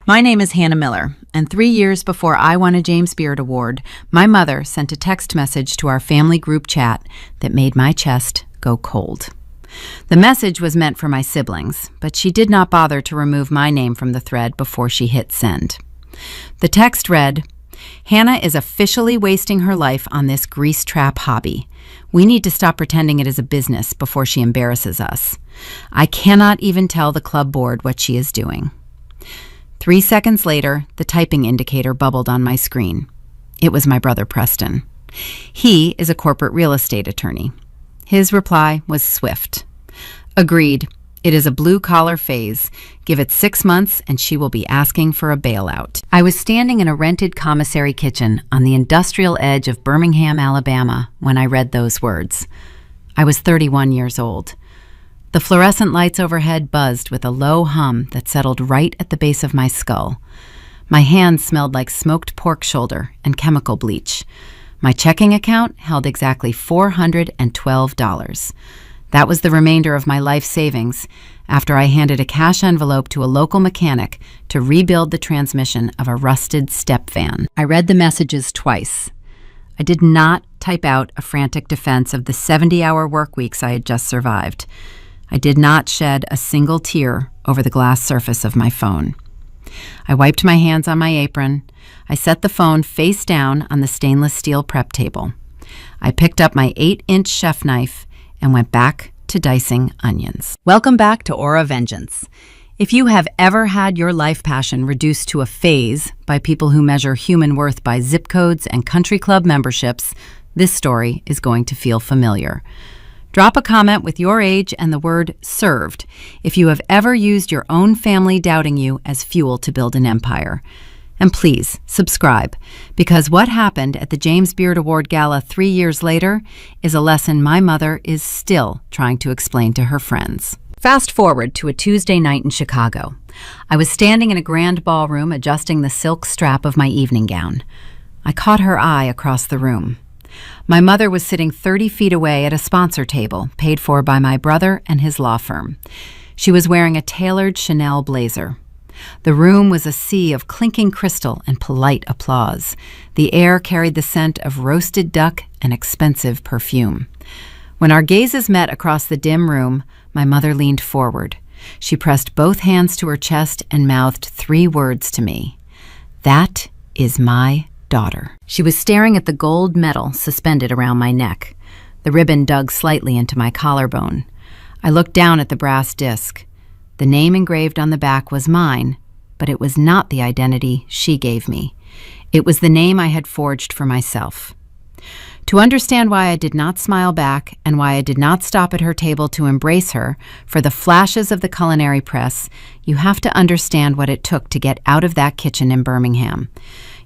My name is Hannah Miller, and 3 years before I won a James Beard Award, my mother sent a text message to our family group chat that made my chest go cold. The message was meant for my siblings, but she did not bother to remove my name from the thread before she hit send. The text read, "Hannah is officially wasting her life on this grease trap hobby. We need to stop pretending it is a business before she embarrasses us. I cannot even tell the club board what she is doing." 3 seconds later, the typing indicator bubbled on my screen. It was my brother Preston. He is a corporate real estate attorney. His reply was swift. "Agreed. It is a blue-collar phase. Give it 6 months and she will be asking for a bailout." I was standing in a rented commissary kitchen on the industrial edge of Birmingham, Alabama, when I read those words. I was 31 years old. The fluorescent lights overhead buzzed with a low hum that settled right at the base of my skull. My hands smelled like smoked pork shoulder and chemical bleach. My checking account held exactly $412. That was the remainder of my life savings after I handed a cash envelope to a local mechanic to rebuild the transmission of a rusted step van. I read the messages twice. I did not type out a frantic defense of the 70-hour work weeks I had just survived. I did not shed a single tear over the glass surface of my phone. I wiped my hands on my apron. I set the phone face down on the stainless steel prep table. I picked up my 8-inch chef knife and went back to dicing onions. Welcome back to Aura Vengeance. If you have ever had your life passion reduced to a phase by people who measure human worth by zip codes and country club memberships, this story is going to feel familiar. Drop a comment with your age and the word "served" if you have ever used your own family doubting you as fuel to build an empire. And please, subscribe, because what happened at the James Beard Award Gala 3 years later is a lesson my mother is still trying to explain to her friends. Fast forward to a Tuesday night in Chicago. I was standing in a grand ballroom adjusting the silk strap of my evening gown. I caught her eye across the room. My mother was sitting 30 feet away at a sponsor table, paid for by my brother and his law firm. She was wearing a tailored Chanel blazer. The room was a sea of clinking crystal and polite applause. The air carried the scent of roasted duck and expensive perfume. When our gazes met across the dim room, my mother leaned forward. She pressed both hands to her chest and mouthed 3 words to me. "That is my daughter." She was staring at the gold medal suspended around my neck. The ribbon dug slightly into my collarbone. I looked down at the brass disc. The name engraved on the back was mine, but it was not the identity she gave me. It was the name I had forged for myself. To understand why I did not smile back and why I did not stop at her table to embrace her for the flashes of the culinary press, you have to understand what it took to get out of that kitchen in Birmingham.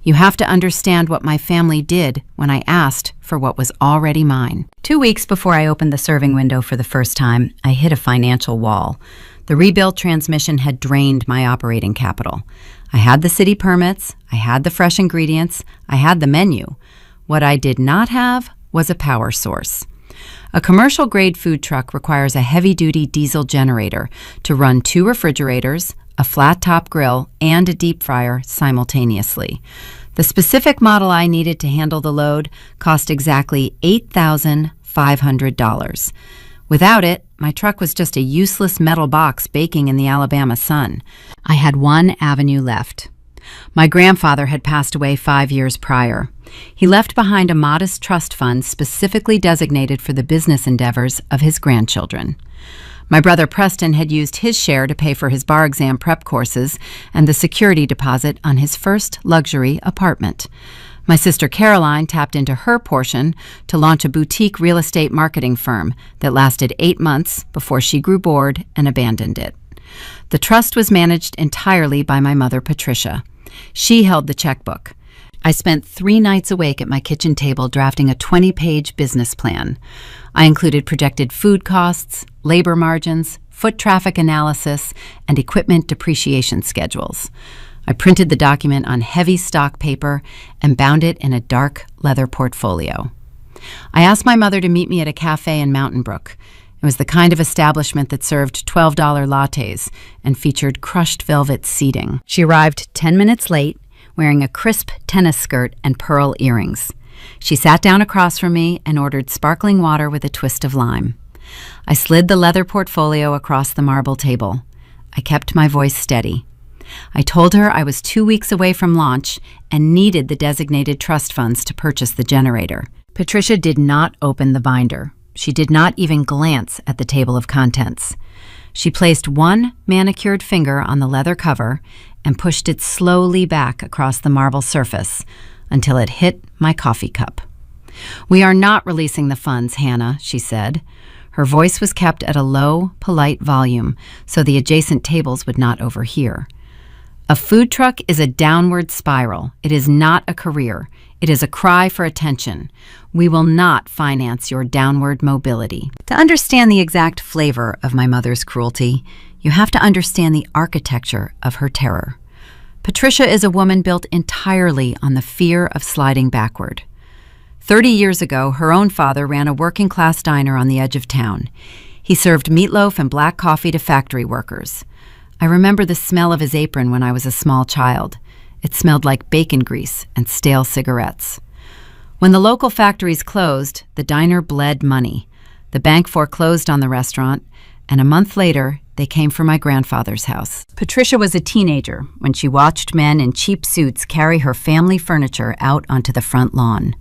You have to understand what my family did when I asked for what was already mine. 2 weeks before I opened the serving window for the first time, I hit a financial wall. The rebuilt transmission had drained my operating capital. I had the city permits, I had the fresh ingredients, I had the menu. What I did not have was a power source. A commercial-grade food truck requires a heavy-duty diesel generator to run 2 refrigerators, a flat-top grill, and a deep fryer simultaneously. The specific model I needed to handle the load cost exactly $8,500. Without it, my truck was just a useless metal box baking in the Alabama sun. I had one avenue left. My grandfather had passed away 5 years prior. He left behind a modest trust fund specifically designated for the business endeavors of his grandchildren. My brother Preston had used his share to pay for his bar exam prep courses and the security deposit on his first luxury apartment. My sister Caroline tapped into her portion to launch a boutique real estate marketing firm that lasted 8 months before she grew bored and abandoned it. The trust was managed entirely by my mother Patricia. She held the checkbook. I spent 3 nights awake at my kitchen table drafting a 20-page business plan. I included projected food costs, labor margins, foot traffic analysis, and equipment depreciation schedules. I printed the document on heavy stock paper and bound it in a dark leather portfolio. I asked my mother to meet me at a cafe in Mountain Brook. It was the kind of establishment that served $12 lattes and featured crushed velvet seating. She arrived 10 minutes late, wearing a crisp tennis skirt and pearl earrings. She sat down across from me and ordered sparkling water with a twist of lime. I slid the leather portfolio across the marble table. I kept my voice steady. I told her I was 2 weeks away from launch and needed the designated trust funds to purchase the generator. Patricia did not open the binder. She did not even glance at the table of contents. She placed one manicured finger on the leather cover and pushed it slowly back across the marble surface until it hit my coffee cup. "We are not releasing the funds, Hannah," she said. Her voice was kept at a low, polite volume so the adjacent tables would not overhear. "A food truck is a downward spiral. It is not a career. It is a cry for attention. We will not finance your downward mobility." To understand the exact flavor of my mother's cruelty, you have to understand the architecture of her terror. Patricia is a woman built entirely on the fear of sliding backward. 30 years ago, her own father ran a working-class diner on the edge of town. He served meatloaf and black coffee to factory workers. I remember the smell of his apron when I was a small child. It smelled like bacon grease and stale cigarettes. When the local factories closed, the diner bled money. The bank foreclosed on the restaurant, and a month later, they came for my grandfather's house. Patricia was a teenager when she watched men in cheap suits carry her family furniture out onto the front lawn.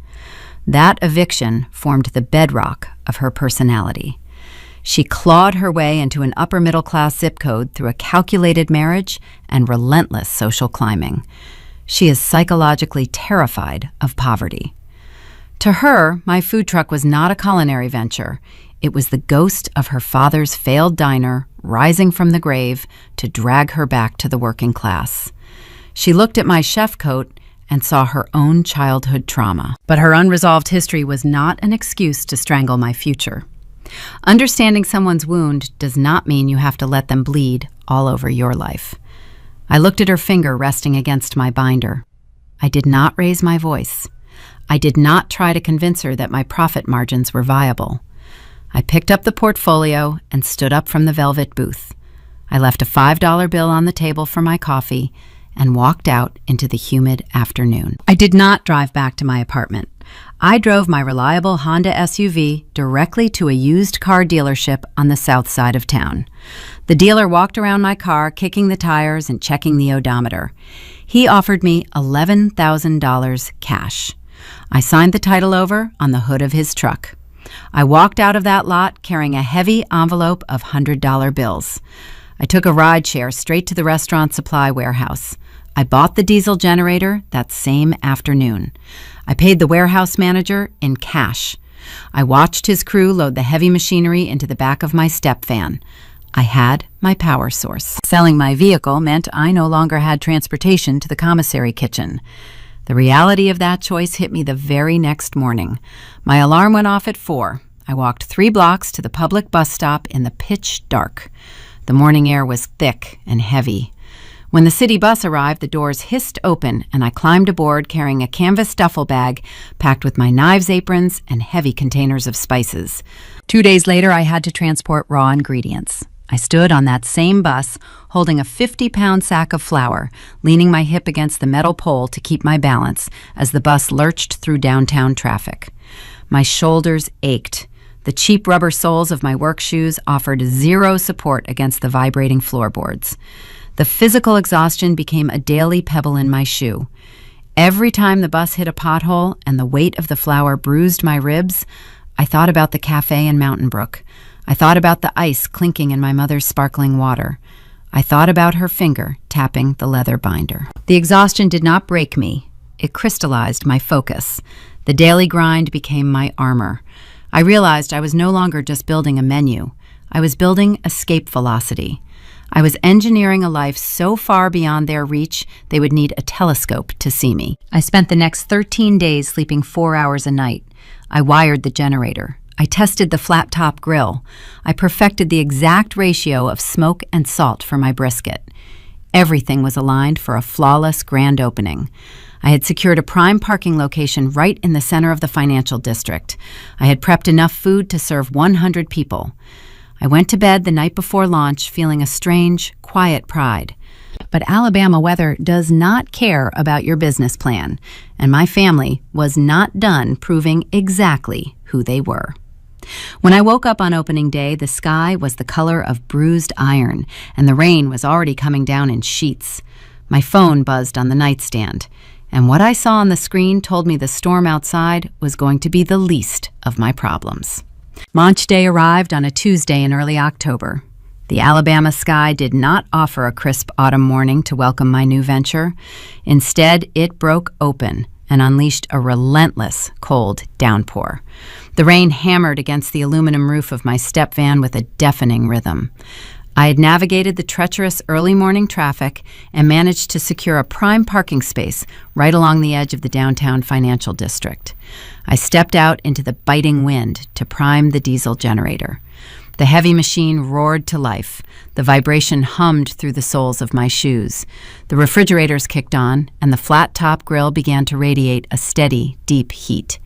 That eviction formed the bedrock of her personality. She clawed her way into an upper-middle-class zip code through a calculated marriage and relentless social climbing. She is psychologically terrified of poverty. To her, my food truck was not a culinary venture. It was the ghost of her father's failed diner rising from the grave to drag her back to the working class. She looked at my chef coat and saw her own childhood trauma. But her unresolved history was not an excuse to strangle my future. Understanding someone's wound does not mean you have to let them bleed all over your life. I looked at her finger resting against my binder. I did not raise my voice. I did not try to convince her that my profit margins were viable. I picked up the portfolio and stood up from the velvet booth. I left a $5 bill on the table for my coffee and walked out into the humid afternoon. I did not drive back to my apartment. I drove my reliable Honda SUV directly to a used car dealership on the south side of town. The dealer walked around my car, kicking the tires and checking the odometer. He offered me $11,000 cash. I signed the title over on the hood of his truck. I walked out of that lot carrying a heavy envelope of $100 bills. I took a ride share straight to the restaurant supply warehouse. I bought the diesel generator that same afternoon. I paid the warehouse manager in cash. I watched his crew load the heavy machinery into the back of my step van. I had my power source. Selling my vehicle meant I no longer had transportation to the commissary kitchen. The reality of that choice hit me the very next morning. My alarm went off at 4. I walked 3 blocks to the public bus stop in the pitch dark. The morning air was thick and heavy. When the city bus arrived, the doors hissed open, and I climbed aboard carrying a canvas duffel bag packed with my knives aprons and heavy containers of spices. 2 days later, I had to transport raw ingredients. I stood on that same bus, holding a 50-pound sack of flour, leaning my hip against the metal pole to keep my balance as the bus lurched through downtown traffic. My shoulders ached. The cheap rubber soles of my work shoes offered zero support against the vibrating floorboards. The physical exhaustion became a daily pebble in my shoe. Every time the bus hit a pothole and the weight of the flour bruised my ribs, I thought about the cafe in Mountain Brook. I thought about the ice clinking in my mother's sparkling water. I thought about her finger tapping the leather binder. The exhaustion did not break me. It crystallized my focus. The daily grind became my armor. I realized I was no longer just building a menu. I was building escape velocity. I was engineering a life so far beyond their reach, they would need a telescope to see me. I spent the next 13 days sleeping 4 hours a night. I wired the generator. I tested the flat-top grill. I perfected the exact ratio of smoke and salt for my brisket. Everything was aligned for a flawless grand opening. I had secured a prime parking location right in the center of the financial district. I had prepped enough food to serve 100 people. I went to bed the night before launch feeling a strange, quiet pride. But Alabama weather does not care about your business plan, and my family was not done proving exactly who they were. When I woke up on opening day, the sky was the color of bruised iron, and the rain was already coming down in sheets. My phone buzzed on the nightstand, and what I saw on the screen told me the storm outside was going to be the least of my problems. Launch day arrived on a Tuesday in early October. The Alabama sky did not offer a crisp autumn morning to welcome my new venture. Instead, it broke open and unleashed a relentless cold downpour. The rain hammered against the aluminum roof of my step van with a deafening rhythm. I had navigated the treacherous early morning traffic and managed to secure a prime parking space right along the edge of the downtown financial district. I stepped out into the biting wind to prime the diesel generator. The heavy machine roared to life. The vibration hummed through the soles of my shoes. The refrigerators kicked on, and the flat-top grill began to radiate a steady, deep heat.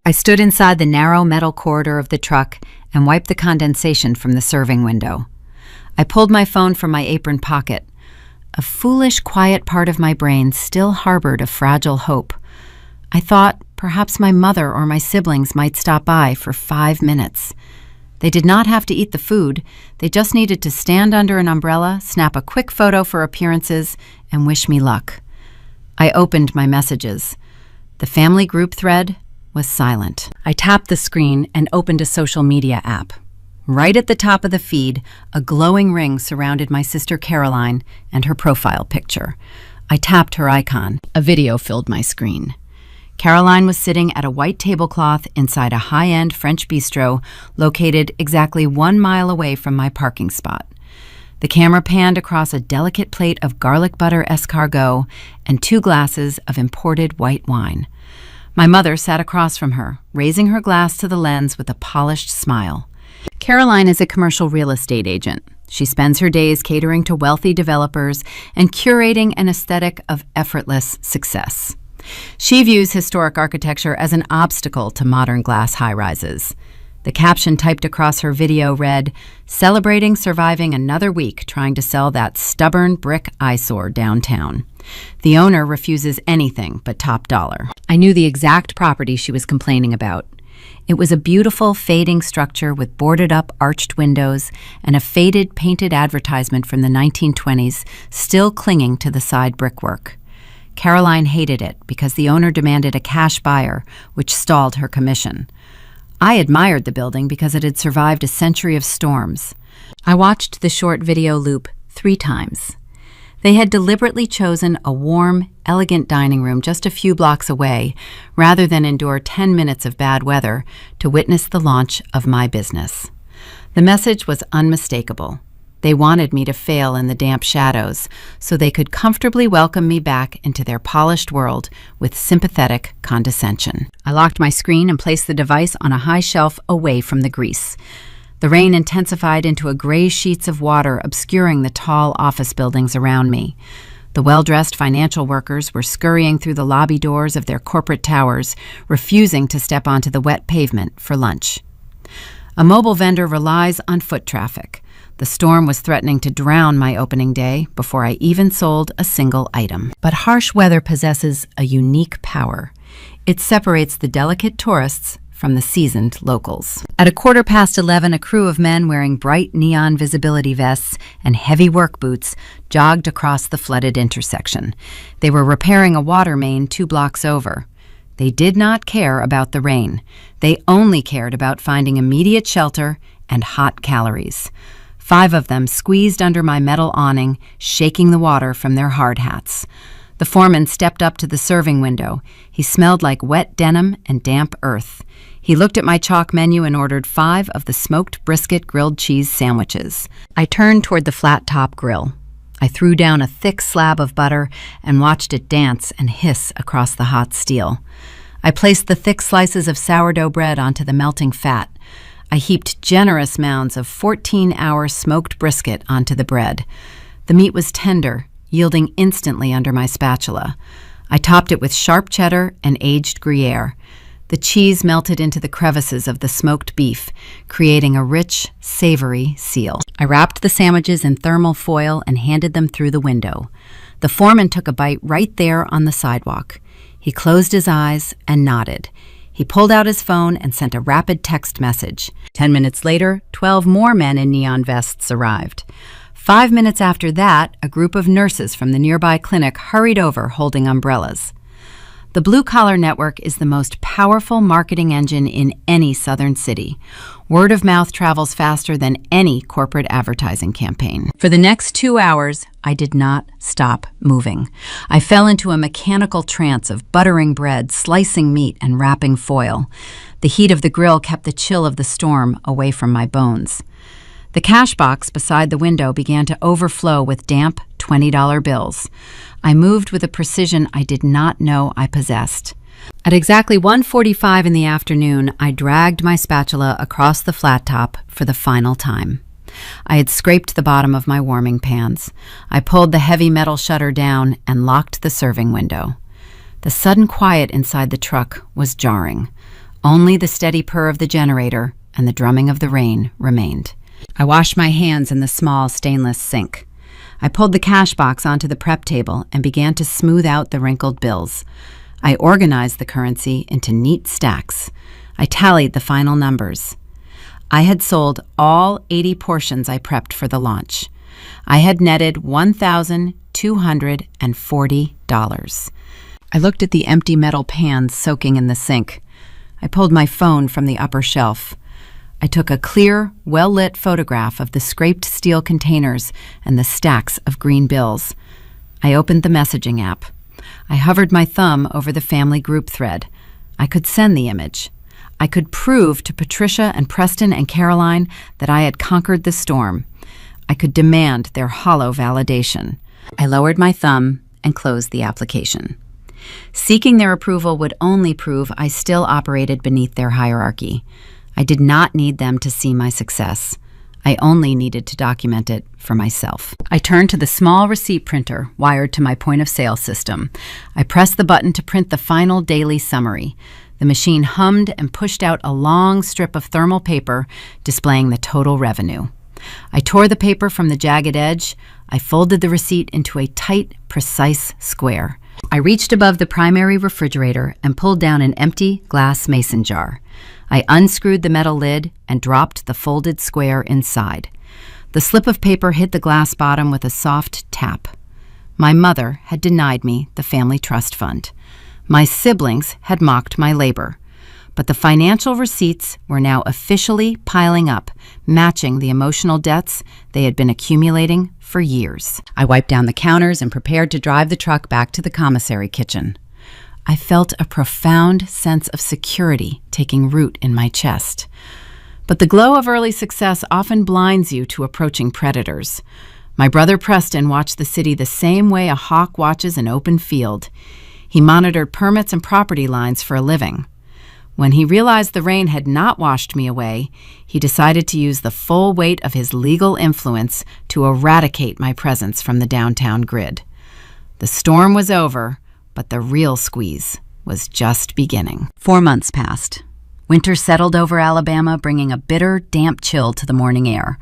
I stood inside the narrow metal corridor of the truck and wiped the condensation from the serving window. I pulled my phone from my apron pocket. A foolish, quiet part of my brain still harbored a fragile hope. I thought perhaps my mother or my siblings might stop by for 5 minutes. They did not have to eat the food. They just needed to stand under an umbrella, snap a quick photo for appearances, and wish me luck. I opened my messages. The family group thread was silent. I tapped the screen and opened a social media app. Right at the top of the feed, a glowing ring surrounded my sister Caroline and her profile picture. I tapped her icon. A video filled my screen. Caroline was sitting at a white tablecloth inside a high-end French bistro located exactly 1 mile away from my parking spot. The camera panned across a delicate plate of garlic butter escargot and 2 glasses of imported white wine. My mother sat across from her, raising her glass to the lens with a polished smile. Caroline is a commercial real estate agent. She spends her days catering to wealthy developers and curating an aesthetic of effortless success. She views historic architecture as an obstacle to modern glass high-rises. The caption typed across her video read, "Celebrating surviving another week trying to sell that stubborn brick eyesore downtown. The owner refuses anything but top dollar." I knew the exact property she was complaining about. It was a beautiful, fading structure with boarded-up arched windows and a faded painted advertisement from the 1920s still clinging to the side brickwork. Caroline hated it because the owner demanded a cash buyer, which stalled her commission. I admired the building because it had survived a century of storms. I watched the short video loop 3 times. They had deliberately chosen a warm, elegant dining room just a few blocks away, rather than endure 10 minutes of bad weather to witness the launch of my business. The message was unmistakable. They wanted me to fail in the damp shadows so they could comfortably welcome me back into their polished world with sympathetic condescension. I locked my screen and placed the device on a high shelf away from the grease. The rain intensified into a gray sheets of water obscuring the tall office buildings around me. The well-dressed financial workers were scurrying through the lobby doors of their corporate towers, refusing to step onto the wet pavement for lunch. A mobile vendor relies on foot traffic. The storm was threatening to drown my opening day before I even sold a single item. But harsh weather possesses a unique power. It separates the delicate tourists from the seasoned locals. At 11:15, a crew of men wearing bright neon visibility vests and heavy work boots jogged across the flooded intersection. They were repairing a water main 2 blocks over. They did not care about the rain. They only cared about finding immediate shelter and hot calories. 5 of them squeezed under my metal awning, shaking the water from their hard hats. The foreman stepped up to the serving window. He smelled like wet denim and damp earth. He looked at my chalk menu and ordered 5 of the smoked brisket grilled cheese sandwiches. I turned toward the flat-top grill. I threw down a thick slab of butter and watched it dance and hiss across the hot steel. I placed the thick slices of sourdough bread onto the melting fat. I heaped generous mounds of 14-hour smoked brisket onto the bread. The meat was tender, yielding instantly under my spatula. I topped it with sharp cheddar and aged Gruyere. The cheese melted into the crevices of the smoked beef, creating a rich, savory seal. I wrapped the sandwiches in thermal foil and handed them through the window. The foreman took a bite right there on the sidewalk. He closed his eyes and nodded. He pulled out his phone and sent a rapid text message. 10 minutes later, 12 more men in neon vests arrived. 5 minutes after that, a group of nurses from the nearby clinic hurried over holding umbrellas. The Blue Collar Network is the most powerful marketing engine in any southern city. Word of mouth travels faster than any corporate advertising campaign. For the next 2 hours, I did not stop moving. I fell into a mechanical trance of buttering bread, slicing meat, and wrapping foil. The heat of the grill kept the chill of the storm away from my bones. The cash box beside the window began to overflow with damp $20 bills. I moved with a precision I did not know I possessed. At exactly 1:45 in the afternoon, I dragged my spatula across the flat top for the final time. I had scraped the bottom of my warming pans. I pulled the heavy metal shutter down and locked the serving window. The sudden quiet inside the truck was jarring. Only the steady purr of the generator and the drumming of the rain remained. I washed my hands in the small stainless sink. I pulled the cash box onto the prep table and began to smooth out the wrinkled bills. I organized the currency into neat stacks. I tallied the final numbers. I had sold all 80 portions I prepped for the launch. I had netted $1,240. I looked at the empty metal pans soaking in the sink. I pulled my phone from the upper shelf. I took a clear, well-lit photograph of the scraped steel containers and the stacks of green bills. I opened the messaging app. I hovered my thumb over the family group thread. I could send the image. I could prove to Patricia and Preston and Caroline that I had conquered the storm. I could demand their hollow validation. I lowered my thumb and closed the application. Seeking their approval would only prove I still operated beneath their hierarchy. I did not need them to see my success. I only needed to document it for myself. I turned to the small receipt printer wired to my point-of-sale system. I pressed the button to print the final daily summary. The machine hummed and pushed out a long strip of thermal paper displaying the total revenue. I tore the paper from the jagged edge. I folded the receipt into a tight, precise square. I reached above the primary refrigerator and pulled down an empty glass mason jar. I unscrewed the metal lid and dropped the folded square inside. The slip of paper hit the glass bottom with a soft tap. My mother had denied me the family trust fund. My siblings had mocked my labor. But the financial receipts were now officially piling up, matching the emotional debts they had been accumulating for years. I wiped down the counters and prepared to drive the truck back to the commissary kitchen. I felt a profound sense of security taking root in my chest. But the glow of early success often blinds you to approaching predators. My brother Preston watched the city the same way a hawk watches an open field. He monitored permits and property lines for a living. When he realized the rain had not washed me away, he decided to use the full weight of his legal influence to eradicate my presence from the downtown grid. The storm was over, but the real squeeze was just beginning. 4 months passed. Winter settled over Alabama, bringing a bitter, damp chill to the morning air.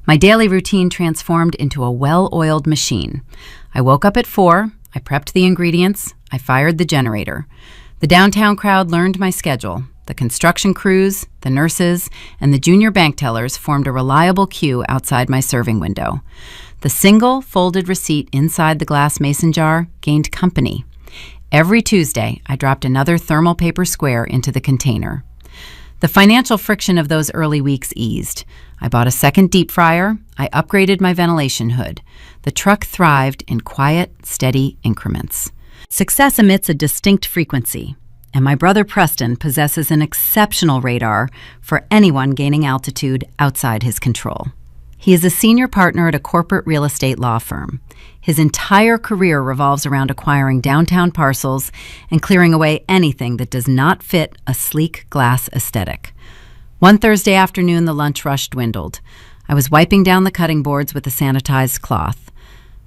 My daily routine transformed into a well-oiled machine. I woke up at 4, I prepped the ingredients, I fired the generator. The downtown crowd learned my schedule. The construction crews, the nurses, and the junior bank tellers formed a reliable queue outside my serving window. The single folded receipt inside the glass mason jar gained company. Every Tuesday, I dropped another thermal paper square into the container. The financial friction of those early weeks eased. I bought a second deep fryer. I upgraded my ventilation hood. The truck thrived in quiet, steady increments. Success emits a distinct frequency, and my brother Preston possesses an exceptional radar for anyone gaining altitude outside his control. He is a senior partner at a corporate real estate law firm. His entire career revolves around acquiring downtown parcels and clearing away anything that does not fit a sleek glass aesthetic. One Thursday afternoon, the lunch rush dwindled. I was wiping down the cutting boards with a sanitized cloth.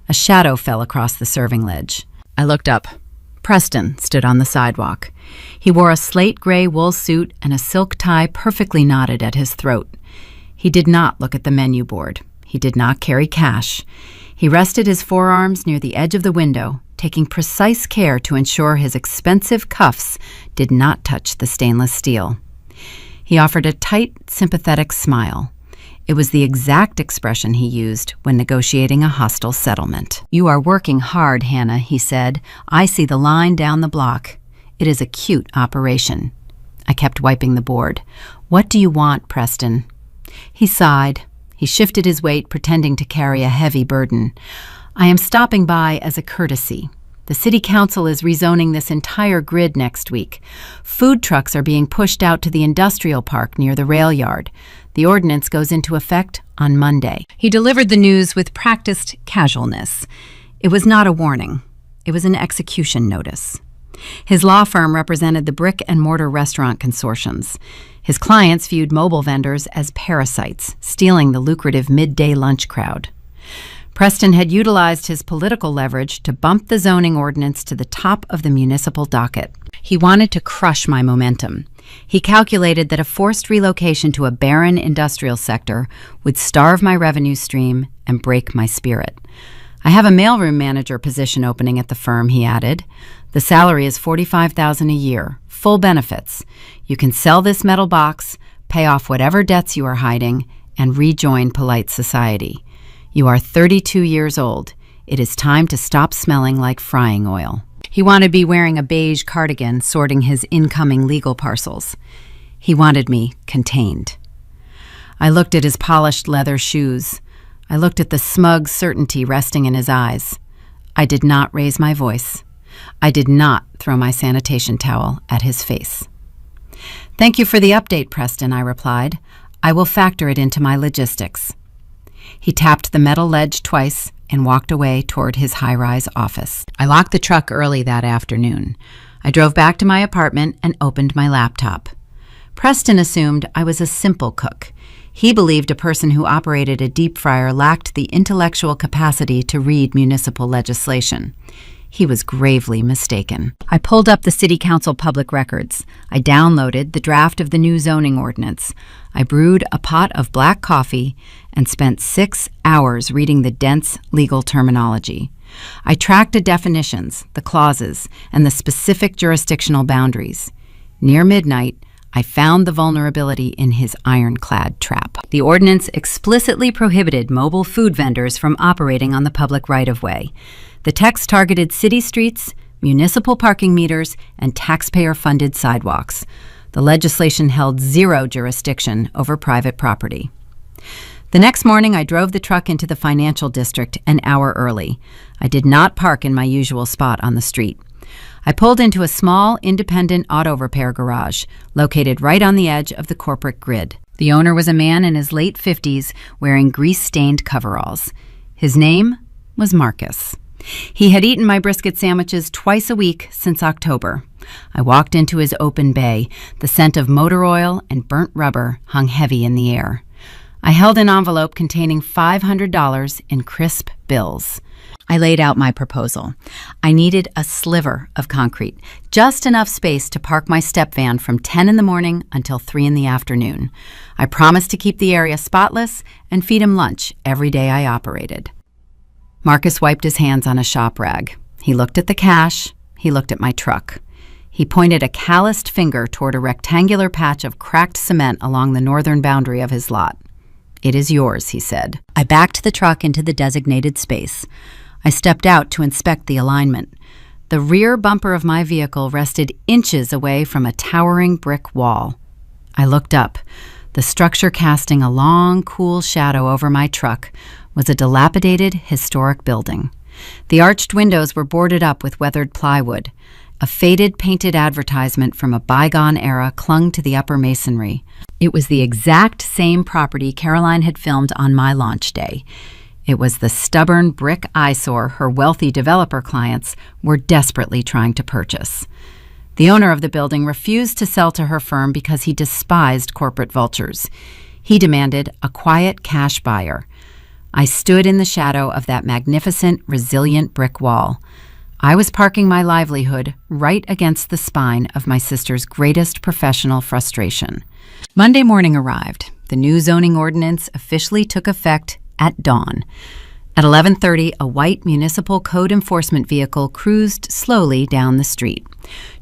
A shadow fell across the serving ledge. I looked up. Preston stood on the sidewalk. He wore a slate gray wool suit and a silk tie perfectly knotted at his throat. He did not look at the menu board. He did not carry cash. He rested his forearms near the edge of the window, taking precise care to ensure his expensive cuffs did not touch the stainless steel. He offered a tight, sympathetic smile. It was the exact expression he used when negotiating a hostile settlement. "You are working hard, Hannah," he said. "I see the line down the block. It is a cute operation." I kept wiping the board. "What do you want, Preston?" He sighed. He shifted his weight, pretending to carry a heavy burden. "I am stopping by as a courtesy. The city council is rezoning this entire grid next week. Food trucks are being pushed out to the industrial park near the rail yard. The ordinance goes into effect on Monday." He delivered the news with practiced casualness. It was not a warning. It was an execution notice. His law firm represented the brick and mortar restaurant consortiums. His clients viewed mobile vendors as parasites, stealing the lucrative midday lunch crowd. Preston had utilized his political leverage to bump the zoning ordinance to the top of the municipal docket. He wanted to crush my momentum. He calculated that a forced relocation to a barren industrial sector would starve my revenue stream and break my spirit. "I have a mailroom manager position opening at the firm," he added. "The salary is $45,000 a year, full benefits. You can sell this metal box, pay off whatever debts you are hiding, and rejoin polite society. You are 32 years old. It is time to stop smelling like frying oil." He wanted me wearing a beige cardigan, sorting his incoming legal parcels. He wanted me contained. I looked at his polished leather shoes. I looked at the smug certainty resting in his eyes. I did not raise my voice. I did not throw my sanitation towel at his face. "Thank you for the update, Preston," I replied. "I will factor it into my logistics." He tapped the metal ledge twice and walked away toward his high-rise office. I locked the truck early that afternoon. I drove back to my apartment and opened my laptop. Preston assumed I was a simple cook. He believed a person who operated a deep fryer lacked the intellectual capacity to read municipal legislation. He was gravely mistaken. I pulled up the City Council public records. I downloaded the draft of the new zoning ordinance. I brewed a pot of black coffee and spent 6 hours reading the dense legal terminology. I tracked the definitions, the clauses, and the specific jurisdictional boundaries. Near midnight, I found the vulnerability in his ironclad trap. The ordinance explicitly prohibited mobile food vendors from operating on the public right-of-way. The text targeted city streets, municipal parking meters, and taxpayer-funded sidewalks. The legislation held zero jurisdiction over private property. The next morning, I drove the truck into the financial district an hour early. I did not park in my usual spot on the street. I pulled into a small, independent auto repair garage located right on the edge of the corporate grid. The owner was a man in his late 50s wearing grease-stained coveralls. His name was Marcus. He had eaten my brisket sandwiches twice a week since October. I walked into his open bay. The scent of motor oil and burnt rubber hung heavy in the air. I held an envelope containing $500 in crisp bills. I laid out my proposal. I needed a sliver of concrete, just enough space to park my step van from 10 in the morning until 3 in the afternoon. I promised to keep the area spotless and feed him lunch every day I operated. Marcus wiped his hands on a shop rag. He looked at the cash. He looked at my truck. He pointed a calloused finger toward a rectangular patch of cracked cement along the northern boundary of his lot. "It is yours," he said. I backed the truck into the designated space. I stepped out to inspect the alignment. The rear bumper of my vehicle rested inches away from a towering brick wall. I looked up. The structure casting a long, cool shadow over my truck was a dilapidated, historic building. The arched windows were boarded up with weathered plywood. A faded painted advertisement from a bygone era clung to the upper masonry. It was the exact same property Caroline had filmed on my launch day. It was the stubborn brick eyesore her wealthy developer clients were desperately trying to purchase. The owner of the building refused to sell to her firm because he despised corporate vultures. He demanded a quiet cash buyer. I stood in the shadow of that magnificent, resilient brick wall. I was parking my livelihood right against the spine of my sister's greatest professional frustration. Monday morning arrived. The new zoning ordinance officially took effect at dawn. At 11:30, a white municipal code enforcement vehicle cruised slowly down the street.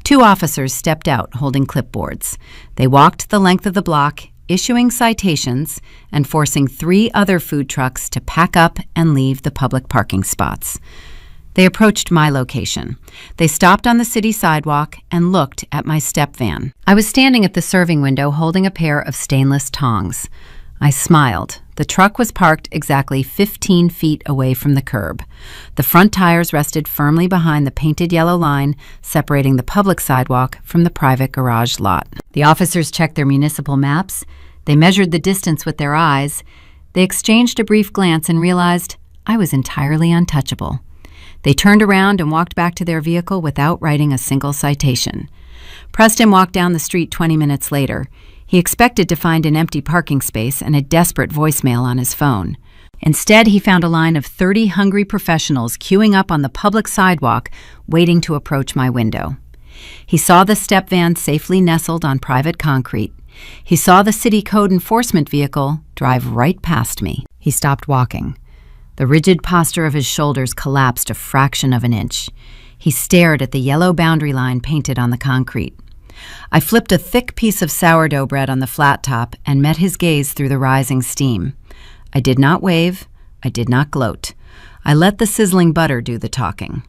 2 officers stepped out holding clipboards. They walked the length of the block, issuing citations and forcing 3 other food trucks to pack up and leave the public parking spots. They approached my location. They stopped on the city sidewalk and looked at my step van. I was standing at the serving window holding a pair of stainless tongs. I smiled. The truck was parked exactly 15 feet away from the curb. The front tires rested firmly behind the painted yellow line separating the public sidewalk from the private garage lot. The officers checked their municipal maps. They measured the distance with their eyes. They exchanged a brief glance and realized I was entirely untouchable. They turned around and walked back to their vehicle without writing a single citation. Preston walked down the street 20 minutes later. He expected to find an empty parking space and a desperate voicemail on his phone. Instead, he found a line of 30 hungry professionals queuing up on the public sidewalk, waiting to approach my window. He saw the step van safely nestled on private concrete. He saw the city code enforcement vehicle drive right past me. He stopped walking. The rigid posture of his shoulders collapsed a fraction of an inch. He stared at the yellow boundary line painted on the concrete. I flipped a thick piece of sourdough bread on the flat top and met his gaze through the rising steam. I did not wave. I did not gloat. I let the sizzling butter do the talking.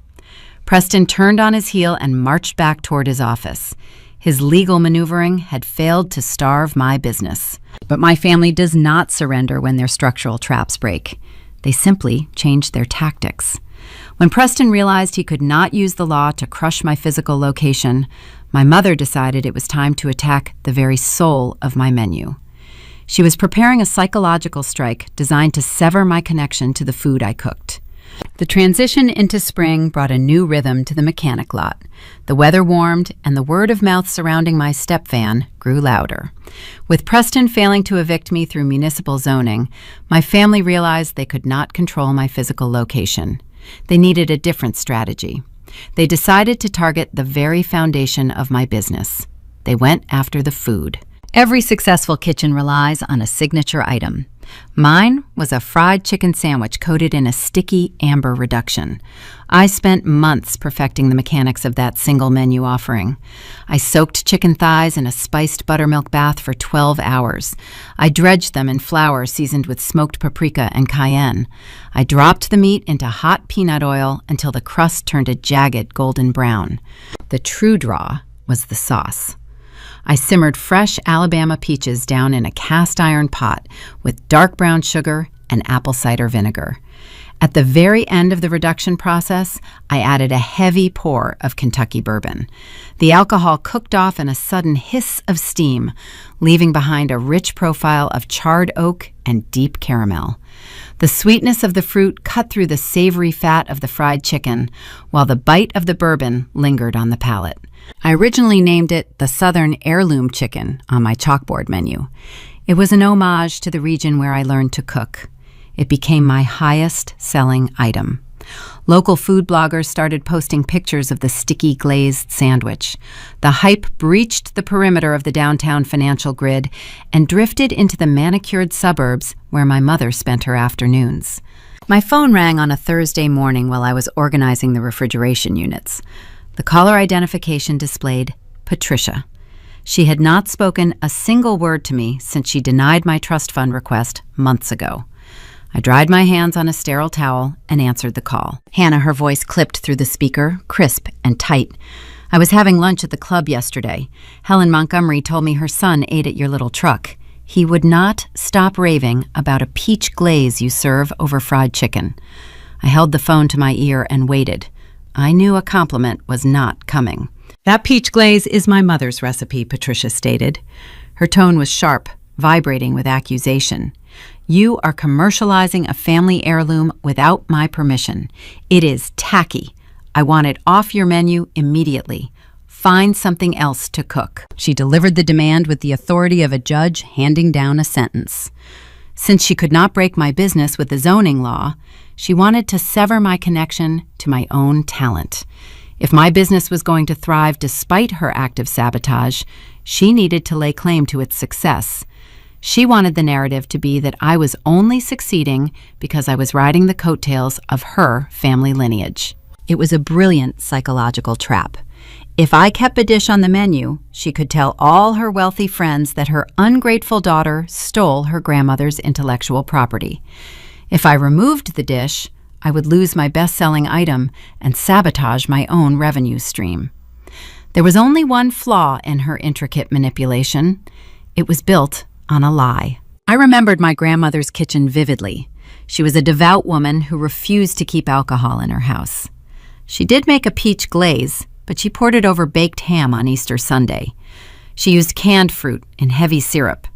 Preston turned on his heel and marched back toward his office. His legal maneuvering had failed to starve my business. But my family does not surrender when their structural traps break. They simply change their tactics. When Preston realized he could not use the law to crush my physical location, my mother decided it was time to attack the very soul of my menu. She was preparing a psychological strike designed to sever my connection to the food I cooked. The transition into spring brought a new rhythm to the mechanic lot. The weather warmed, and the word of mouth surrounding my step van grew louder. With Preston failing to evict me through municipal zoning, my family realized they could not control my physical location. They needed a different strategy. They decided to target the very foundation of my business. They went after the food. Every successful kitchen relies on a signature item. Mine was a fried chicken sandwich coated in a sticky amber reduction. I spent months perfecting the mechanics of that single menu offering. I soaked chicken thighs in a spiced buttermilk bath for 12 hours. I dredged them in flour seasoned with smoked paprika and cayenne. I dropped the meat into hot peanut oil until the crust turned a jagged golden brown. The true draw was the sauce. I simmered fresh Alabama peaches down in a cast iron pot with dark brown sugar and apple cider vinegar. At the very end of the reduction process, I added a heavy pour of Kentucky bourbon. The alcohol cooked off in a sudden hiss of steam, leaving behind a rich profile of charred oak and deep caramel. The sweetness of the fruit cut through the savory fat of the fried chicken, while the bite of the bourbon lingered on the palate. I originally named it the Southern Heirloom Chicken on my chalkboard menu. It was an homage to the region where I learned to cook. It became my highest-selling item. Local food bloggers started posting pictures of the sticky glazed sandwich. The hype breached the perimeter of the downtown financial grid and drifted into the manicured suburbs where my mother spent her afternoons. My phone rang on a Thursday morning while I was organizing the refrigeration units. The caller identification displayed Patricia. She had not spoken a single word to me since she denied my trust fund request months ago. I dried my hands on a sterile towel and answered the call. Hannah, her voice clipped through the speaker, crisp and tight. I was having lunch at the club yesterday. Helen Montgomery told me her son ate at your little truck. He would not stop raving about a peach glaze you serve over fried chicken. I held the phone to my ear and waited. I knew a compliment was not coming. That peach glaze is my mother's recipe, Patricia stated. Her tone was sharp, vibrating with accusation. You are commercializing a family heirloom without my permission. It is tacky. I want it off your menu immediately. Find something else to cook. She delivered the demand with the authority of a judge handing down a sentence. Since she could not break my business with the zoning law, she wanted to sever my connection to my own talent. If my business was going to thrive despite her active sabotage, she needed to lay claim to its success. She wanted the narrative to be that I was only succeeding because I was riding the coattails of her family lineage. It was a brilliant psychological trap. If I kept a dish on the menu, she could tell all her wealthy friends that her ungrateful daughter stole her grandmother's intellectual property. If I removed the dish, I would lose my best-selling item and sabotage my own revenue stream. There was only one flaw in her intricate manipulation. It was built on a lie. I remembered my grandmother's kitchen vividly. She was a devout woman who refused to keep alcohol in her house. She did make a peach glaze, but she poured it over baked ham on Easter Sunday. She used canned fruit in heavy syrup.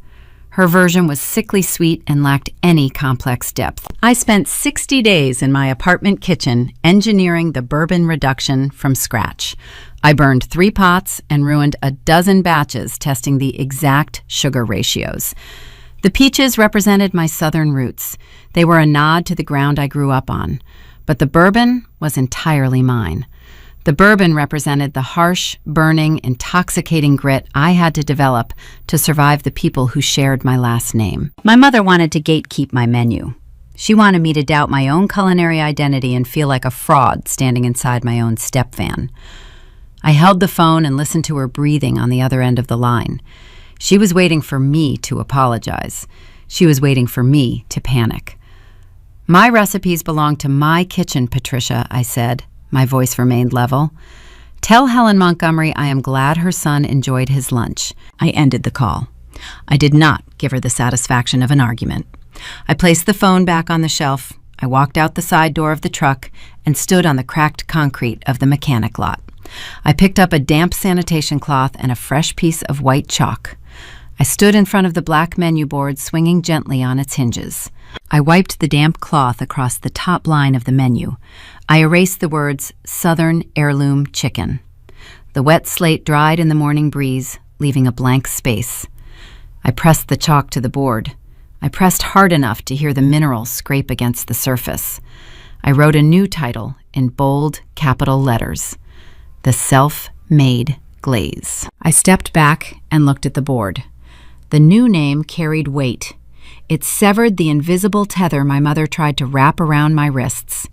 Her version was sickly sweet and lacked any complex depth. I spent 60 days in my apartment kitchen engineering the bourbon reduction from scratch. I burned 3 pots and ruined a dozen batches testing the exact sugar ratios. The peaches represented my southern roots. They were a nod to the ground I grew up on. But the bourbon was entirely mine. The bourbon represented the harsh, burning, intoxicating grit I had to develop to survive the people who shared my last name. My mother wanted to gatekeep my menu. She wanted me to doubt my own culinary identity and feel like a fraud standing inside my own step van. I held the phone and listened to her breathing on the other end of the line. She was waiting for me to apologize. She was waiting for me to panic. My recipes belong to my kitchen, Patricia, I said. My voice remained level. Tell Helen Montgomery I am glad her son enjoyed his lunch. I ended the call. I did not give her the satisfaction of an argument. I placed the phone back on the shelf. I walked out the side door of the truck and stood on the cracked concrete of the mechanic lot. I picked up a damp sanitation cloth and a fresh piece of white chalk. I stood in front of the black menu board swinging gently on its hinges. I wiped the damp cloth across the top line of the menu. I erased the words Southern Heirloom Chicken. The wet slate dried in the morning breeze, leaving a blank space. I pressed the chalk to the board. I pressed hard enough to hear the minerals scrape against the surface. I wrote a new title in bold capital letters: The Self-Made Glaze. I stepped back and looked at the board. The new name carried weight. It severed the invisible tether my mother tried to wrap around my wrists.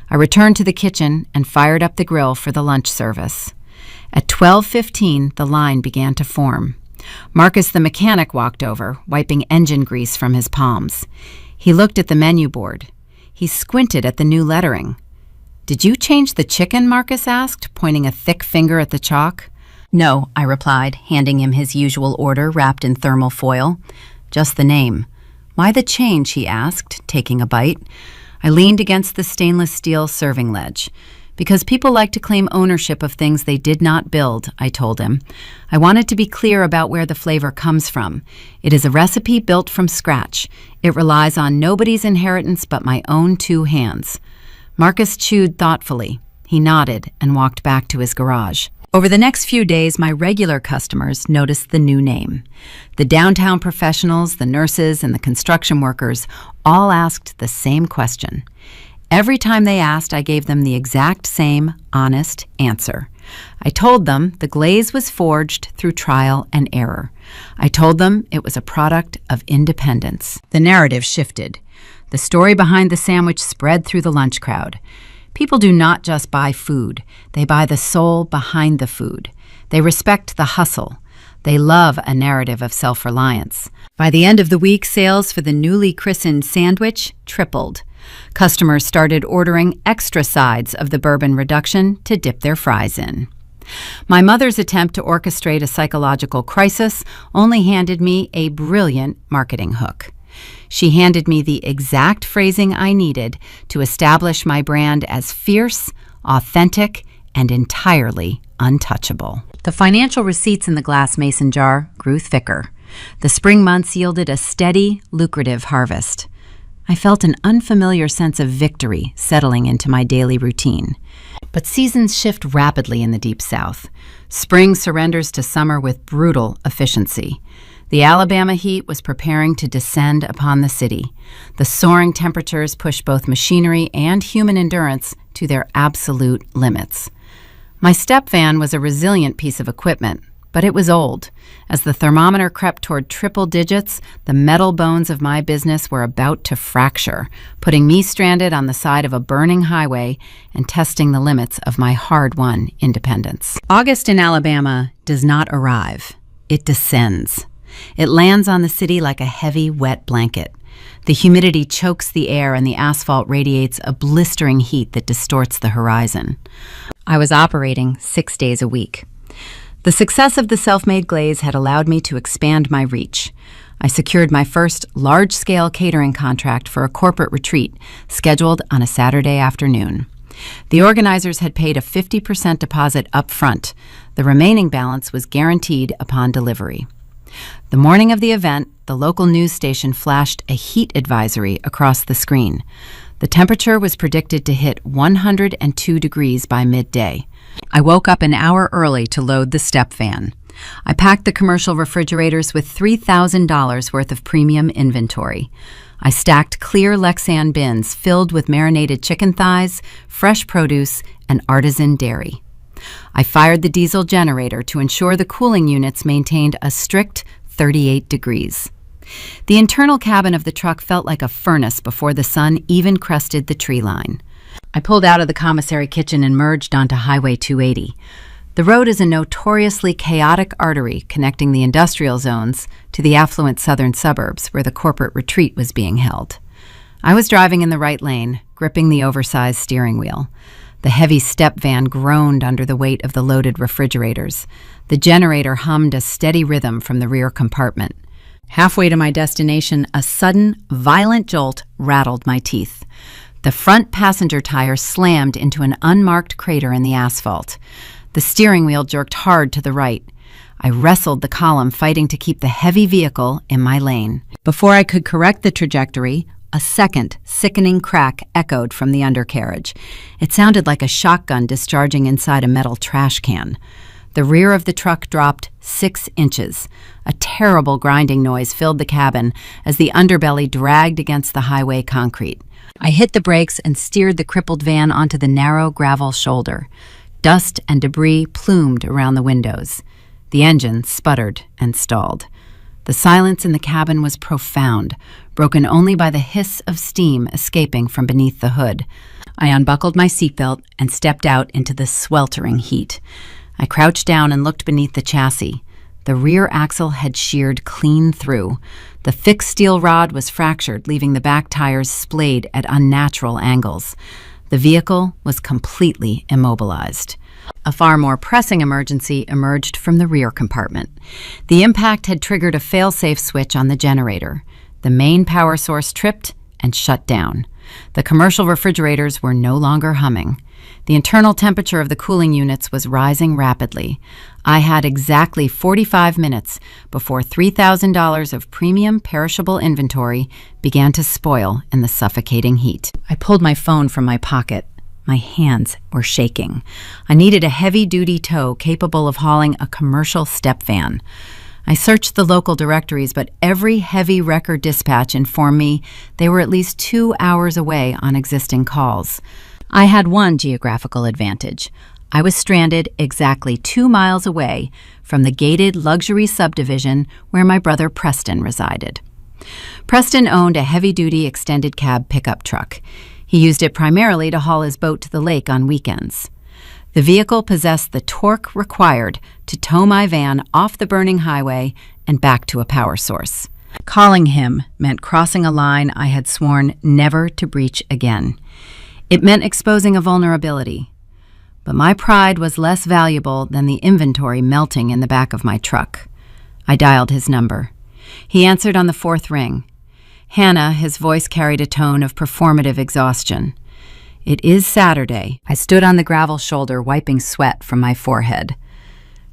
I returned to the kitchen and fired up the grill for the lunch service. At 12:15, the line began to form. Marcus the mechanic walked over, wiping engine grease from his palms. He looked at the menu board. He squinted at the new lettering. "Did you change the chicken?" Marcus asked, pointing a thick finger at the chalk. "No," I replied, handing him his usual order wrapped in thermal foil. "Just the name." "Why the change?" he asked, taking a bite. I leaned against the stainless steel serving ledge. "Because people like to claim ownership of things they did not build," I told him. "I wanted to be clear about where the flavor comes from. It is a recipe built from scratch. It relies on nobody's inheritance but my own 2 hands. Marcus chewed thoughtfully. He nodded and walked back to his garage. Over the next few days, my regular customers noticed the new name. The downtown professionals, the nurses, and the construction workers all asked the same question. Every time they asked, I gave them the exact same honest answer. I told them the glaze was forged through trial and error. I told them it was a product of independence. The narrative shifted. The story behind the sandwich spread through the lunch crowd. People do not just buy food. They buy the soul behind the food. They respect the hustle. They love a narrative of self-reliance. By the end of the week, sales for the newly christened sandwich tripled. Customers started ordering extra sides of the bourbon reduction to dip their fries in. My mother's attempt to orchestrate a psychological crisis only handed me a brilliant marketing hook. She handed me the exact phrasing I needed to establish my brand as fierce, authentic, and entirely untouchable. The financial receipts in the glass mason jar grew thicker. The spring months yielded a steady, lucrative harvest. I felt an unfamiliar sense of victory settling into my daily routine. But seasons shift rapidly in the Deep South. Spring surrenders to summer with brutal efficiency. The Alabama heat was preparing to descend upon the city. The soaring temperatures pushed both machinery and human endurance to their absolute limits. My step van was a resilient piece of equipment, but it was old. As the thermometer crept toward triple digits, the metal bones of my business were about to fracture, putting me stranded on the side of a burning highway and testing the limits of my hard-won independence. August in Alabama does not arrive. It descends. It lands on the city like a heavy, wet blanket. The humidity chokes the air and the asphalt radiates a blistering heat that distorts the horizon. I was operating 6 days a week. The success of the Self-Made Glaze had allowed me to expand my reach. I secured my first large-scale catering contract for a corporate retreat scheduled on a Saturday afternoon. The organizers had paid a 50% deposit up front. The remaining balance was guaranteed upon delivery. The morning of the event, the local news station flashed a heat advisory across the screen. The temperature was predicted to hit 102 degrees by midday. I woke up an hour early to load the step van. I packed the commercial refrigerators with $3,000 worth of premium inventory. I stacked clear Lexan bins filled with marinated chicken thighs, fresh produce, and artisan dairy. I fired the diesel generator to ensure the cooling units maintained a strict 38 degrees. The internal cabin of the truck felt like a furnace before the sun even crested the tree line. I pulled out of the commissary kitchen and merged onto Highway 280. The road is a notoriously chaotic artery connecting the industrial zones to the affluent southern suburbs where the corporate retreat was being held. I was driving in the right lane, gripping the oversized steering wheel. The heavy step van groaned under the weight of the loaded refrigerators. The generator hummed a steady rhythm from the rear compartment. Halfway to my destination, a sudden, violent jolt rattled my teeth. The front passenger tire slammed into an unmarked crater in the asphalt. The steering wheel jerked hard to the right. I wrestled the column, fighting to keep the heavy vehicle in my lane. Before I could correct the trajectory, a second, sickening crack echoed from the undercarriage. It sounded like a shotgun discharging inside a metal trash can. The rear of the truck dropped 6 inches. A terrible grinding noise filled the cabin as the underbelly dragged against the highway concrete. I hit the brakes and steered the crippled van onto the narrow gravel shoulder. Dust and debris plumed around the windows. The engine sputtered and stalled. The silence in the cabin was profound, broken only by the hiss of steam escaping from beneath the hood. I unbuckled my seatbelt and stepped out into the sweltering heat. I crouched down and looked beneath the chassis. The rear axle had sheared clean through. The fixed steel rod was fractured, leaving the back tires splayed at unnatural angles. The vehicle was completely immobilized. A far more pressing emergency emerged from the rear compartment. The impact had triggered a fail-safe switch on the generator. The main power source tripped and shut down. The commercial refrigerators were no longer humming. The internal temperature of the cooling units was rising rapidly. I had exactly 45 minutes before $3,000 of premium perishable inventory began to spoil in the suffocating heat. I pulled my phone from my pocket. My hands were shaking. I needed a heavy-duty tow capable of hauling a commercial step van. I searched the local directories, but every heavy record dispatch informed me they were at least 2 hours away on existing calls. I had one geographical advantage. I was stranded exactly 2 miles away from the gated luxury subdivision where my brother Preston resided. Preston owned a heavy-duty extended cab pickup truck. He used it primarily to haul his boat to the lake on weekends. The vehicle possessed the torque required to tow my van off the burning highway and back to a power source. Calling him meant crossing a line I had sworn never to breach again. It meant exposing a vulnerability. But my pride was less valuable than the inventory melting in the back of my truck. I dialed his number. He answered on the 4th ring. Hannah, his voice carried a tone of performative exhaustion. It is Saturday. I stood on the gravel shoulder, wiping sweat from my forehead.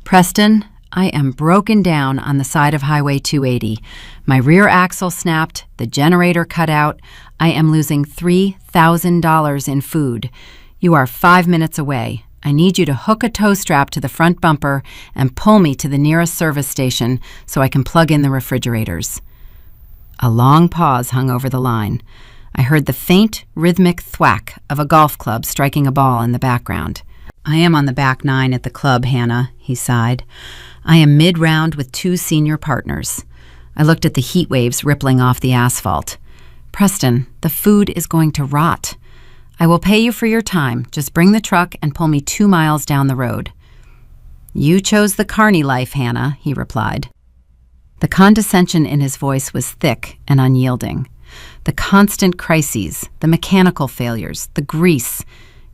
Preston, I am broken down on the side of Highway 280. My rear axle snapped, the generator cut out. I am losing $3,000 in food. You are 5 minutes away. I need you to hook a tow strap to the front bumper and pull me to the nearest service station so I can plug in the refrigerators." A long pause hung over the line. I heard the faint, rhythmic thwack of a golf club striking a ball in the background. "I am on the back nine at the club, Hannah," he sighed. "I am mid-round with 2 senior partners." I looked at the heat waves rippling off the asphalt. "Preston, the food is going to rot. I will pay you for your time. Just bring the truck and pull me 2 miles down the road." "You chose the carny life, Hannah," he replied. The condescension in his voice was thick and unyielding. The constant crises, the mechanical failures, the grease.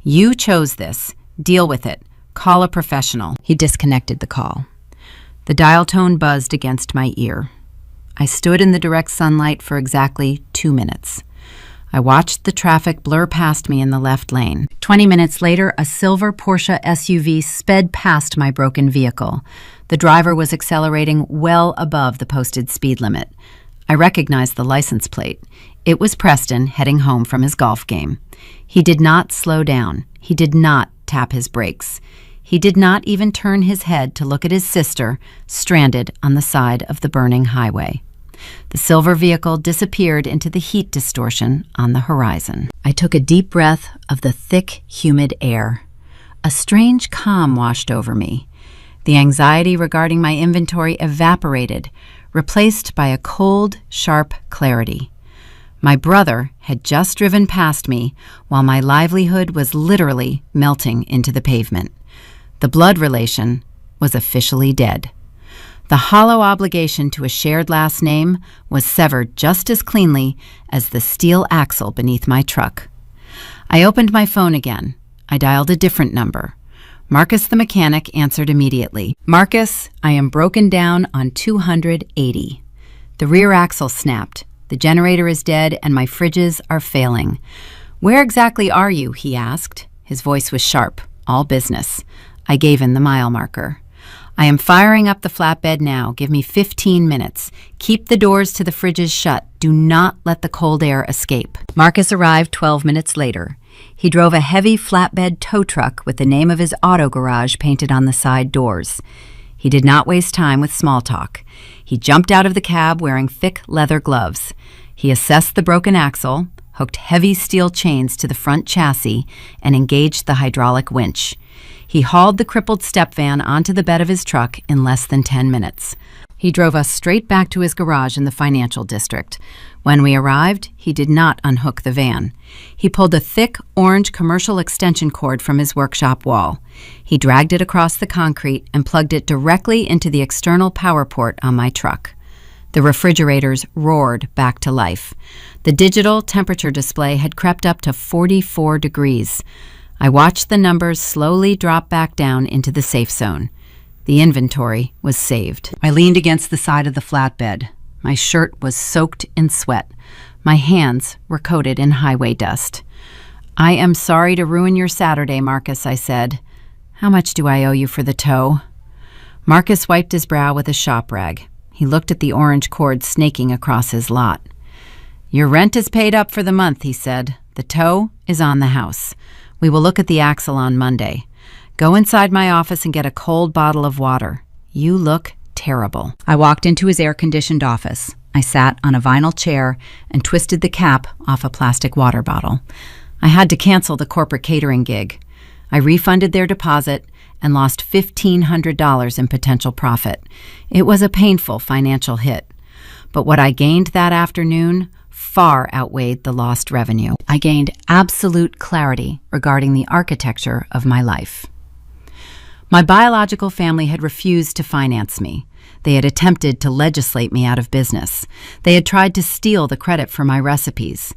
"You chose this. Deal with it. Call a professional." He disconnected the call. The dial tone buzzed against my ear. I stood in the direct sunlight for exactly 2 minutes. I watched the traffic blur past me in the left lane. 20 minutes later, a silver Porsche SUV sped past my broken vehicle. The driver was accelerating well above the posted speed limit. I recognized the license plate. It was Preston heading home from his golf game. He did not slow down. He did not tap his brakes. He did not even turn his head to look at his sister, stranded on the side of the burning highway. The silver vehicle disappeared into the heat distortion on the horizon. I took a deep breath of the thick, humid air. A strange calm washed over me. The anxiety regarding my inventory evaporated, replaced by a cold, sharp clarity. My brother had just driven past me while my livelihood was literally melting into the pavement. The blood relation was officially dead. The hollow obligation to a shared last name was severed just as cleanly as the steel axle beneath my truck. I opened my phone again. I dialed a different number. Marcus the mechanic answered immediately. "Marcus, I am broken down on 280. The rear axle snapped. The generator is dead and my fridges are failing." "Where exactly are you?" he asked. His voice was sharp, all business. I gave him the mile marker. "I am firing up the flatbed now. Give me 15 minutes. Keep the doors to the fridges shut. Do not let the cold air escape." Marcus arrived 12 minutes later. He drove a heavy flatbed tow truck with the name of his auto garage painted on the side doors. He did not waste time with small talk. He jumped out of the cab wearing thick leather gloves. He assessed the broken axle, hooked heavy steel chains to the front chassis, and engaged the hydraulic winch. He hauled the crippled step van onto the bed of his truck in less than 10 minutes. He drove us straight back to his garage in the financial district. When we arrived, he did not unhook the van. He pulled a thick orange commercial extension cord from his workshop wall. He dragged it across the concrete and plugged it directly into the external power port on my truck. The refrigerators roared back to life. The digital temperature display had crept up to 44 degrees. I watched the numbers slowly drop back down into the safe zone. The inventory was saved. I leaned against the side of the flatbed. My shirt was soaked in sweat. My hands were coated in highway dust. "I am sorry to ruin your Saturday, Marcus," I said. "How much do I owe you for the tow?" Marcus wiped his brow with a shop rag. He looked at the orange cord snaking across his lot. "Your rent is paid up for the month," he said. "The tow is on the house. We will look at the axle on Monday. Go inside my office and get a cold bottle of water. You look terrible." I walked into his air-conditioned office. I sat on a vinyl chair and twisted the cap off a plastic water bottle. I had to cancel the corporate catering gig. I refunded their deposit and lost $1,500 in potential profit. It was a painful financial hit. But what I gained that afternoon far outweighed the lost revenue. I gained absolute clarity regarding the architecture of my life. My biological family had refused to finance me. They had attempted to legislate me out of business. They had tried to steal the credit for my recipes.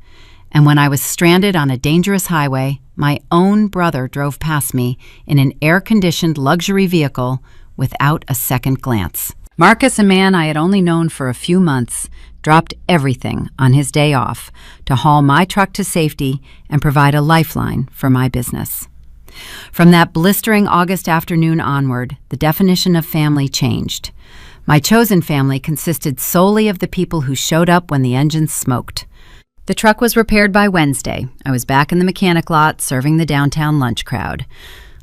And when I was stranded on a dangerous highway, my own brother drove past me in an air-conditioned luxury vehicle without a second glance. Marcus, a man I had only known for a few months, dropped everything on his day off to haul my truck to safety and provide a lifeline for my business. From that blistering August afternoon onward, the definition of family changed. My chosen family consisted solely of the people who showed up when the engines smoked. The truck was repaired by Wednesday. I was back in the mechanic lot serving the downtown lunch crowd.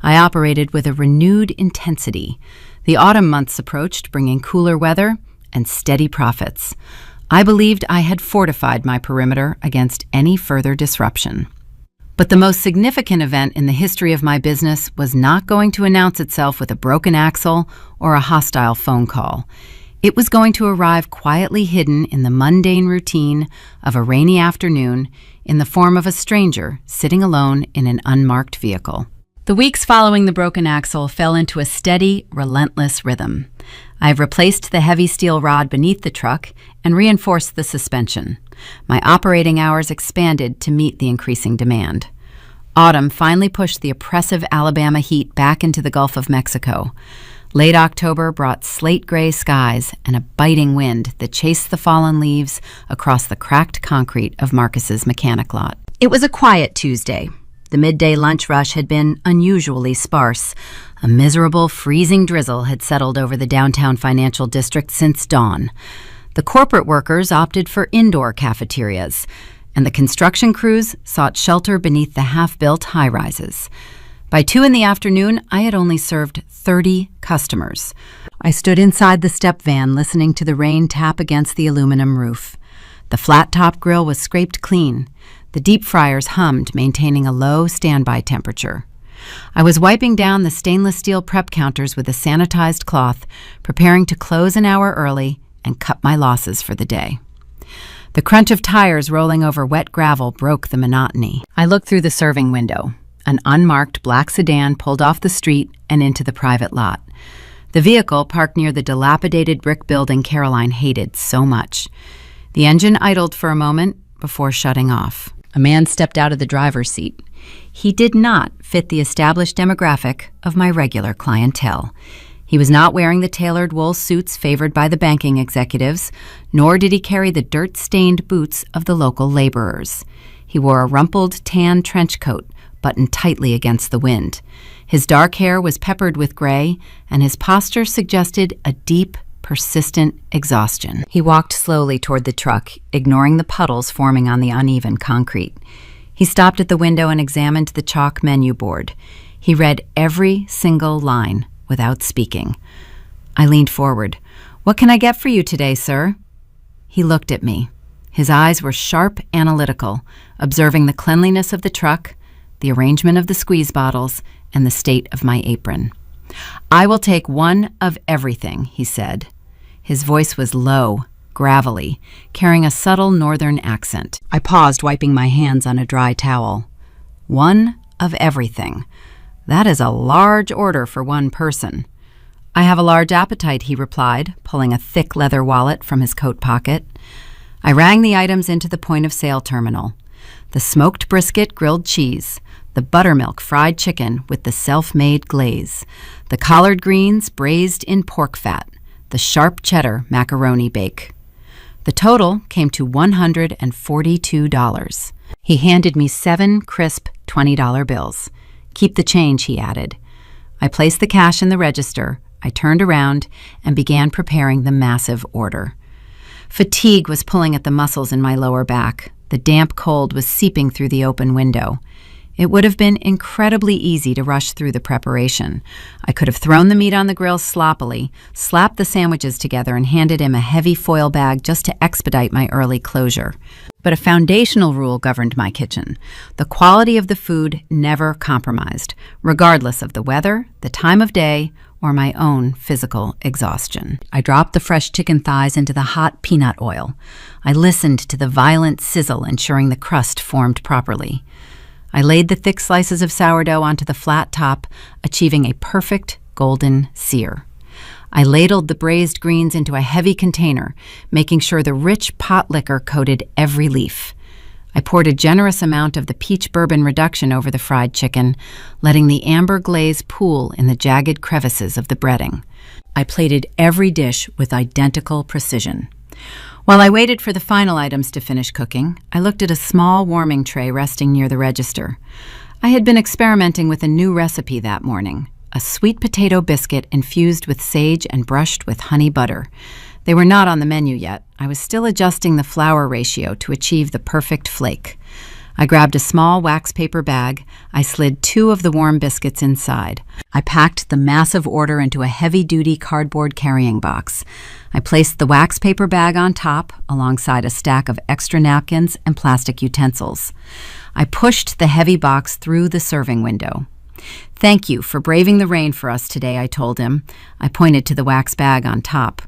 I operated with a renewed intensity. The autumn months approached, bringing cooler weather and steady profits. I believed I had fortified my perimeter against any further disruption. But the most significant event in the history of my business was not going to announce itself with a broken axle or a hostile phone call. It was going to arrive quietly hidden in the mundane routine of a rainy afternoon in the form of a stranger sitting alone in an unmarked vehicle. The weeks following the broken axle fell into a steady, relentless rhythm. I've replaced the heavy steel rod beneath the truck and reinforced the suspension. My operating hours expanded to meet the increasing demand. Autumn finally pushed the oppressive Alabama heat back into the Gulf of Mexico. Late October brought slate-gray skies and a biting wind that chased the fallen leaves across the cracked concrete of Marcus's mechanic lot. It was a quiet Tuesday. The midday lunch rush had been unusually sparse. A miserable, freezing drizzle had settled over the downtown financial district since dawn. The corporate workers opted for indoor cafeterias, and the construction crews sought shelter beneath the half-built high-rises. By 2 in the afternoon, I had only served 30 customers. I stood inside the step van listening to the rain tap against the aluminum roof. The flat-top grill was scraped clean. The deep fryers hummed, maintaining a low standby temperature. I was wiping down the stainless steel prep counters with a sanitized cloth, preparing to close an hour early and cut my losses for the day. The crunch of tires rolling over wet gravel broke the monotony. I looked through the serving window. An unmarked black sedan pulled off the street and into the private lot. The vehicle parked near the dilapidated brick building Caroline hated so much. The engine idled for a moment before shutting off. A man stepped out of the driver's seat. He did not fit the established demographic of my regular clientele. He was not wearing the tailored wool suits favored by the banking executives, nor did he carry the dirt-stained boots of the local laborers. He wore a rumpled tan trench coat, buttoned tightly against the wind. His dark hair was peppered with gray, and his posture suggested a deep, persistent exhaustion. He walked slowly toward the truck, ignoring the puddles forming on the uneven concrete. He stopped at the window and examined the chalk menu board. He read every single line without speaking. I leaned forward. "What can I get for you today, sir?" He looked at me. His eyes were sharp, analytical, observing the cleanliness of the truck, the arrangement of the squeeze bottles, and the state of my apron. "I will take one of everything," he said. His voice was low, gravelly, carrying a subtle northern accent. I paused, wiping my hands on a dry towel. "One of everything. That is a large order for one person." "I have a large appetite," he replied, pulling a thick leather wallet from his coat pocket. I rang the items into the point-of-sale terminal. The smoked brisket grilled cheese, the buttermilk fried chicken with the self-made glaze, the collard greens braised in pork fat, the sharp cheddar macaroni bake. The total came to $142. He handed me 7 crisp $20 bills. "Keep the change," he added. I placed the cash in the register. I turned around and began preparing the massive order. Fatigue was pulling at the muscles in my lower back. The damp cold was seeping through the open window. It would have been incredibly easy to rush through the preparation. I could have thrown the meat on the grill sloppily, slapped the sandwiches together, and handed him a heavy foil bag just to expedite my early closure. But a foundational rule governed my kitchen. The quality of the food never compromised, regardless of the weather, the time of day, or my own physical exhaustion. I dropped the fresh chicken thighs into the hot peanut oil. I listened to the violent sizzle, ensuring the crust formed properly. I laid the thick slices of sourdough onto the flat top, achieving a perfect golden sear. I ladled the braised greens into a heavy container, making sure the rich pot liquor coated every leaf. I poured a generous amount of the peach bourbon reduction over the fried chicken, letting the amber glaze pool in the jagged crevices of the breading. I plated every dish with identical precision. While I waited for the final items to finish cooking, I looked at a small warming tray resting near the register. I had been experimenting with a new recipe that morning, a sweet potato biscuit infused with sage and brushed with honey butter. They were not on the menu yet. I was still adjusting the flour ratio to achieve the perfect flake. I grabbed a small wax paper bag. I slid 2 of the warm biscuits inside. I packed the massive order into a heavy-duty cardboard carrying box. I placed the wax paper bag on top, alongside a stack of extra napkins and plastic utensils. I pushed the heavy box through the serving window. "Thank you for braving the rain for us today," I told him. I pointed to the wax bag on top.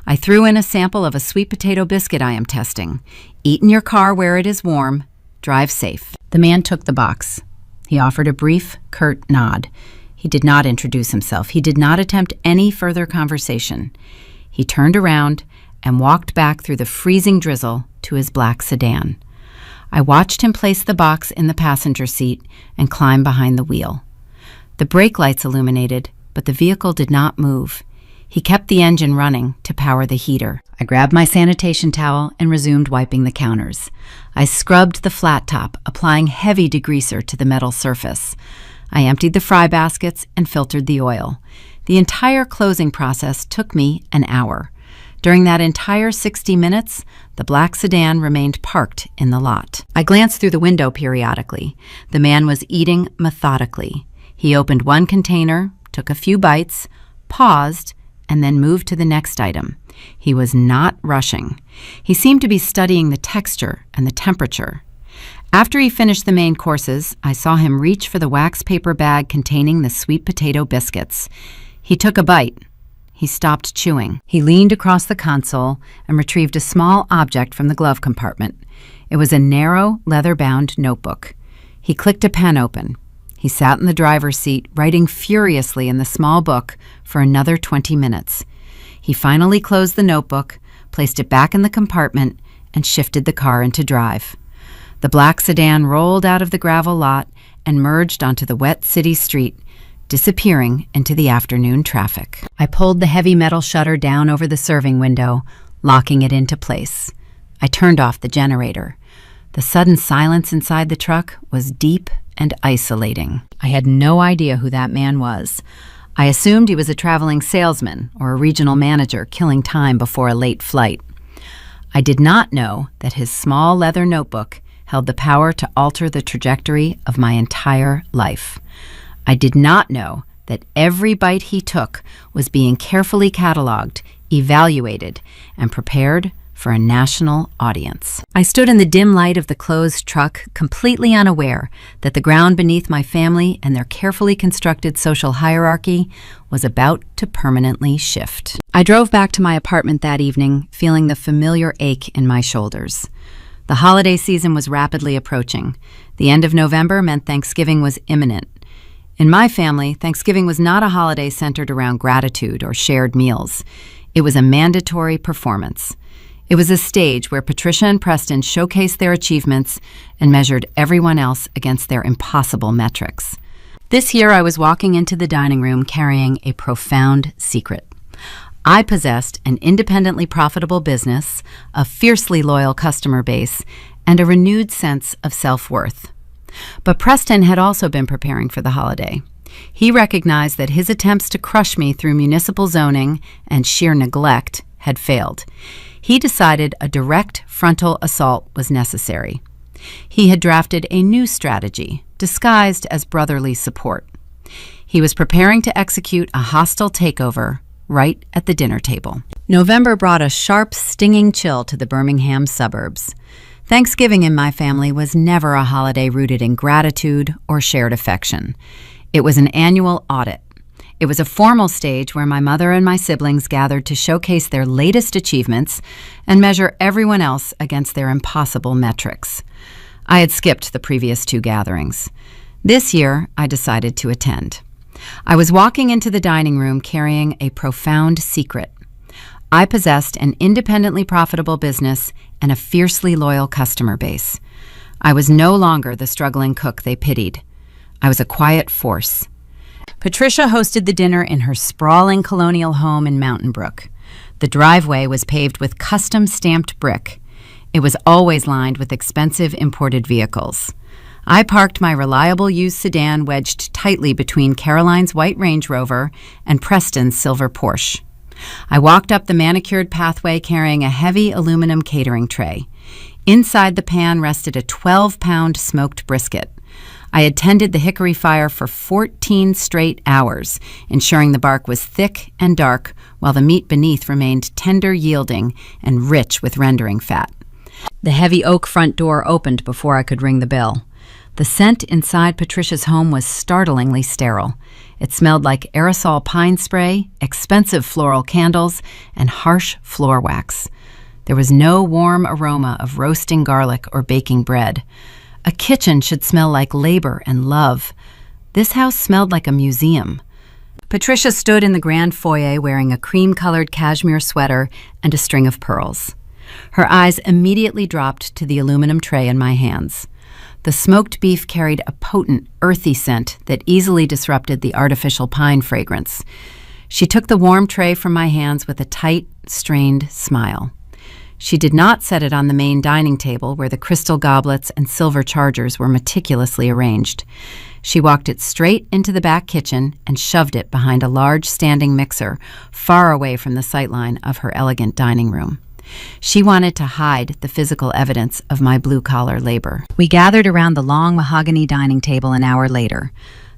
I threw in a sample of a sweet potato biscuit I am testing. "Eat in your car where it is warm. Drive safe." The man took the box. He offered a brief, curt nod. He did not introduce himself. He did not attempt any further conversation. He turned around and walked back through the freezing drizzle to his black sedan. I watched him place the box in the passenger seat and climb behind the wheel. The brake lights illuminated, but the vehicle did not move. He kept the engine running to power the heater. I grabbed my sanitation towel and resumed wiping the counters. I scrubbed the flat top, applying heavy degreaser to the metal surface. I emptied the fry baskets and filtered the oil. The entire closing process took me an hour. During that entire 60 minutes, the black sedan remained parked in the lot. I glanced through the window periodically. The man was eating methodically. He opened one container, took a few bites, paused, and then moved to the next item. He was not rushing. He seemed to be studying the texture and the temperature. After he finished the main courses, I saw him reach for the wax paper bag containing the sweet potato biscuits. He took a bite. He stopped chewing. He leaned across the console and retrieved a small object from the glove compartment. It was a narrow, leather-bound notebook. He clicked a pen open. He sat in the driver's seat, writing furiously in the small book for another 20 minutes. He finally closed the notebook, placed it back in the compartment, and shifted the car into drive. The black sedan rolled out of the gravel lot and merged onto the wet city street, disappearing into the afternoon traffic. I pulled the heavy metal shutter down over the serving window, locking it into place. I turned off the generator. The sudden silence inside the truck was deep and isolating. I had no idea who that man was. I assumed he was a traveling salesman or a regional manager killing time before a late flight. I did not know that his small leather notebook held the power to alter the trajectory of my entire life. I did not know that every bite he took was being carefully cataloged, evaluated, and prepared for a national audience. I stood in the dim light of the closed truck, completely unaware that the ground beneath my family and their carefully constructed social hierarchy was about to permanently shift. I drove back to my apartment that evening, feeling the familiar ache in my shoulders. The holiday season was rapidly approaching. The end of November meant Thanksgiving was imminent. In my family, Thanksgiving was not a holiday centered around gratitude or shared meals. It was a mandatory performance. It was a stage where Patricia and Preston showcased their achievements and measured everyone else against their impossible metrics. This year, I was walking into the dining room carrying a profound secret. I possessed an independently profitable business, a fiercely loyal customer base, and a renewed sense of self-worth. But Preston had also been preparing for the holiday. He recognized that his attempts to crush me through municipal zoning and sheer neglect had failed. He decided a direct frontal assault was necessary. He had drafted a new strategy, disguised as brotherly support. He was preparing to execute a hostile takeover right at the dinner table. November brought a sharp, stinging chill to the Birmingham suburbs. Thanksgiving in my family was never a holiday rooted in gratitude or shared affection. It was an annual audit. It was a formal stage where my mother and my siblings gathered to showcase their latest achievements and measure everyone else against their impossible metrics. I had skipped the previous 2 gatherings. This year, I decided to attend. I was walking into the dining room carrying a profound secret. I possessed an independently profitable business and a fiercely loyal customer base. I was no longer the struggling cook they pitied. I was a quiet force. Patricia hosted the dinner in her sprawling colonial home in Mountain Brook. The driveway was paved with custom-stamped brick. It was always lined with expensive imported vehicles. I parked my reliable used sedan wedged tightly between Caroline's white Range Rover and Preston's silver Porsche. I walked up the manicured pathway carrying a heavy aluminum catering tray. Inside the pan rested a 12-pound smoked brisket. I had tended the hickory fire for 14 straight hours, ensuring the bark was thick and dark while the meat beneath remained tender, yielding, and rich with rendering fat. The heavy oak front door opened before I could ring the bell. The scent inside Patricia's home was startlingly sterile. It smelled like aerosol pine spray, expensive floral candles, and harsh floor wax. There was no warm aroma of roasting garlic or baking bread. A kitchen should smell like labor and love. This house smelled like a museum. Patricia stood in the grand foyer wearing a cream-colored cashmere sweater and a string of pearls. Her eyes immediately dropped to the aluminum tray in my hands. The smoked beef carried a potent, earthy scent that easily disrupted the artificial pine fragrance. She took the warm tray from my hands with a tight, strained smile. She did not set it on the main dining table where the crystal goblets and silver chargers were meticulously arranged. She walked it straight into the back kitchen and shoved it behind a large standing mixer far away from the sightline of her elegant dining room. She wanted to hide the physical evidence of my blue-collar labor. We gathered around the long mahogany dining table an hour later.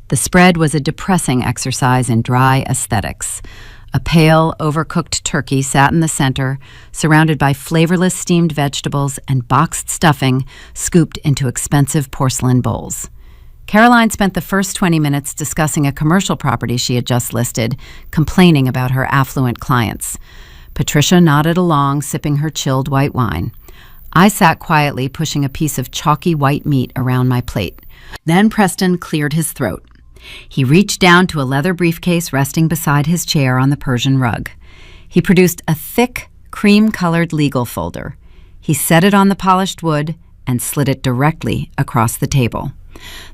The spread was a depressing exercise in dry aesthetics. A pale, overcooked turkey sat in the center, surrounded by flavorless steamed vegetables and boxed stuffing scooped into expensive porcelain bowls. Caroline spent the first 20 minutes discussing a commercial property she had just listed, complaining about her affluent clients. Patricia nodded along, sipping her chilled white wine. I sat quietly, pushing a piece of chalky white meat around my plate. Then Preston cleared his throat. He reached down to a leather briefcase resting beside his chair on the Persian rug. He produced a thick, cream-colored legal folder. He set it on the polished wood and slid it directly across the table.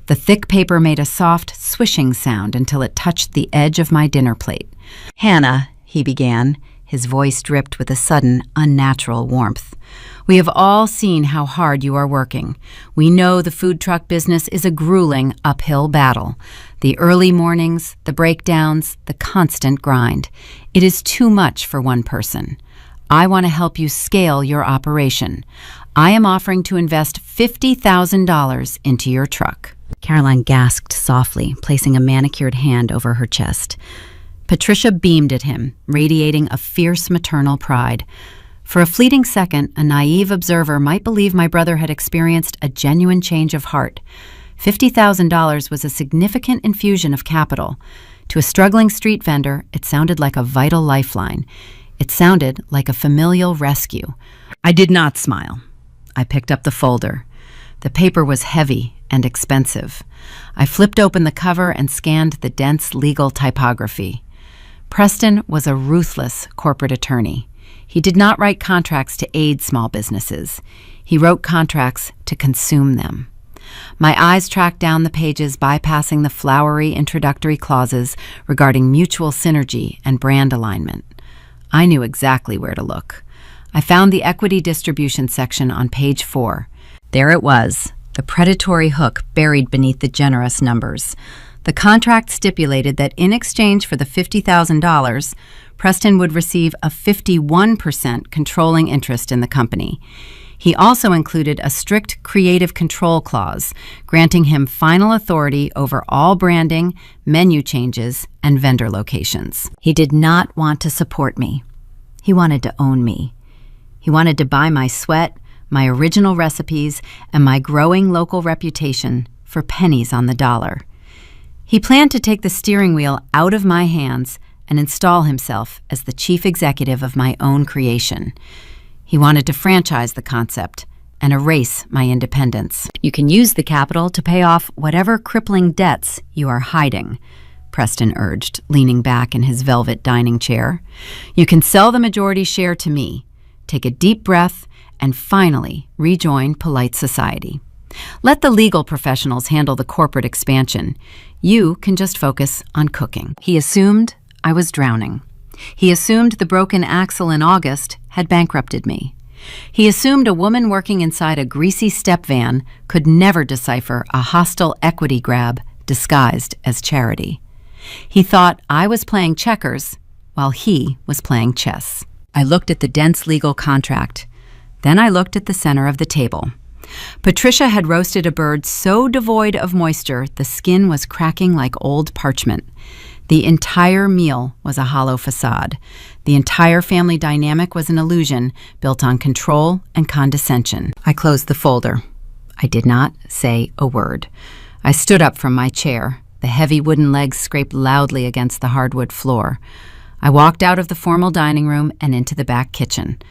The thick paper made a soft, swishing sound until it touched the edge of my dinner plate. "Hannah," he began. His voice dripped with a sudden, unnatural warmth. "We have all seen how hard you are working. We know the food truck business is a grueling uphill battle. The early mornings, the breakdowns, the constant grind. It is too much for one person. I want to help you scale your operation. I am offering to invest $50,000 into your truck." Caroline gasped softly, placing a manicured hand over her chest. Patricia beamed at him, radiating a fierce maternal pride. For a fleeting second, a naive observer might believe my brother had experienced a genuine change of heart. $50,000 was a significant infusion of capital. To a struggling street vendor, it sounded like a vital lifeline. It sounded like a familial rescue. I did not smile. I picked up the folder. The paper was heavy and expensive. I flipped open the cover and scanned the dense legal typography. Preston was a ruthless corporate attorney. He did not write contracts to aid small businesses. He wrote contracts to consume them. My eyes tracked down the pages, bypassing the flowery introductory clauses regarding mutual synergy and brand alignment. I knew exactly where to look. I found the equity distribution section on page 4. There it was, the predatory hook buried beneath the generous numbers. The contract stipulated that in exchange for the $50,000, Preston would receive a 51% controlling interest in the company. He also included a strict creative control clause, granting him final authority over all branding, menu changes, and vendor locations. He did not want to support me. He wanted to own me. He wanted to buy my sweat, my original recipes, and my growing local reputation for pennies on the dollar. He planned to take the steering wheel out of my hands and install himself as the chief executive of my own creation. He wanted to franchise the concept and erase my independence. "You can use the capital to pay off whatever crippling debts you are hiding," Preston urged, leaning back in his velvet dining chair. "You can sell the majority share to me, take a deep breath, and finally rejoin polite society. Let the legal professionals handle the corporate expansion. You can just focus on cooking." He assumed I was drowning. He assumed the broken axle in August had bankrupted me. He assumed a woman working inside a greasy step van could never decipher a hostile equity grab disguised as charity. He thought I was playing checkers while he was playing chess. I looked at the dense legal contract. Then I looked at the center of the table. Patricia had roasted a bird so devoid of moisture the skin was cracking like old parchment. The entire meal was a hollow facade. The entire family dynamic was an illusion built on control and condescension. I closed the folder. I did not say a word. I stood up from my chair. The heavy wooden legs scraped loudly against the hardwood floor. I walked out of the formal dining room and into the back kitchen.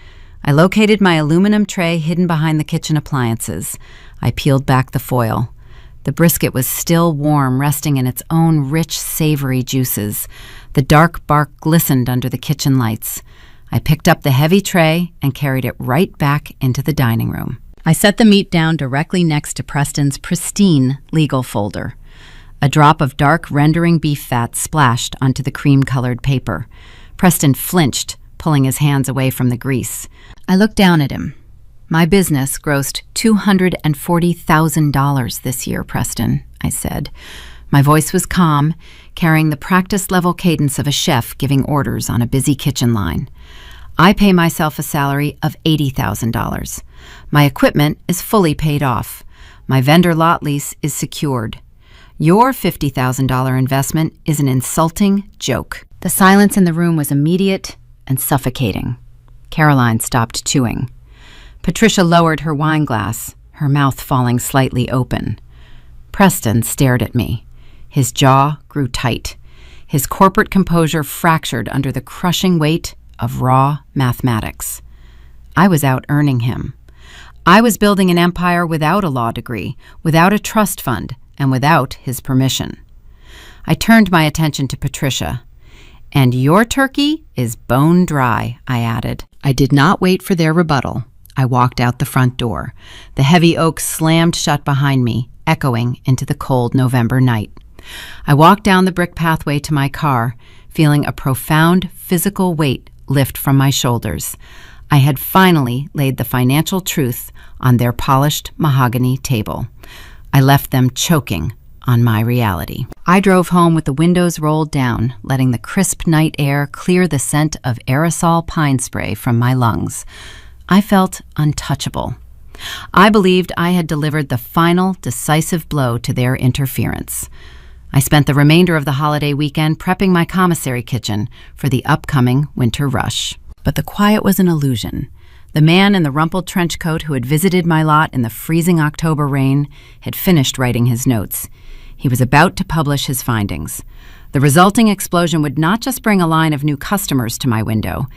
I located my aluminum tray hidden behind the kitchen appliances. I peeled back the foil. The brisket was still warm, resting in its own rich, savory juices. The dark bark glistened under the kitchen lights. I picked up the heavy tray and carried it right back into the dining room. I set the meat down directly next to Preston's pristine legal folder. A drop of dark rendering beef fat splashed onto the cream-colored paper. Preston flinched, pulling his hands away from the grease. I looked down at him. My business grossed $240,000 this year, Preston, I said. My voice was calm, carrying the practice-level cadence of a chef giving orders on a busy kitchen line. I pay myself a salary of $80,000. My equipment is fully paid off. My vendor lot lease is secured. Your $50,000 investment is an insulting joke. The silence in the room was immediate and suffocating. Caroline stopped chewing. Patricia lowered her wine glass, her mouth falling slightly open. Preston stared at me. His jaw grew tight. His corporate composure fractured under the crushing weight of raw mathematics. I was out-earning him. I was building an empire without a law degree, without a trust fund, and without his permission. I turned my attention to Patricia. "And your turkey is bone dry," I added. I did not wait for their rebuttal. I walked out the front door. The heavy oak slammed shut behind me, echoing into the cold November night. I walked down the brick pathway to my car, feeling a profound physical weight lift from my shoulders. I had finally laid the financial truth on their polished mahogany table. I left them choking on my reality. I drove home with the windows rolled down, letting the crisp night air clear the scent of aerosol pine spray from my lungs. I felt untouchable. I believed I had delivered the final, decisive blow to their interference. I spent the remainder of the holiday weekend prepping my commissary kitchen for the upcoming winter rush. But the quiet was an illusion. The man in the rumpled trench coat who had visited my lot in the freezing October rain had finished writing his notes. He was about to publish his findings. The resulting explosion would not just bring a line of new customers to my window.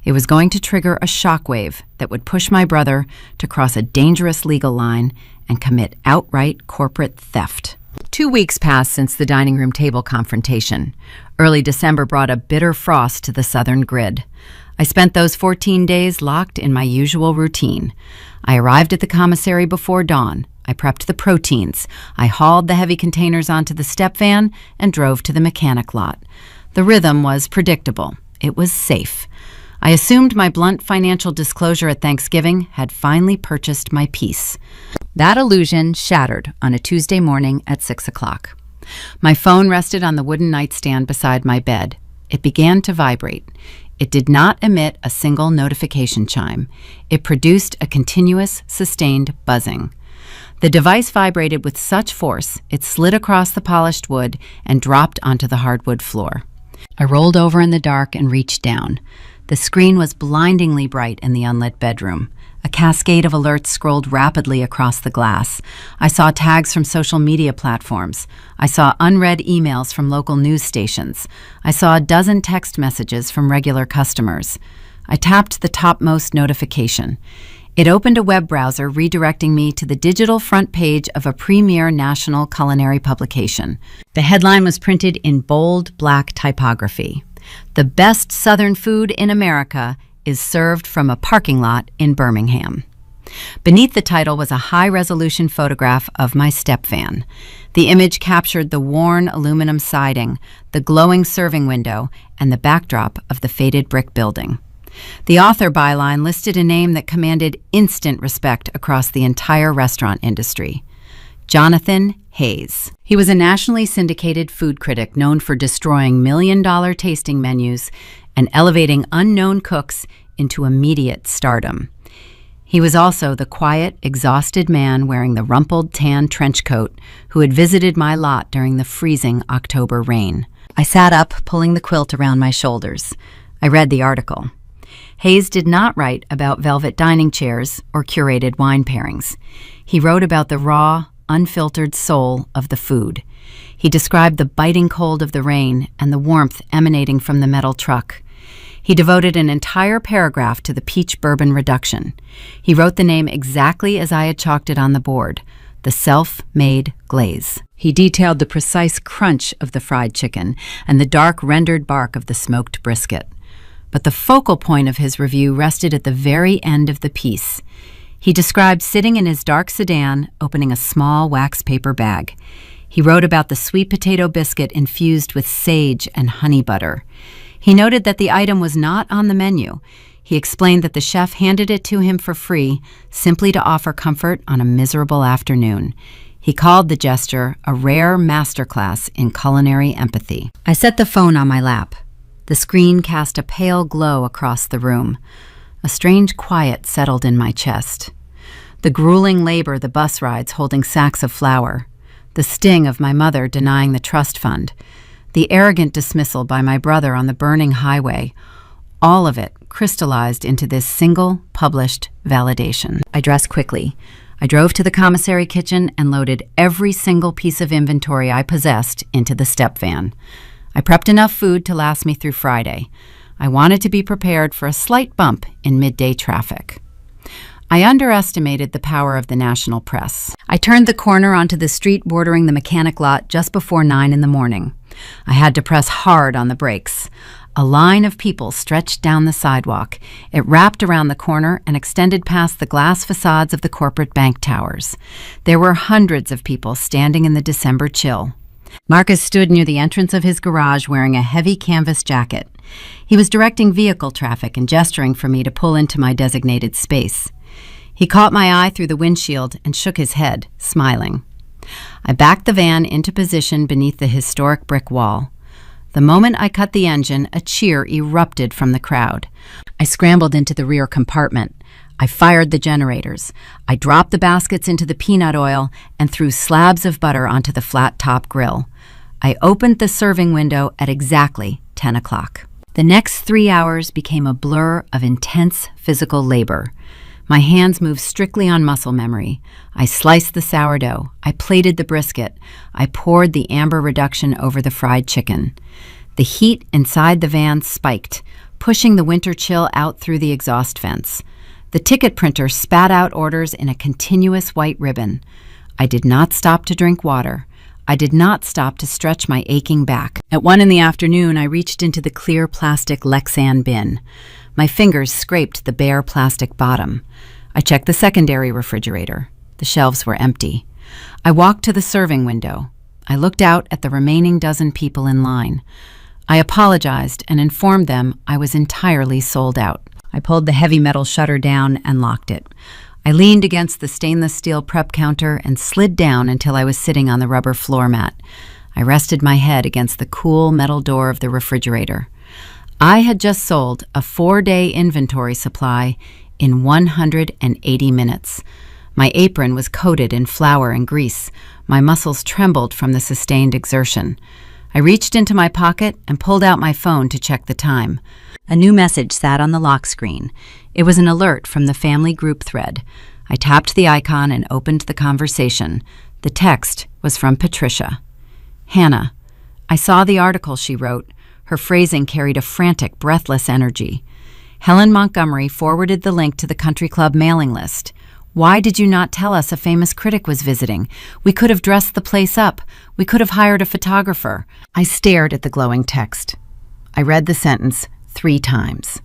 It was going to trigger a shockwave that would push my brother to cross a dangerous legal line and commit outright corporate theft. 2 weeks passed since the dining room table confrontation. Early December brought a bitter frost to the southern grid. I spent those 14 days locked in my usual routine. I arrived at the commissary before dawn. I prepped the proteins. I hauled the heavy containers onto the step van and drove to the mechanic lot. The rhythm was predictable. It was safe. I assumed my blunt financial disclosure at Thanksgiving had finally purchased my peace. That illusion shattered on a Tuesday morning at 6 o'clock. My phone rested on the wooden nightstand beside my bed. It began to vibrate. It did not emit a single notification chime. It produced a continuous, sustained buzzing. The device vibrated with such force, it slid across the polished wood and dropped onto the hardwood floor. I rolled over in the dark and reached down. The screen was blindingly bright in the unlit bedroom. A cascade of alerts scrolled rapidly across the glass. I saw tags from social media platforms. I saw unread emails from local news stations. I saw a dozen text messages from regular customers. I tapped the topmost notification. It opened a web browser redirecting me to the digital front page of a premier national culinary publication. The headline was printed in bold black typography. "The best Southern food in America is served from a parking lot in Birmingham." Beneath the title was a high-resolution photograph of my step van. The image captured the worn aluminum siding, the glowing serving window, and the backdrop of the faded brick building. The author byline listed a name that commanded instant respect across the entire restaurant industry: Jonathan Hayes. He was a nationally syndicated food critic known for destroying million-dollar tasting menus and elevating unknown cooks into immediate stardom. He was also the quiet, exhausted man wearing the rumpled tan trench coat who had visited my lot during the freezing October rain. I sat up, pulling the quilt around my shoulders. I read the article. Hayes did not write about velvet dining chairs or curated wine pairings. He wrote about the raw, unfiltered soul of the food. He described the biting cold of the rain and the warmth emanating from the metal truck. He devoted an entire paragraph to the peach bourbon reduction. He wrote the name exactly as I had chalked it on the board, the self-made glaze. He detailed the precise crunch of the fried chicken and the dark rendered bark of the smoked brisket. But the focal point of his review rested at the very end of the piece. He described sitting in his dark sedan, opening a small wax paper bag. He wrote about the sweet potato biscuit infused with sage and honey butter. He noted that the item was not on the menu. He explained that the chef handed it to him for free, simply to offer comfort on a miserable afternoon. He called the gesture a rare masterclass in culinary empathy. I set the phone on my lap. The screen cast a pale glow across the room. A strange quiet settled in my chest. The grueling labor the bus rides holding sacks of flour. The sting of my mother denying the trust fund. The arrogant dismissal by my brother on the burning highway. All of it crystallized into this single, published validation. I dressed quickly. I drove to the commissary kitchen and loaded every single piece of inventory I possessed into the step van. I prepped enough food to last me through Friday. I wanted to be prepared for a slight bump in midday traffic. I underestimated the power of the national press. I turned the corner onto the street bordering the mechanic lot just before 9 in the morning. I had to press hard on the brakes. A line of people stretched down the sidewalk. It wrapped around the corner and extended past the glass facades of the corporate bank towers. There were hundreds of people standing in the December chill. Marcus stood near the entrance of his garage wearing a heavy canvas jacket. He was directing vehicle traffic and gesturing for me to pull into my designated space. He caught my eye through the windshield and shook his head, smiling. I backed the van into position beneath the historic brick wall. The moment I cut the engine, a cheer erupted from the crowd. I scrambled into the rear compartment. I fired the generators. I dropped the baskets into the peanut oil and threw slabs of butter onto the flat-top grill. I opened the serving window at exactly 10 o'clock. The next 3 hours became a blur of intense physical labor. My hands moved strictly on muscle memory. I sliced the sourdough. I plated the brisket. I poured the amber reduction over the fried chicken. The heat inside the van spiked, pushing the winter chill out through the exhaust vents. The ticket printer spat out orders in a continuous white ribbon. I did not stop to drink water. I did not stop to stretch my aching back. At 1 in the afternoon, I reached into the clear plastic Lexan bin. My fingers scraped the bare plastic bottom. I checked the secondary refrigerator. The shelves were empty. I walked to the serving window. I looked out at the remaining dozen people in line. I apologized and informed them I was entirely sold out. I pulled the heavy metal shutter down and locked it. I leaned against the stainless steel prep counter and slid down until I was sitting on the rubber floor mat. I rested my head against the cool metal door of the refrigerator. I had just sold a 4-day inventory supply in 180 minutes. My apron was coated in flour and grease. My muscles trembled from the sustained exertion. I reached into my pocket and pulled out my phone to check the time. A new message sat on the lock screen. It was an alert from the family group thread. I tapped the icon and opened the conversation. The text was from Patricia. Hannah, I saw the article she wrote. Her phrasing carried a frantic, breathless energy. Helen Montgomery forwarded the link to the country club mailing list. Why did you not tell us a famous critic was visiting? We could have dressed the place up. We could have hired a photographer. I stared at the glowing text. I read the sentence 3 times.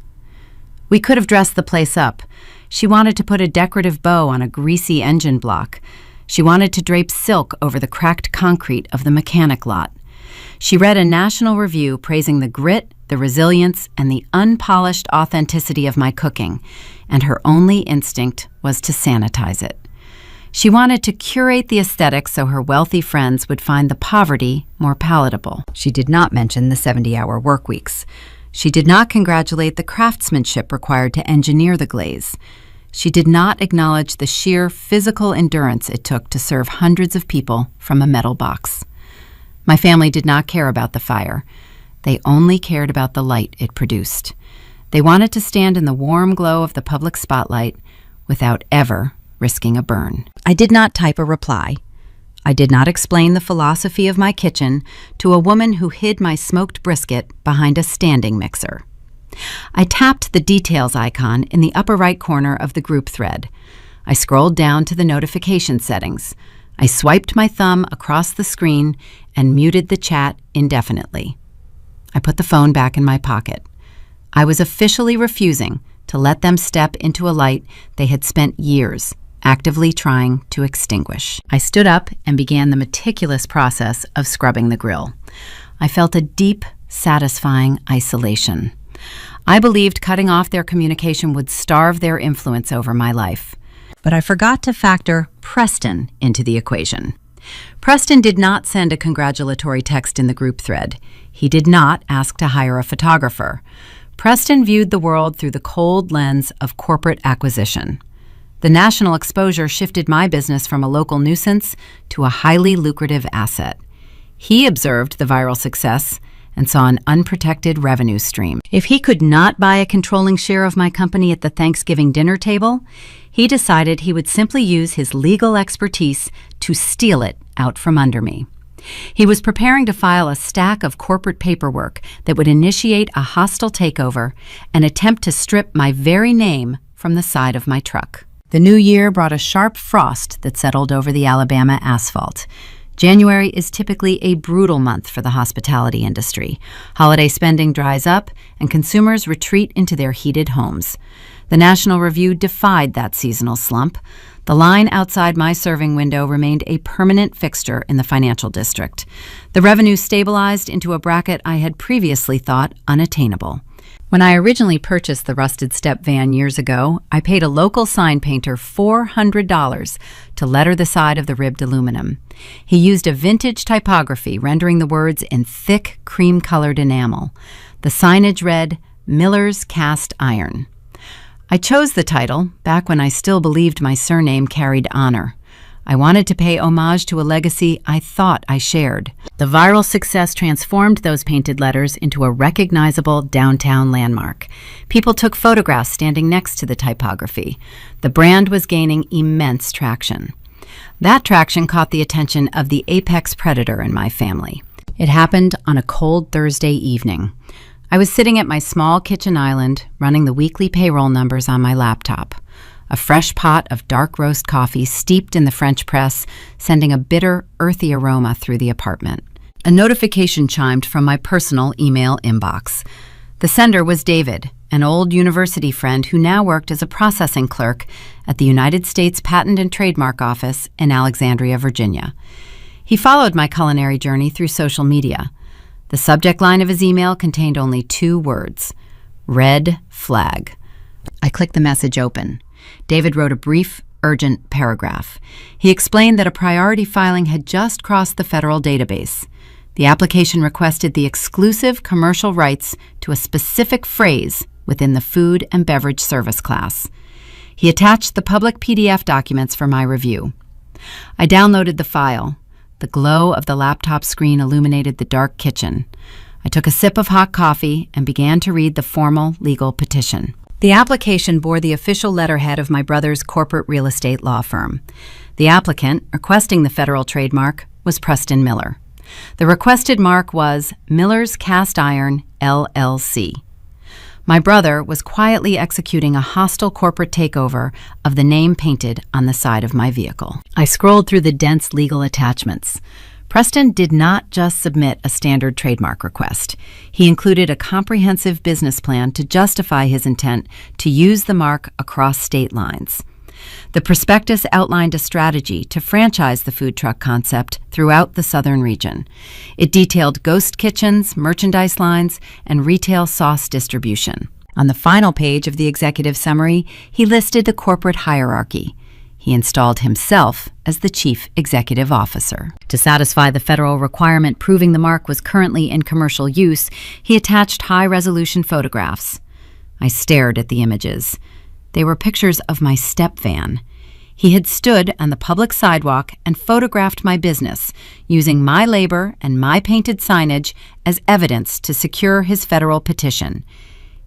We could have dressed the place up. She wanted to put a decorative bow on a greasy engine block. She wanted to drape silk over the cracked concrete of the mechanic lot. She read a national review praising the grit, the resilience, and the unpolished authenticity of my cooking, and her only instinct was to sanitize it. She wanted to curate the aesthetic so her wealthy friends would find the poverty more palatable. She did not mention the 70-hour work weeks. She did not congratulate the craftsmanship required to engineer the glaze. She did not acknowledge the sheer physical endurance it took to serve hundreds of people from a metal box. My family did not care about the fire. They only cared about the light it produced. They wanted to stand in the warm glow of the public spotlight without ever risking a burn. I did not type a reply. I did not explain the philosophy of my kitchen to a woman who hid my smoked brisket behind a standing mixer. I tapped the details icon in the upper right corner of the group thread. I scrolled down to the notification settings. I swiped my thumb across the screen and muted the chat indefinitely. I put the phone back in my pocket. I was officially refusing to let them step into a light they had spent years actively trying to extinguish. I stood up and began the meticulous process of scrubbing the grill. I felt a deep, satisfying isolation. I believed cutting off their communication would starve their influence over my life. But I forgot to factor Preston into the equation. Preston did not send a congratulatory text in the group thread. He did not ask to hire a photographer. Preston viewed the world through the cold lens of corporate acquisition. The national exposure shifted my business from a local nuisance to a highly lucrative asset. He observed the viral success and saw an unprotected revenue stream. If he could not buy a controlling share of my company at the Thanksgiving dinner table, he decided he would simply use his legal expertise to steal it out from under me. He was preparing to file a stack of corporate paperwork that would initiate a hostile takeover and attempt to strip my very name from the side of my truck. The new year brought a sharp frost that settled over the Alabama asphalt. January is typically a brutal month for the hospitality industry. Holiday spending dries up, and consumers retreat into their heated homes. The National Review defied that seasonal slump. The line outside my serving window remained a permanent fixture in the financial district. The revenue stabilized into a bracket I had previously thought unattainable. When I originally purchased the rusted step van years ago, I paid a local sign painter $400 to letter the side of the ribbed aluminum. He used a vintage typography, rendering the words in thick, cream-colored enamel. The signage read, "Miller's Cast Iron." I chose the title back when I still believed my surname carried honor. I wanted to pay homage to a legacy I thought I shared. The viral success transformed those painted letters into a recognizable downtown landmark. People took photographs standing next to the typography. The brand was gaining immense traction. That traction caught the attention of the apex predator in my family. It happened on a cold Thursday evening. I was sitting at my small kitchen island, running the weekly payroll numbers on my laptop. A fresh pot of dark roast coffee steeped in the French press, sending a bitter, earthy aroma through the apartment. A notification chimed from my personal email inbox. The sender was David, an old university friend who now worked as a processing clerk at the United States Patent and Trademark Office in Alexandria, Virginia. He followed my culinary journey through social media. The subject line of his email contained only 2 words: red flag. I clicked the message open. David wrote a brief, urgent paragraph. He explained that a priority filing had just crossed the federal database. The application requested the exclusive commercial rights to a specific phrase within the food and beverage service class. He attached the public PDF documents for my review. I downloaded the file. The glow of the laptop screen illuminated the dark kitchen. I took a sip of hot coffee and began to read the formal legal petition. The application bore the official letterhead of my brother's corporate real estate law firm. The applicant, requesting the federal trademark, was Preston Miller. The requested mark was Miller's Cast Iron, LLC. My brother was quietly executing a hostile corporate takeover of the name painted on the side of my vehicle. I scrolled through the dense legal attachments. Preston did not just submit a standard trademark request. He included a comprehensive business plan to justify his intent to use the mark across state lines. The prospectus outlined a strategy to franchise the food truck concept throughout the southern region. It detailed ghost kitchens, merchandise lines, and retail sauce distribution. On the final page of the executive summary, he listed the corporate hierarchy. He installed himself as the chief executive officer. To satisfy the federal requirement proving the mark was currently in commercial use, he attached high-resolution photographs. I stared at the images. They were pictures of my step van. He had stood on the public sidewalk and photographed my business, using my labor and my painted signage as evidence to secure his federal petition.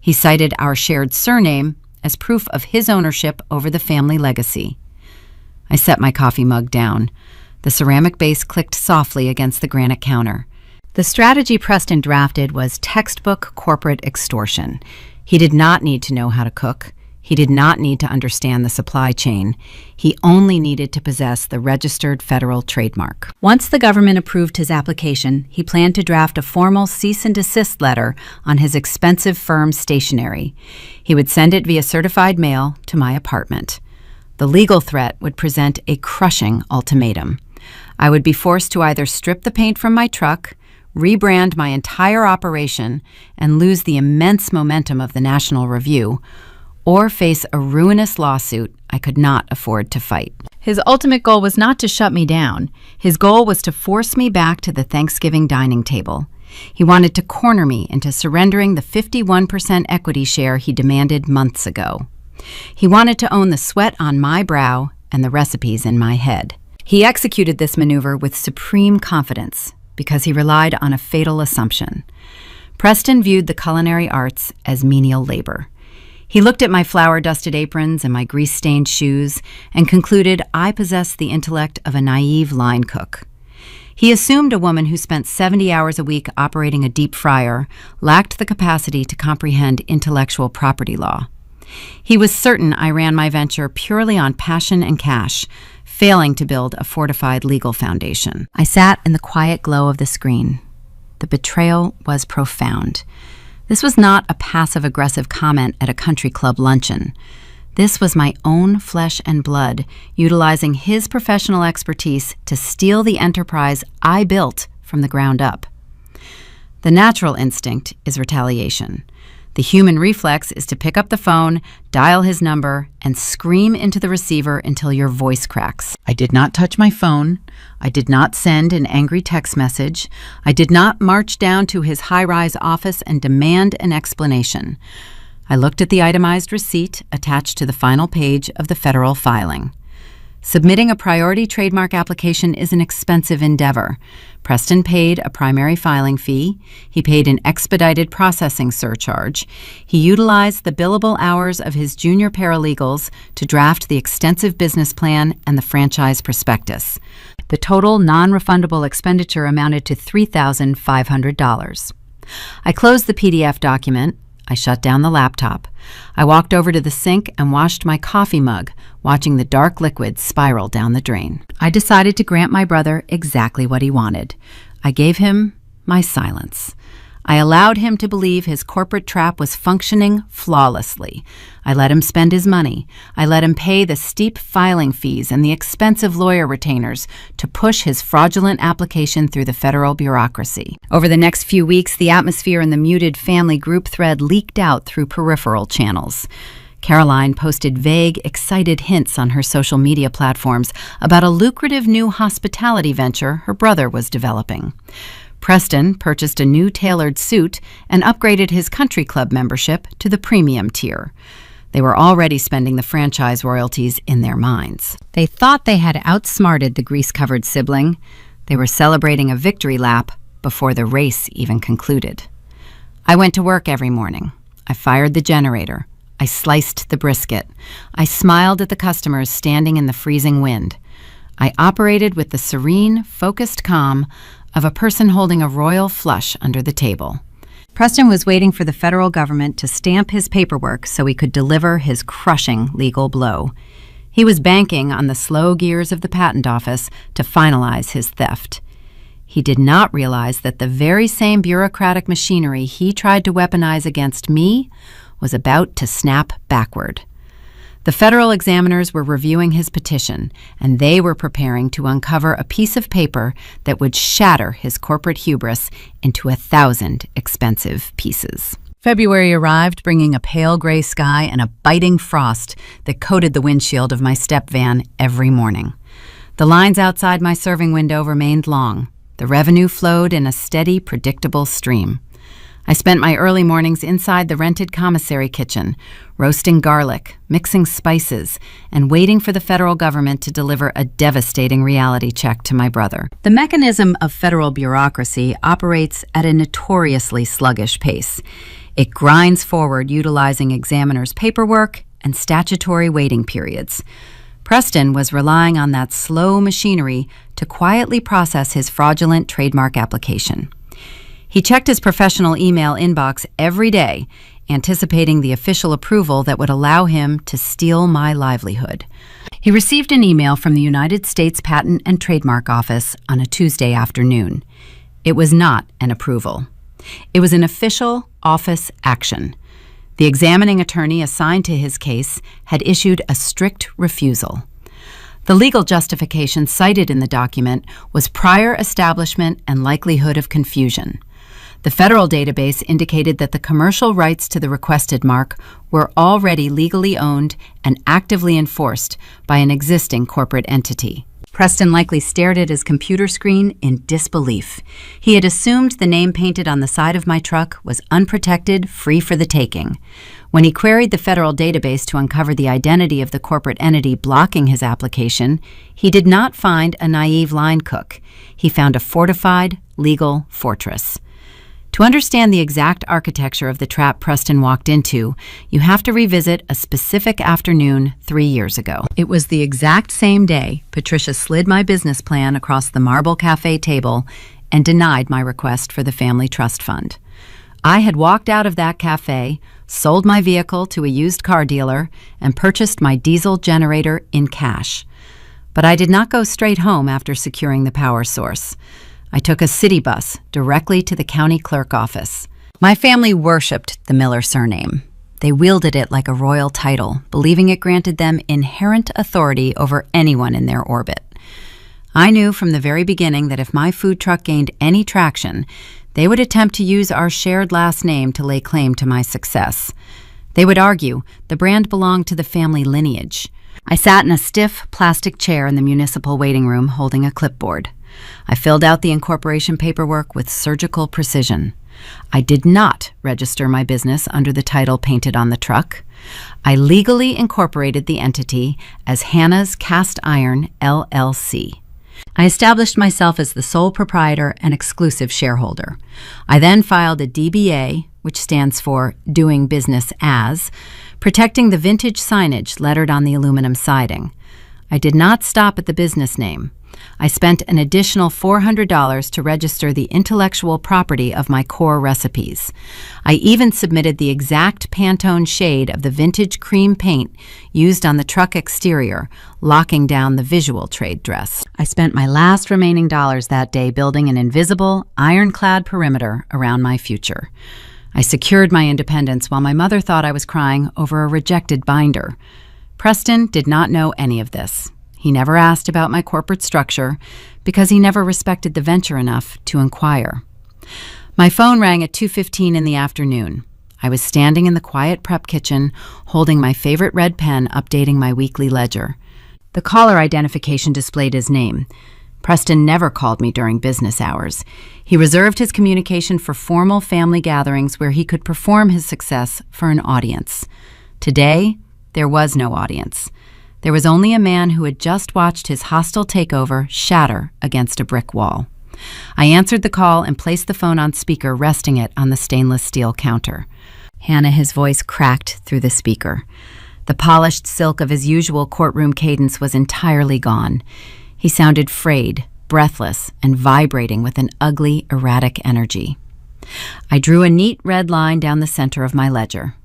He cited our shared surname as proof of his ownership over the family legacy. I set my coffee mug down. The ceramic base clicked softly against the granite counter. The strategy Preston drafted was textbook corporate extortion. He did not need to know how to cook. He did not need to understand the supply chain. He only needed to possess the registered federal trademark. Once the government approved his application, he planned to draft a formal cease and desist letter on his expensive firm's stationery. He would send it via certified mail to my apartment. The legal threat would present a crushing ultimatum. I would be forced to either strip the paint from my truck, rebrand my entire operation, and lose the immense momentum of the National Review, or face a ruinous lawsuit I could not afford to fight. His ultimate goal was not to shut me down. His goal was to force me back to the Thanksgiving dining table. He wanted to corner me into surrendering the 51% equity share he demanded months ago. He wanted to own the sweat on my brow and the recipes in my head. He executed this maneuver with supreme confidence because he relied on a fatal assumption. Preston viewed the culinary arts as menial labor. He looked at my flour-dusted aprons and my grease-stained shoes and concluded I possessed the intellect of a naive line cook. He assumed a woman who spent 70 hours a week operating a deep fryer lacked the capacity to comprehend intellectual property law. He was certain I ran my venture purely on passion and cash, failing to build a fortified legal foundation. I sat in the quiet glow of the screen. The betrayal was profound. This was not a passive-aggressive comment at a country club luncheon. This was my own flesh and blood, utilizing his professional expertise to steal the enterprise I built from the ground up. The natural instinct is retaliation. The human reflex is to pick up the phone, dial his number, and scream into the receiver until your voice cracks. I did not touch my phone. I did not send an angry text message. I did not march down to his high-rise office and demand an explanation. I looked at the itemized receipt attached to the final page of the federal filing. Submitting a priority trademark application is an expensive endeavor. Preston paid a primary filing fee. He paid an expedited processing surcharge. He utilized the billable hours of his junior paralegals to draft the extensive business plan and the franchise prospectus. The total non-refundable expenditure amounted to $3,500. I closed the PDF document. I shut down the laptop. I walked over to the sink and washed my coffee mug, watching the dark liquid spiral down the drain. I decided to grant my brother exactly what he wanted. I gave him my silence. I allowed him to believe his corporate trap was functioning flawlessly. I let him spend his money. I let him pay the steep filing fees and the expensive lawyer retainers to push his fraudulent application through the federal bureaucracy. Over the next few weeks, the atmosphere in the muted family group thread leaked out through peripheral channels. Caroline posted vague, excited hints on her social media platforms about a lucrative new hospitality venture her brother was developing. Preston purchased a new tailored suit and upgraded his country club membership to the premium tier. They were already spending the franchise royalties in their minds. They thought they had outsmarted the grease-covered sibling. They were celebrating a victory lap before the race even concluded. I went to work every morning. I fired the generator. I sliced the brisket. I smiled at the customers standing in the freezing wind. I operated with the serene, focused calm of a person holding a royal flush under the table. Preston was waiting for the federal government to stamp his paperwork so he could deliver his crushing legal blow. He was banking on the slow gears of the patent office to finalize his theft. He did not realize that the very same bureaucratic machinery he tried to weaponize against me was about to snap backward. The federal examiners were reviewing his petition, and they were preparing to uncover a piece of paper that would shatter his corporate hubris into 1,000 expensive pieces. February arrived, bringing a pale gray sky and a biting frost that coated the windshield of my step van every morning. The lines outside my serving window remained long. The revenue flowed in a steady, predictable stream. I spent my early mornings inside the rented commissary kitchen, roasting garlic, mixing spices, and waiting for the federal government to deliver a devastating reality check to my brother. The mechanism of federal bureaucracy operates at a notoriously sluggish pace. It grinds forward utilizing examiners' paperwork and statutory waiting periods. Preston was relying on that slow machinery to quietly process his fraudulent trademark application. He checked his professional email inbox every day, anticipating the official approval that would allow him to steal my livelihood. He received an email from the United States Patent and Trademark Office on a Tuesday afternoon. It was not an approval. It was an official office action. The examining attorney assigned to his case had issued a strict refusal. The legal justification cited in the document was prior establishment and likelihood of confusion. The federal database indicated that the commercial rights to the requested mark were already legally owned and actively enforced by an existing corporate entity. Preston likely stared at his computer screen in disbelief. He had assumed the name painted on the side of my truck was unprotected, free for the taking. When he queried the federal database to uncover the identity of the corporate entity blocking his application, he did not find a naive line cook. He found a fortified, legal fortress. To understand the exact architecture of the trap Preston walked into, you have to revisit a specific afternoon 3 years ago. It was the exact same day Patricia slid my business plan across the Marble Cafe table and denied my request for the family trust fund. I had walked out of that cafe, sold my vehicle to a used car dealer, and purchased my diesel generator in cash. But I did not go straight home after securing the power source. I took a city bus directly to the county clerk office. My family worshipped the Miller surname. They wielded it like a royal title, believing it granted them inherent authority over anyone in their orbit. I knew from the very beginning that if my food truck gained any traction, they would attempt to use our shared last name to lay claim to my success. They would argue the brand belonged to the family lineage. I sat in a stiff plastic chair in the municipal waiting room holding a clipboard. I filled out the incorporation paperwork with surgical precision. I did not register my business under the title painted on the truck. I legally incorporated the entity as Hannah's Cast Iron, LLC. I established myself as the sole proprietor and exclusive shareholder. I then filed a DBA, which stands for Doing Business As, protecting the vintage signage lettered on the aluminum siding. I did not stop at the business name. I spent an additional $400 to register the intellectual property of my core recipes. I even submitted the exact Pantone shade of the vintage cream paint used on the truck exterior, locking down the visual trade dress. I spent my last remaining dollars that day building an invisible, ironclad perimeter around my future. I secured my independence while my mother thought I was crying over a rejected binder. Preston did not know any of this. He never asked about my corporate structure because he never respected the venture enough to inquire. My phone rang at 2:15 in the afternoon. I was standing in the quiet prep kitchen, holding my favorite red pen, updating my weekly ledger. The caller identification displayed his name. Preston never called me during business hours. He reserved his communication for formal family gatherings where he could perform his success for an audience. Today, there was no audience. There was only a man who had just watched his hostile takeover shatter against a brick wall. I answered the call and placed the phone on speaker, resting it on the stainless steel counter. Hannah, his voice cracked through the speaker. The polished silk of his usual courtroom cadence was entirely gone. He sounded frayed, breathless, and vibrating with an ugly, erratic energy. I drew a neat red line down the center of my ledger.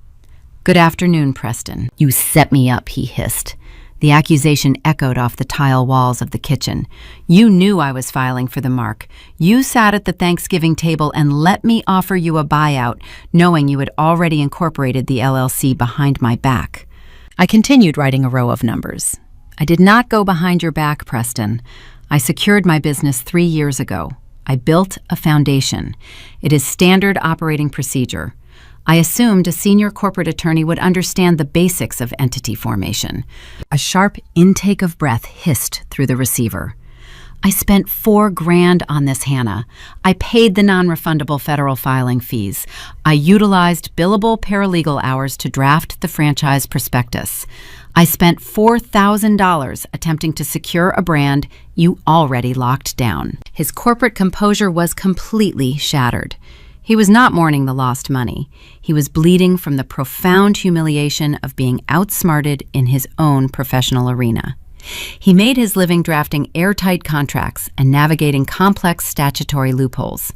"Good afternoon, Preston." "You set me up," he hissed. The accusation echoed off the tile walls of the kitchen. "You knew I was filing for the mark. You sat at the Thanksgiving table and let me offer you a buyout, knowing you had already incorporated the LLC behind my back." I continued writing a row of numbers. "I did not go behind your back, Preston. I secured my business 3 years ago. I built a foundation. It is standard operating procedure. I assumed a senior corporate attorney would understand the basics of entity formation." A sharp intake of breath hissed through the receiver. I spent $4,000 on this, Hannah. I paid the non-refundable federal filing fees. I utilized billable paralegal hours to draft the franchise prospectus. I spent $4,000 attempting to secure a brand you already locked down. His corporate composure was completely shattered. He was not mourning the lost money. He was bleeding from the profound humiliation of being outsmarted in his own professional arena. He made his living drafting airtight contracts and navigating complex statutory loopholes.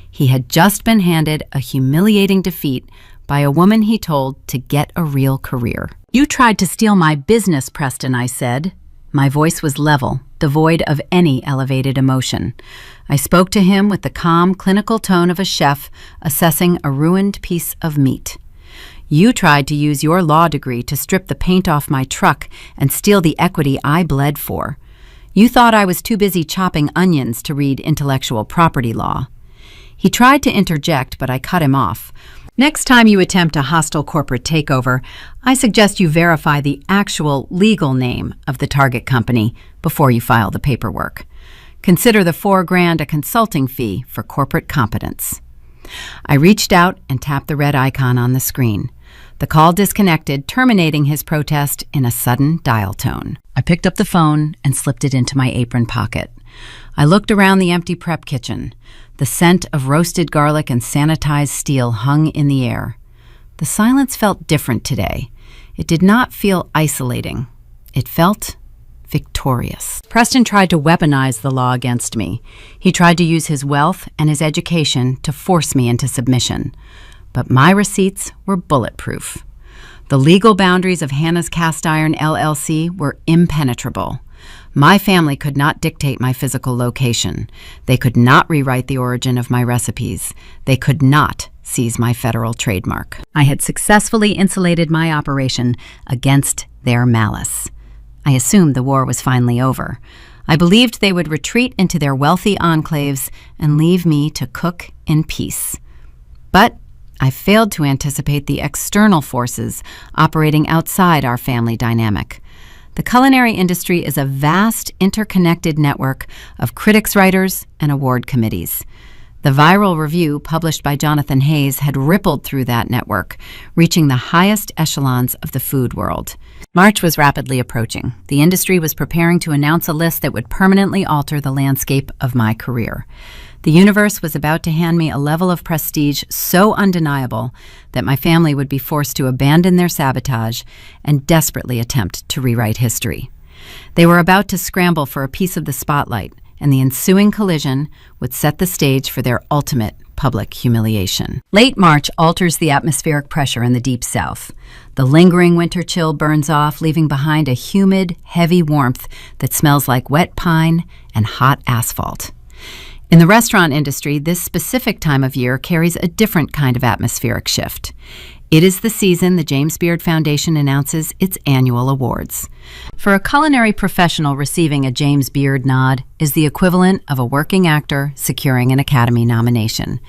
He had just been handed a humiliating defeat by a woman he told to get a real career. "You tried to steal my business, Preston," I said. My voice was level, devoid of any elevated emotion. I spoke to him with the calm, clinical tone of a chef assessing a ruined piece of meat. "You tried to use your law degree to strip the paint off my truck and steal the equity I bled for. You thought I was too busy chopping onions to read intellectual property law." He tried to interject, but I cut him off. "Next time you attempt a hostile corporate takeover, I suggest you verify the actual legal name of the target company before you file the paperwork. Consider the $4,000 a consulting fee for corporate competence." I reached out and tapped the red icon on the screen. The call disconnected, terminating his protest in a sudden dial tone. I picked up the phone and slipped it into my apron pocket. I looked around the empty prep kitchen. The scent of roasted garlic and sanitized steel hung in the air. The silence felt different today. It did not feel isolating. It felt victorious. Preston tried to weaponize the law against me. He tried to use his wealth and his education to force me into submission. But my receipts were bulletproof. The legal boundaries of Hannah's Cast Iron LLC were impenetrable. My family could not dictate my physical location. They could not rewrite the origin of my recipes. They could not seize my federal trademark. I had successfully insulated my operation against their malice. I assumed the war was finally over. I believed they would retreat into their wealthy enclaves and leave me to cook in peace. But I failed to anticipate the external forces operating outside our family dynamic. The culinary industry is a vast, interconnected network of critics, writers, and award committees. The viral review published by Jonathan Hayes had rippled through that network, reaching the highest echelons of the food world. March was rapidly approaching. The industry was preparing to announce a list that would permanently alter the landscape of my career. The universe was about to hand me a level of prestige so undeniable that my family would be forced to abandon their sabotage and desperately attempt to rewrite history. They were about to scramble for a piece of the spotlight, and the ensuing collision would set the stage for their ultimate public humiliation. Late March alters the atmospheric pressure in the Deep South. The lingering winter chill burns off, leaving behind a humid, heavy warmth that smells like wet pine and hot asphalt. In the restaurant industry, this specific time of year carries a different kind of atmospheric shift. It is the season the James Beard Foundation announces its annual awards. For a culinary professional, receiving a James Beard nod is the equivalent of a working actor securing an Academy nomination.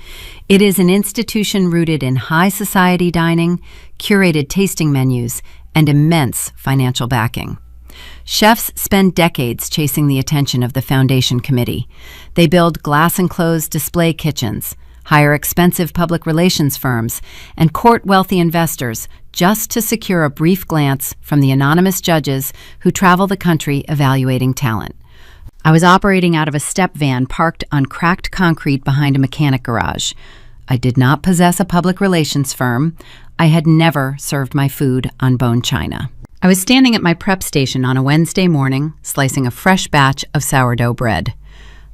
It is an institution rooted in high society dining, curated tasting menus, and immense financial backing. Chefs spend decades chasing the attention of the foundation committee. They build glass-enclosed display kitchens, hire expensive public relations firms, and court wealthy investors just to secure a brief glance from the anonymous judges who travel the country evaluating talent. I was operating out of a step van parked on cracked concrete behind a mechanic garage. I did not possess a public relations firm. I had never served my food on bone china. I was standing at my prep station on a Wednesday morning, slicing a fresh batch of sourdough bread.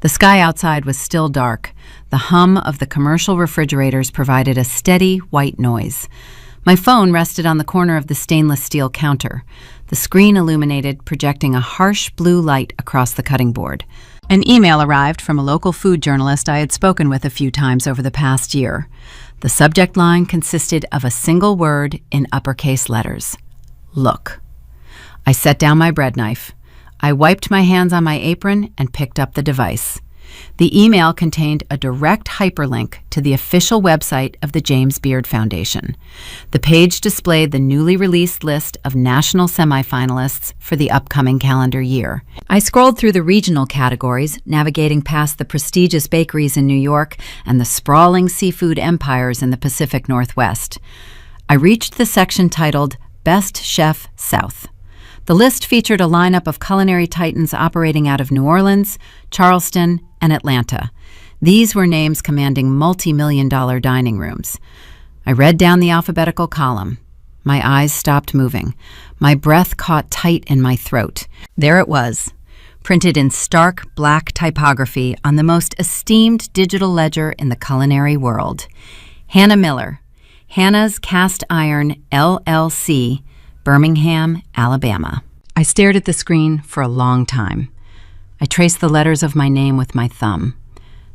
The sky outside was still dark. The hum of the commercial refrigerators provided a steady white noise. My phone rested on the corner of the stainless steel counter, the screen illuminated, projecting a harsh blue light across the cutting board. An email arrived from a local food journalist I had spoken with a few times over the past year. The subject line consisted of a single word in uppercase letters: look. I set down my bread knife. I wiped my hands on my apron and picked up the device. The email contained a direct hyperlink to the official website of the James Beard Foundation. The page displayed the newly released list of national semifinalists for the upcoming calendar year. I scrolled through the regional categories, navigating past the prestigious bakeries in New York and the sprawling seafood empires in the Pacific Northwest. I reached the section titled Best Chef South. The list featured a lineup of culinary titans operating out of New Orleans, Charleston, and Atlanta. These were names commanding multi-million-dollar dining rooms. I read down the alphabetical column. My eyes stopped moving. My breath caught tight in my throat. There it was, printed in stark black typography on the most esteemed digital ledger in the culinary world. Hannah Miller, Hannah's Cast Iron, LLC, Birmingham, Alabama. I stared at the screen for a long time. I traced the letters of my name with my thumb.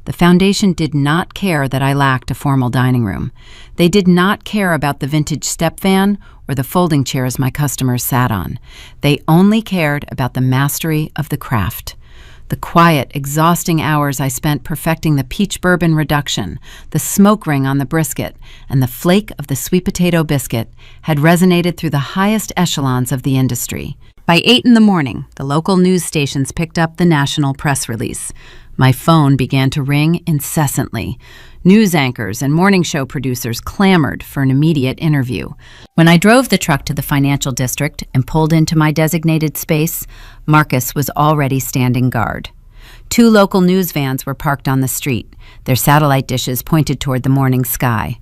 The foundation did not care that I lacked a formal dining room. They did not care about the vintage step van or the folding chairs my customers sat on. They only cared about the mastery of the craft. The quiet, exhausting hours I spent perfecting the peach bourbon reduction, the smoke ring on the brisket, and the flake of the sweet potato biscuit had resonated through the highest echelons of the industry. By 8 in the morning, the local news stations picked up the national press release. My phone began to ring incessantly. News anchors and morning show producers clamored for an immediate interview. When I drove the truck to the financial district and pulled into my designated space, Marcus was already standing guard. 2 local news vans were parked on the street, their satellite dishes pointed toward the morning sky.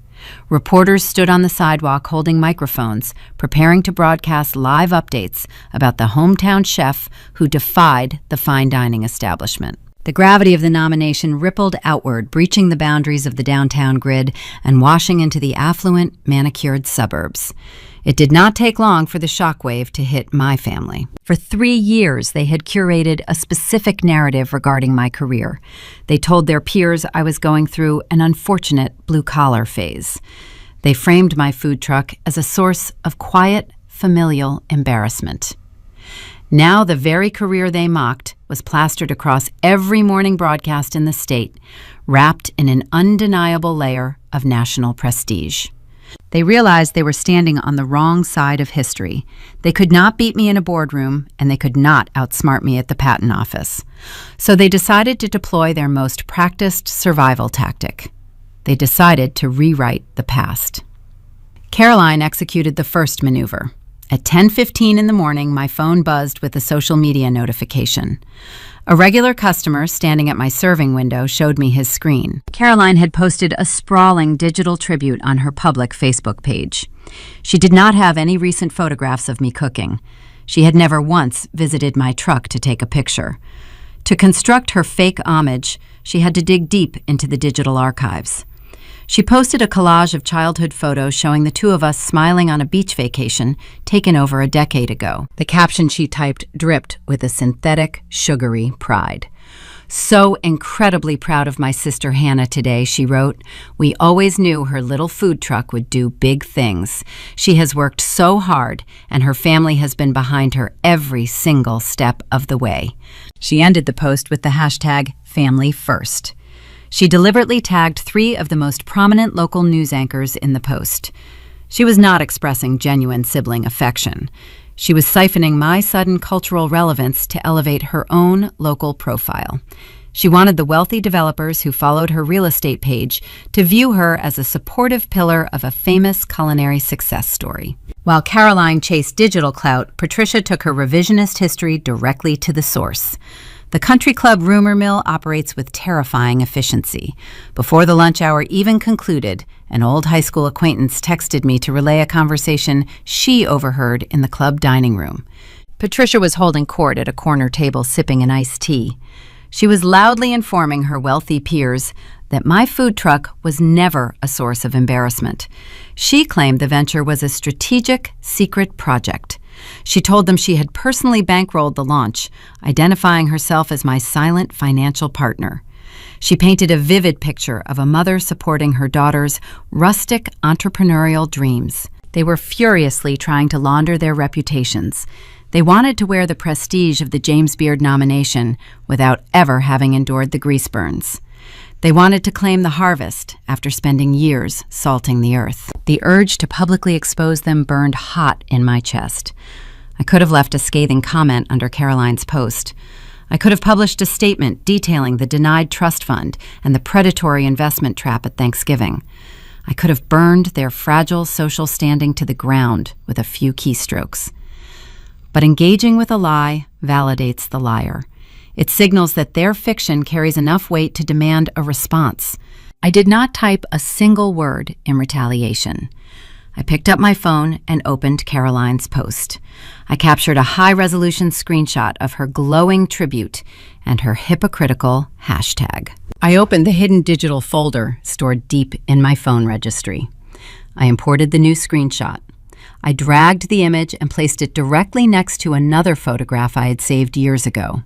Reporters stood on the sidewalk holding microphones, preparing to broadcast live updates about the hometown chef who defied the fine dining establishment. The gravity of the nomination rippled outward, breaching the boundaries of the downtown grid and washing into the affluent, manicured suburbs. It did not take long for the shockwave to hit my family. For 3 years, they had curated a specific narrative regarding my career. They told their peers I was going through an unfortunate blue-collar phase. They framed my food truck as a source of quiet, familial embarrassment. Now the very career they mocked was plastered across every morning broadcast in the state, wrapped in an undeniable layer of national prestige. They realized they were standing on the wrong side of history. They could not beat me in a boardroom, and they could not outsmart me at the patent office. So they decided to deploy their most practiced survival tactic. They decided to rewrite the past. Caroline executed the first maneuver. At 10:15 in the morning, my phone buzzed with a social media notification. A regular customer standing at my serving window showed me his screen. Caroline had posted a sprawling digital tribute on her public Facebook page. She did not have any recent photographs of me cooking. She had never once visited my truck to take a picture. To construct her fake homage, she had to dig deep into the digital archives. She posted a collage of childhood photos showing the 2 of us smiling on a beach vacation taken over a decade ago. The caption she typed dripped with a synthetic, sugary pride. "So incredibly proud of my sister Hannah today," she wrote. "We always knew her little food truck would do big things. She has worked so hard, and her family has been behind her every single step of the way." She ended the post with the hashtag #FamilyFirst. She deliberately tagged 3 of the most prominent local news anchors in the post. She was not expressing genuine sibling affection. She was siphoning my sudden cultural relevance to elevate her own local profile. She wanted the wealthy developers who followed her real estate page to view her as a supportive pillar of a famous culinary success story. While Caroline chased digital clout, Patricia took her revisionist history directly to the source. The country club rumor mill operates with terrifying efficiency. Before the lunch hour even concluded, an old high school acquaintance texted me to relay a conversation she overheard in the club dining room. Patricia was holding court at a corner table sipping an iced tea. She was loudly informing her wealthy peers that my food truck was never a source of embarrassment. She claimed the venture was a strategic, secret project. She told them she had personally bankrolled the launch, identifying herself as my silent financial partner. She painted a vivid picture of a mother supporting her daughter's rustic entrepreneurial dreams. They were furiously trying to launder their reputations. They wanted to wear the prestige of the James Beard nomination without ever having endured the grease burns. They wanted to claim the harvest after spending years salting the earth. The urge to publicly expose them burned hot in my chest. I could have left a scathing comment under Caroline's post. I could have published a statement detailing the denied trust fund and the predatory investment trap at Thanksgiving. I could have burned their fragile social standing to the ground with a few keystrokes. But engaging with a lie validates the liar. It signals that their fiction carries enough weight to demand a response. I did not type a single word in retaliation. I picked up my phone and opened Caroline's post. I captured a high-resolution screenshot of her glowing tribute and her hypocritical hashtag. I opened the hidden digital folder stored deep in my phone registry. I imported the new screenshot. I dragged the image and placed it directly next to another photograph I had saved years ago.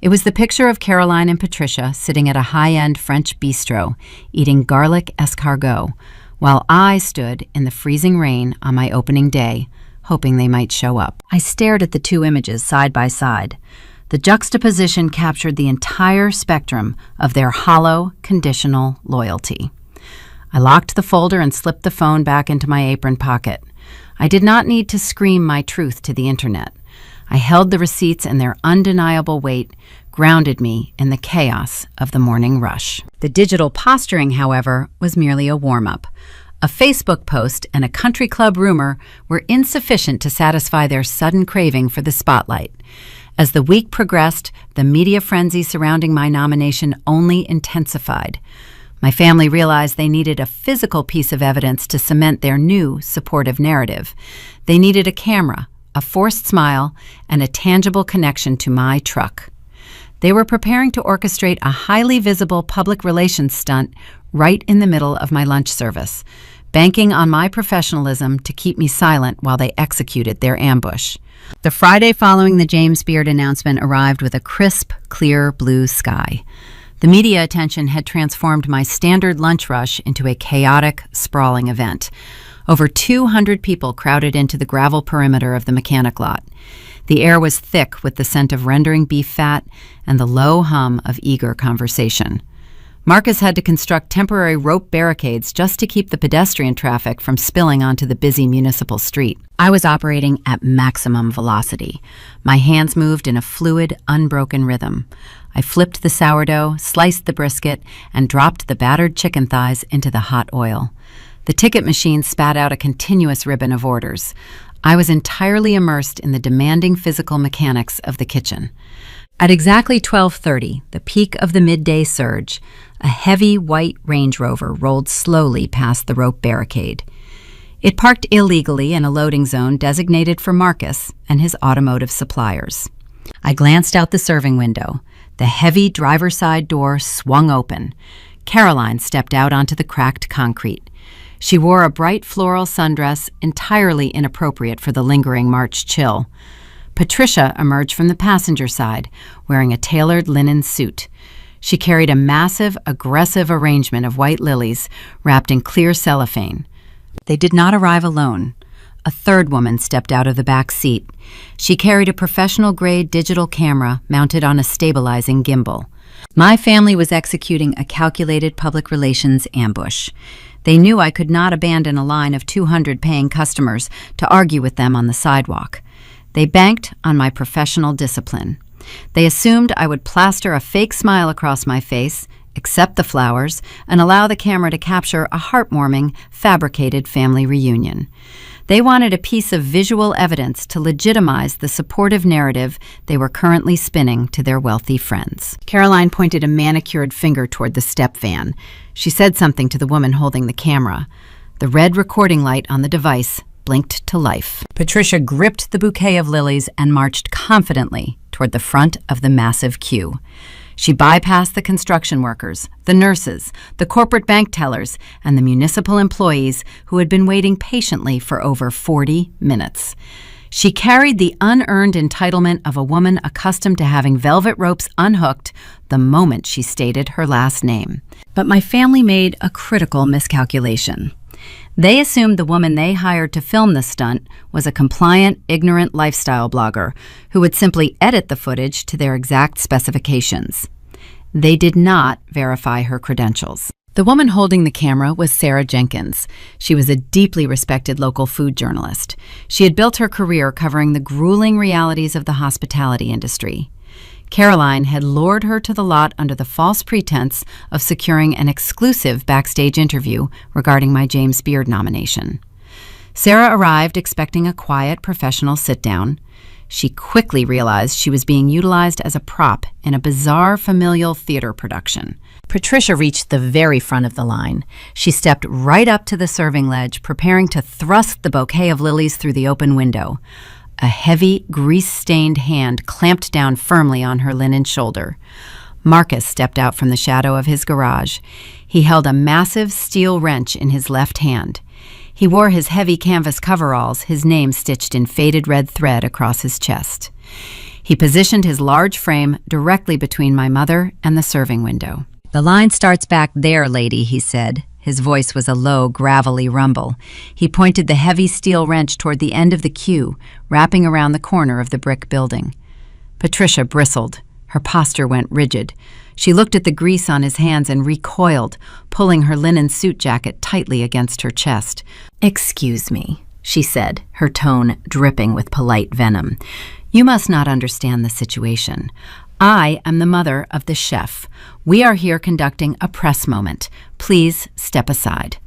It was the picture of Caroline and Patricia sitting at a high-end French bistro, eating garlic escargot, while I stood in the freezing rain on my opening day, hoping they might show up. I stared at the two images side by side. The juxtaposition captured the entire spectrum of their hollow, conditional loyalty. I locked the folder and slipped the phone back into my apron pocket. I did not need to scream my truth to the internet. I held the receipts, and their undeniable weight grounded me in the chaos of the morning rush. The digital posturing, however, was merely a warm-up. A Facebook post and a country club rumor were insufficient to satisfy their sudden craving for the spotlight. As the week progressed, the media frenzy surrounding my nomination only intensified. My family realized they needed a physical piece of evidence to cement their new supportive narrative. They needed a camera, a forced smile, and a tangible connection to my truck. They were preparing to orchestrate a highly visible public relations stunt right in the middle of my lunch service, banking on my professionalism to keep me silent while they executed their ambush. The Friday following the James Beard announcement arrived with a crisp, clear blue sky. The media attention had transformed my standard lunch rush into a chaotic, sprawling event. Over 200 people crowded into the gravel perimeter of the mechanic lot. The air was thick with the scent of rendering beef fat and the low hum of eager conversation. Marcus had to construct temporary rope barricades just to keep the pedestrian traffic from spilling onto the busy municipal street. I was operating at maximum velocity. My hands moved in a fluid, unbroken rhythm. I flipped the sourdough, sliced the brisket, and dropped the battered chicken thighs into the hot oil. The ticket machine spat out a continuous ribbon of orders. I was entirely immersed in the demanding physical mechanics of the kitchen. At exactly 12:30, the peak of the midday surge, a heavy white Range Rover rolled slowly past the rope barricade. It parked illegally in a loading zone designated for Marcus and his automotive suppliers. I glanced out the serving window. The heavy driver's side door swung open. Caroline stepped out onto the cracked concrete. She wore a bright floral sundress entirely inappropriate for the lingering March chill. Patricia emerged from the passenger side, wearing a tailored linen suit. She carried a massive, aggressive arrangement of white lilies wrapped in clear cellophane. They did not arrive alone. A third woman stepped out of the back seat. She carried a professional-grade digital camera mounted on a stabilizing gimbal. My family was executing a calculated public relations ambush. They knew I could not abandon a line of 200 paying customers to argue with them on the sidewalk. They banked on my professional discipline. They assumed I would plaster a fake smile across my face, accept the flowers, and allow the camera to capture a heartwarming, fabricated family reunion. They wanted a piece of visual evidence to legitimize the supportive narrative they were currently spinning to their wealthy friends. Caroline pointed a manicured finger toward the step van. She said something to the woman holding the camera. The red recording light on the device blinked to life. Patricia gripped the bouquet of lilies and marched confidently toward the front of the massive queue. She bypassed the construction workers, the nurses, the corporate bank tellers, and the municipal employees who had been waiting patiently for over 40 minutes. She carried the unearned entitlement of a woman accustomed to having velvet ropes unhooked the moment she stated her last name. But my family made a critical miscalculation. They assumed the woman they hired to film the stunt was a compliant, ignorant lifestyle blogger who would simply edit the footage to their exact specifications. They did not verify her credentials. The woman holding the camera was Sarah Jenkins. She was a deeply respected local food journalist. She had built her career covering the grueling realities of the hospitality industry. Caroline had lured her to the lot under the false pretense of securing an exclusive backstage interview regarding my James Beard nomination. Sarah arrived expecting a quiet, professional sit-down. She quickly realized she was being utilized as a prop in a bizarre familial theater production. Patricia reached the very front of the line. She stepped right up to the serving ledge, preparing to thrust the bouquet of lilies through the open window. A heavy, grease-stained hand clamped down firmly on her linen shoulder. Marcus stepped out from the shadow of his garage. He held a massive steel wrench in his left hand. He wore his heavy canvas coveralls, his name stitched in faded red thread across his chest. He positioned his large frame directly between my mother and the serving window. "The line starts back there, lady," he said. His voice was a low, gravelly rumble. He pointed the heavy steel wrench toward the end of the queue, wrapping around the corner of the brick building. Patricia bristled. Her posture went rigid. She looked at the grease on his hands and recoiled, pulling her linen suit jacket tightly against her chest. "Excuse me," she said, her tone dripping with polite venom. "You must not understand the situation. I am the mother of the chef. We are here conducting a press moment. Please step aside."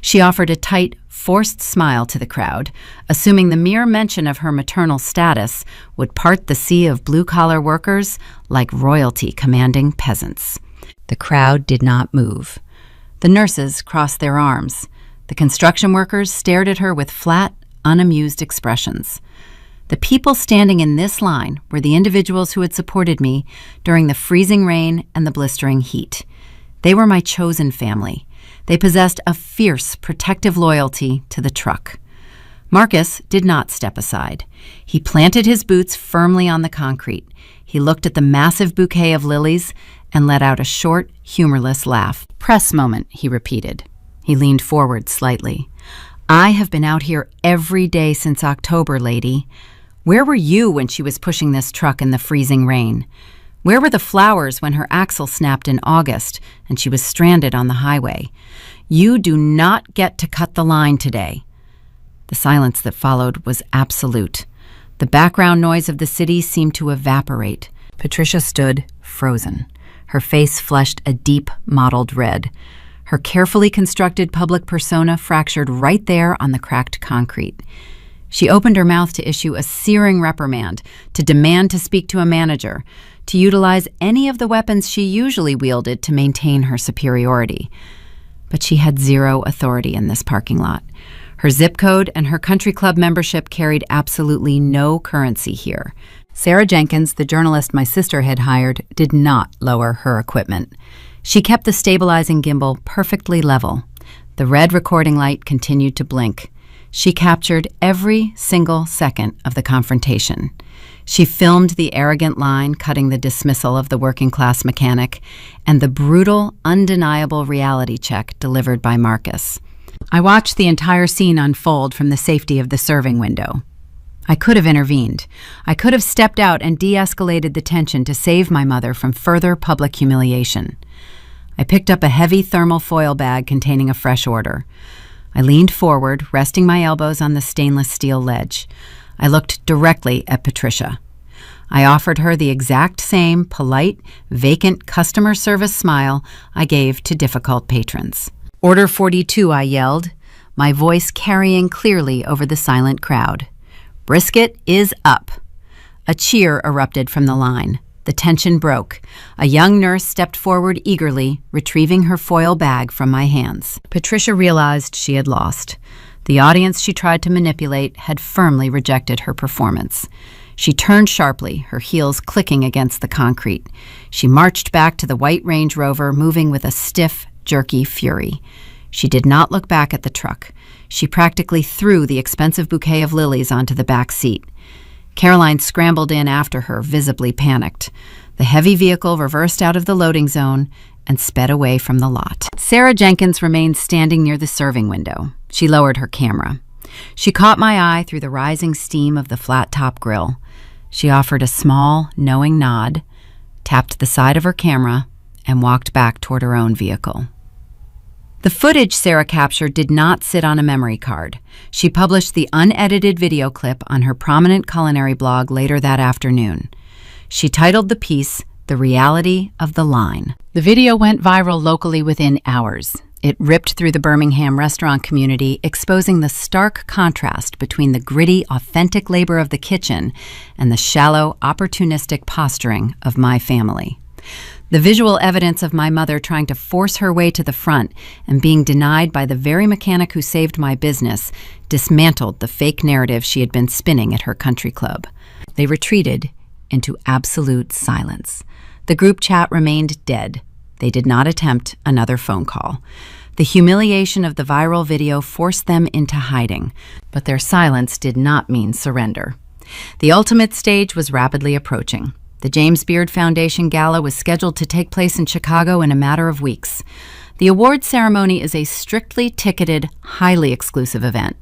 She offered a tight, forced smile to the crowd, assuming the mere mention of her maternal status would part the sea of blue-collar workers like royalty commanding peasants. The crowd did not move. The nurses crossed their arms. The construction workers stared at her with flat, unamused expressions. The people standing in this line were the individuals who had supported me during the freezing rain and the blistering heat. They were my chosen family. They possessed a fierce, protective loyalty to the truck. Marcus did not step aside. He planted his boots firmly on the concrete. He looked at the massive bouquet of lilies and let out a short, humorless laugh. "Press moment," he repeated. He leaned forward slightly. "I have been out here every day since October, lady. Where were you when she was pushing this truck in the freezing rain? Where were the flowers when her axle snapped in August and she was stranded on the highway? You do not get to cut the line today." The silence that followed was absolute. The background noise of the city seemed to evaporate. Patricia stood frozen. Her face flushed a deep, mottled red. Her carefully constructed public persona fractured right there on the cracked concrete. She opened her mouth to issue a searing reprimand, to demand to speak to a manager, to utilize any of the weapons she usually wielded to maintain her superiority. But she had zero authority in this parking lot. Her zip code and her country club membership carried absolutely no currency here. Sarah Jenkins, the journalist my sister had hired, did not lower her equipment. She kept the stabilizing gimbal perfectly level. The red recording light continued to blink. She captured every single second of the confrontation. She filmed the arrogant line cutting the dismissal of the working-class mechanic and the brutal, undeniable reality check delivered by Marcus. I watched the entire scene unfold from the safety of the serving window. I could have intervened. I could have stepped out and de-escalated the tension to save my mother from further public humiliation. I picked up a heavy thermal foil bag containing a fresh order. I leaned forward, resting my elbows on the stainless steel ledge. I looked directly at Patricia. I offered her the exact same polite, vacant customer service smile I gave to difficult patrons. "Order 42, I yelled, my voice carrying clearly over the silent crowd. "Brisket is up." A cheer erupted from the line. The tension broke. A young nurse stepped forward eagerly, retrieving her foil bag from my hands. Patricia realized she had lost. The audience she tried to manipulate had firmly rejected her performance. She turned sharply, her heels clicking against the concrete. She marched back to the white Range Rover, moving with a stiff, jerky fury. She did not look back at the truck. She practically threw the expensive bouquet of lilies onto the back seat. Caroline scrambled in after her, visibly panicked. The heavy vehicle reversed out of the loading zone and sped away from the lot. Sarah Jenkins remained standing near the serving window. She lowered her camera. She caught my eye through the rising steam of the flat-top grill. She offered a small, knowing nod, tapped the side of her camera, and walked back toward her own vehicle. The footage Sarah captured did not sit on a memory card. She published the unedited video clip on her prominent culinary blog later that afternoon. She titled the piece, "The Reality of the Line." The video went viral locally within hours. It ripped through the Birmingham restaurant community, exposing the stark contrast between the gritty, authentic labor of the kitchen and the shallow, opportunistic posturing of my family. The visual evidence of my mother trying to force her way to the front and being denied by the very mechanic who saved my business dismantled the fake narrative she had been spinning at her country club. They retreated into absolute silence. The group chat remained dead. They did not attempt another phone call. The humiliation of the viral video forced them into hiding, but their silence did not mean surrender. The ultimate stage was rapidly approaching. The James Beard Foundation Gala was scheduled to take place in Chicago in a matter of weeks. The award ceremony is a strictly ticketed, highly exclusive event.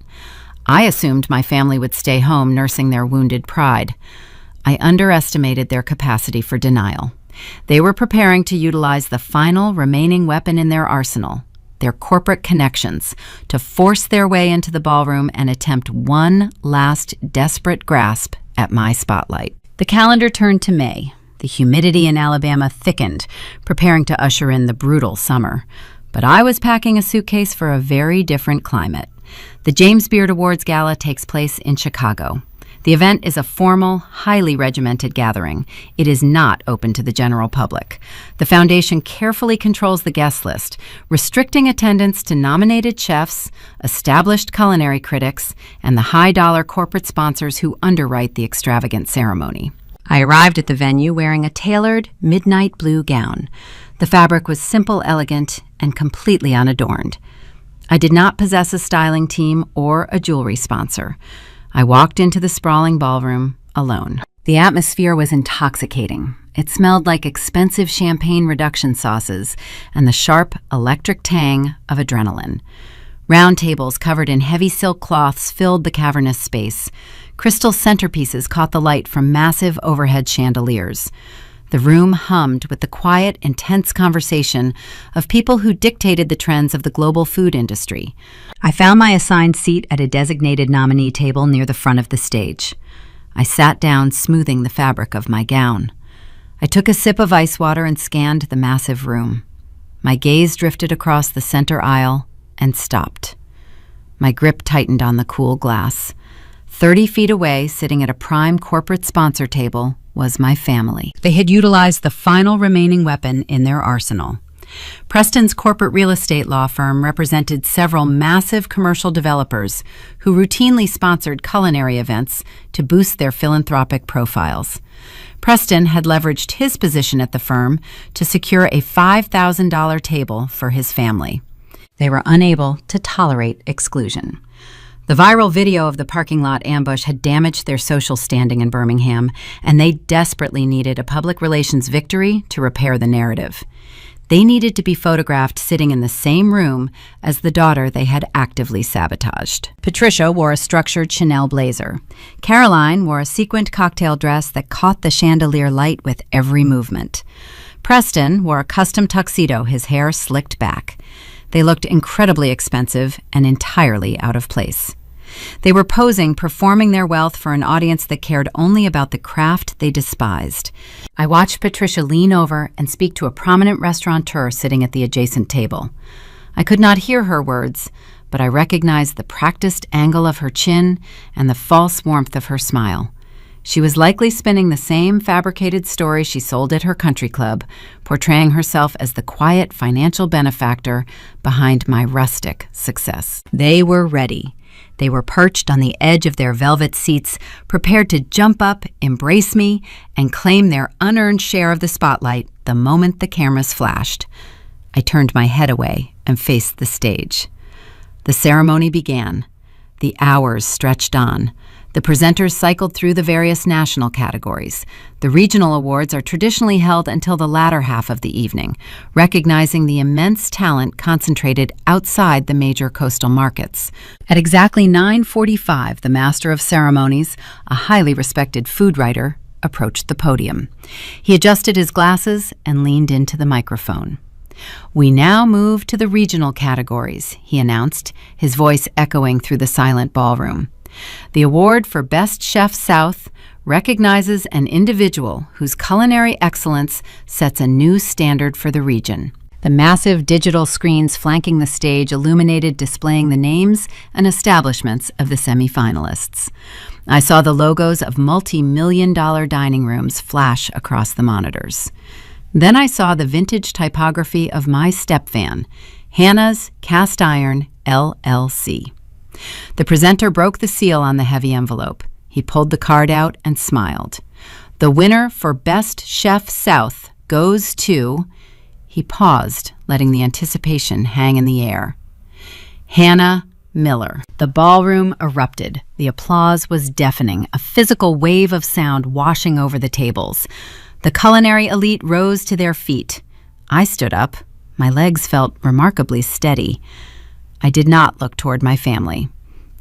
I assumed my family would stay home nursing their wounded pride. I underestimated their capacity for denial. They were preparing to utilize the final remaining weapon in their arsenal, their corporate connections, to force their way into the ballroom and attempt one last desperate grasp at my spotlight. The calendar turned to May. The humidity in Alabama thickened, preparing to usher in the brutal summer. But I was packing a suitcase for a very different climate. The James Beard Awards Gala takes place in Chicago. The event is a formal, highly regimented gathering. It is not open to the general public. The foundation carefully controls the guest list, restricting attendance to nominated chefs, established culinary critics, and the high-dollar corporate sponsors who underwrite the extravagant ceremony. I arrived at the venue wearing a tailored, midnight blue gown. The fabric was simple, elegant, and completely unadorned. I did not possess a styling team or a jewelry sponsor. I walked into the sprawling ballroom alone. The atmosphere was intoxicating. It smelled like expensive champagne reduction sauces and the sharp electric tang of adrenaline. Round tables covered in heavy silk cloths filled the cavernous space. Crystal centerpieces caught the light from massive overhead chandeliers. The room hummed with the quiet, intense conversation of people who dictated the trends of the global food industry. I found my assigned seat at a designated nominee table near the front of the stage. I sat down, smoothing the fabric of my gown. I took a sip of ice water and scanned the massive room. My gaze drifted across the center aisle and stopped. My grip tightened on the cool glass. 30 feet away, sitting at a prime corporate sponsor table, was my family. They had utilized the final remaining weapon in their arsenal. Preston's corporate real estate law firm represented several massive commercial developers who routinely sponsored culinary events to boost their philanthropic profiles. Preston had leveraged his position at the firm to secure a $5,000 table for his family. They were unable to tolerate exclusion. The viral video of the parking lot ambush had damaged their social standing in Birmingham, and they desperately needed a public relations victory to repair the narrative. They needed to be photographed sitting in the same room as the daughter they had actively sabotaged. Patricia wore a structured Chanel blazer. Caroline wore a sequined cocktail dress that caught the chandelier light with every movement. Preston wore a custom tuxedo, his hair slicked back. They looked incredibly expensive and entirely out of place. They were posing, performing their wealth for an audience that cared only about the craft they despised. I watched Patricia lean over and speak to a prominent restaurateur sitting at the adjacent table. I could not hear her words, but I recognized the practiced angle of her chin and the false warmth of her smile. She was likely spinning the same fabricated story she sold at her country club, portraying herself as the quiet financial benefactor behind my rustic success. They were ready. They were perched on the edge of their velvet seats, prepared to jump up, embrace me, and claim their unearned share of the spotlight the moment the cameras flashed. I turned my head away and faced the stage. The ceremony began. The hours stretched on. The presenters cycled through the various national categories. The regional awards are traditionally held until the latter half of the evening, recognizing the immense talent concentrated outside the major coastal markets. At exactly 9:45, the master of ceremonies, a highly respected food writer, approached the podium. He adjusted his glasses and leaned into the microphone. "We now move to the regional categories," he announced, his voice echoing through the silent ballroom. "The award for Best Chef South recognizes an individual whose culinary excellence sets a new standard for the region." The massive digital screens flanking the stage illuminated, displaying the names and establishments of the semifinalists. I saw the logos of multi-million-dollar dining rooms flash across the monitors. Then I saw the vintage typography of my stepvan, Hannah's Cast Iron, LLC. The presenter broke the seal on the heavy envelope. He pulled the card out and smiled. "The winner for Best Chef South goes to..." He paused, letting the anticipation hang in the air. "Hannah Miller." The ballroom erupted. The applause was deafening, a physical wave of sound washing over the tables. The culinary elite rose to their feet. I stood up. My legs felt remarkably steady. I did not look toward my family.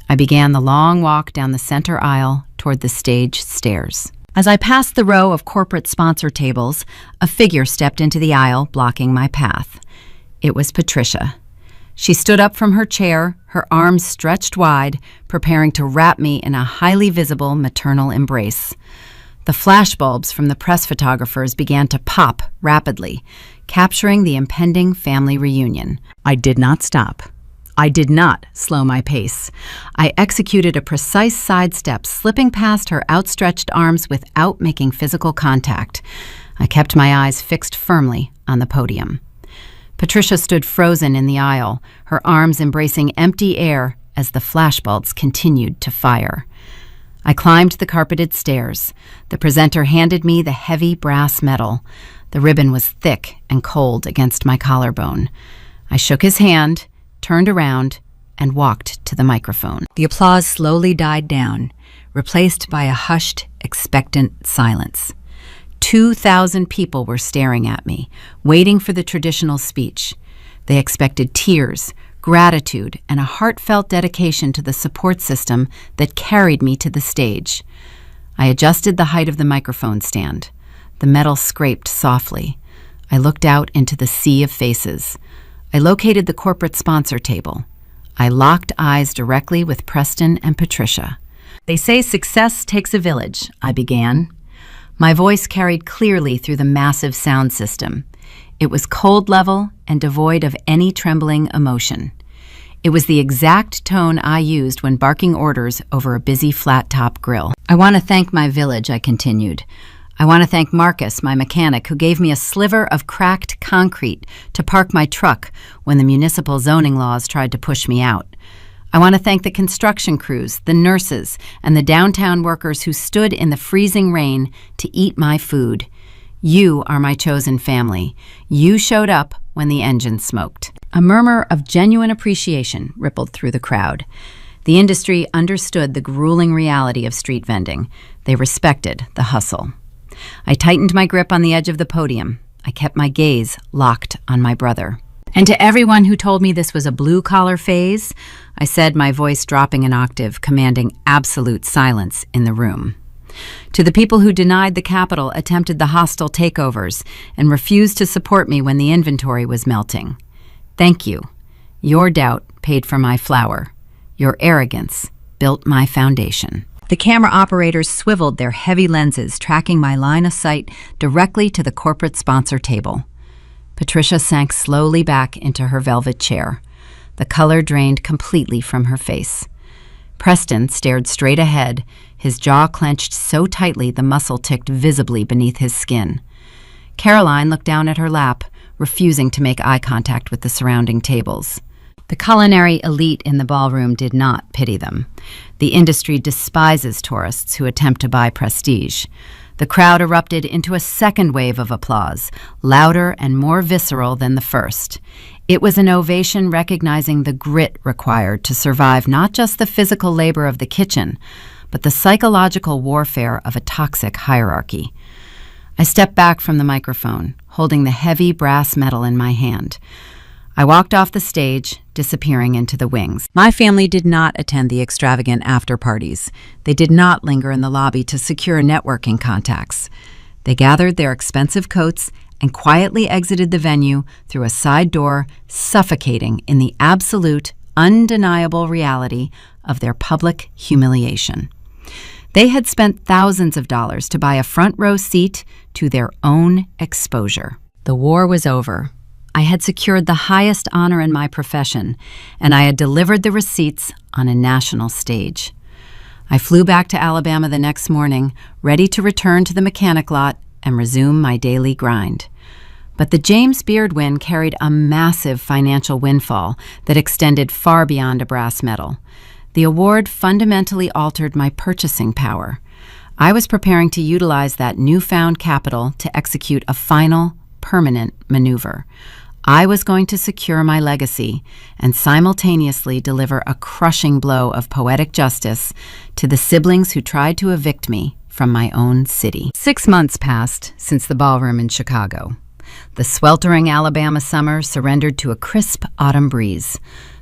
I began the long walk down the center aisle toward the stage stairs. As I passed the row of corporate sponsor tables, a figure stepped into the aisle, blocking my path. It was Patricia. She stood up from her chair, her arms stretched wide, preparing to wrap me in a highly visible maternal embrace. The flashbulbs from the press photographers began to pop rapidly, capturing the impending family reunion. I did not stop. I did not slow my pace. I executed a precise sidestep, slipping past her outstretched arms without making physical contact. I kept my eyes fixed firmly on the podium. Patricia stood frozen in the aisle, her arms embracing empty air as the flashbulbs continued to fire. I climbed the carpeted stairs. The presenter handed me the heavy brass medal. The ribbon was thick and cold against my collarbone. I shook his hand, turned around, and walked to the microphone. The applause slowly died down, replaced by a hushed, expectant silence. 2,000 people were staring at me, waiting for the traditional speech. They expected tears, gratitude, and a heartfelt dedication to the support system that carried me to the stage. I adjusted the height of the microphone stand. The metal scraped softly. I looked out into the sea of faces. I located the corporate sponsor table. I locked eyes directly with Preston and Patricia. "They say success takes a village," I began. My voice carried clearly through the massive sound system. It was cold level and devoid of any trembling emotion. It was the exact tone I used when barking orders over a busy flat-top grill. "I want to thank my village," I continued. "I want to thank Marcus, my mechanic, who gave me a sliver of cracked concrete to park my truck when the municipal zoning laws tried to push me out. I want to thank the construction crews, the nurses, and the downtown workers who stood in the freezing rain to eat my food. You are my chosen family. You showed up when the engine smoked." A murmur of genuine appreciation rippled through the crowd. The industry understood the grueling reality of street vending. They respected the hustle. I tightened my grip on the edge of the podium. I kept my gaze locked on my brother. "And to everyone who told me this was a blue-collar phase," I said, my voice dropping an octave, commanding absolute silence in the room. "To the people who denied the Capitol, attempted the hostile takeovers, and refused to support me when the inventory was melting. Thank you. Your doubt paid for my flour. Your arrogance built my foundation." The camera operators swiveled their heavy lenses, tracking my line of sight directly to the corporate sponsor table. Patricia sank slowly back into her velvet chair. The color drained completely from her face. Preston stared straight ahead, his jaw clenched so tightly the muscle ticked visibly beneath his skin. Caroline looked down at her lap, refusing to make eye contact with the surrounding tables. The culinary elite in the ballroom did not pity them. The industry despises tourists who attempt to buy prestige. The crowd erupted into a second wave of applause, louder and more visceral than the first. It was an ovation recognizing the grit required to survive not just the physical labor of the kitchen, but the psychological warfare of a toxic hierarchy. I stepped back from the microphone, holding the heavy brass metal in my hand. I walked off the stage, disappearing into the wings. My family did not attend the extravagant after-parties. They did not linger in the lobby to secure networking contacts. They gathered their expensive coats and quietly exited the venue through a side door, suffocating in the absolute, undeniable reality of their public humiliation. They had spent thousands of dollars to buy a front-row seat to their own exposure. The war was over. I had secured the highest honor in my profession, and I had delivered the receipts on a national stage. I flew back to Alabama the next morning, ready to return to the mechanic lot and resume my daily grind. But the James Beard win carried a massive financial windfall that extended far beyond a brass medal. The award fundamentally altered my purchasing power. I was preparing to utilize that newfound capital to execute a final, permanent maneuver. I was going to secure my legacy and simultaneously deliver a crushing blow of poetic justice to the siblings who tried to evict me from my own city. 6 months passed since the ballroom in Chicago. The sweltering Alabama summer surrendered to a crisp autumn breeze.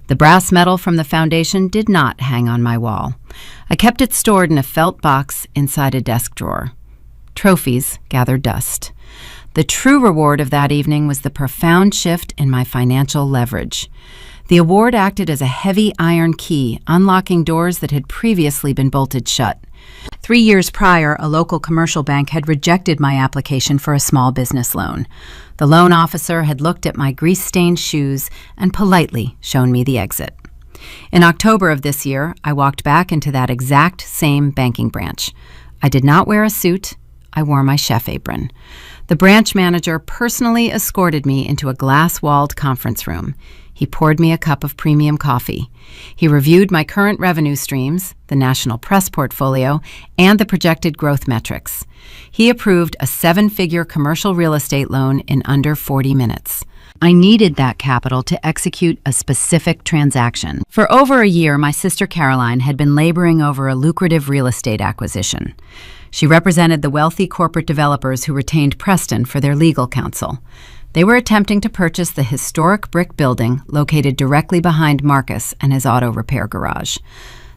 The brass medal from the foundation did not hang on my wall. I kept it stored in a felt box inside a desk drawer. Trophies gathered dust. The true reward of that evening was the profound shift in my financial leverage. The award acted as a heavy iron key, unlocking doors that had previously been bolted shut. 3 years prior, a local commercial bank had rejected my application for a small business loan. The loan officer had looked at my grease-stained shoes and politely shown me the exit. In October of this year, I walked back into that exact same banking branch. I did not wear a suit. I wore my chef apron. The branch manager personally escorted me into a glass-walled conference room. He poured me a cup of premium coffee. He reviewed my current revenue streams, the national press portfolio, and the projected growth metrics. He approved a 7-figure commercial real estate loan in under 40 minutes. I needed that capital to execute a specific transaction. For over a year, my sister Caroline had been laboring over a lucrative real estate acquisition. She represented the wealthy corporate developers who retained Preston for their legal counsel. They were attempting to purchase the historic brick building located directly behind Marcus and his auto repair garage.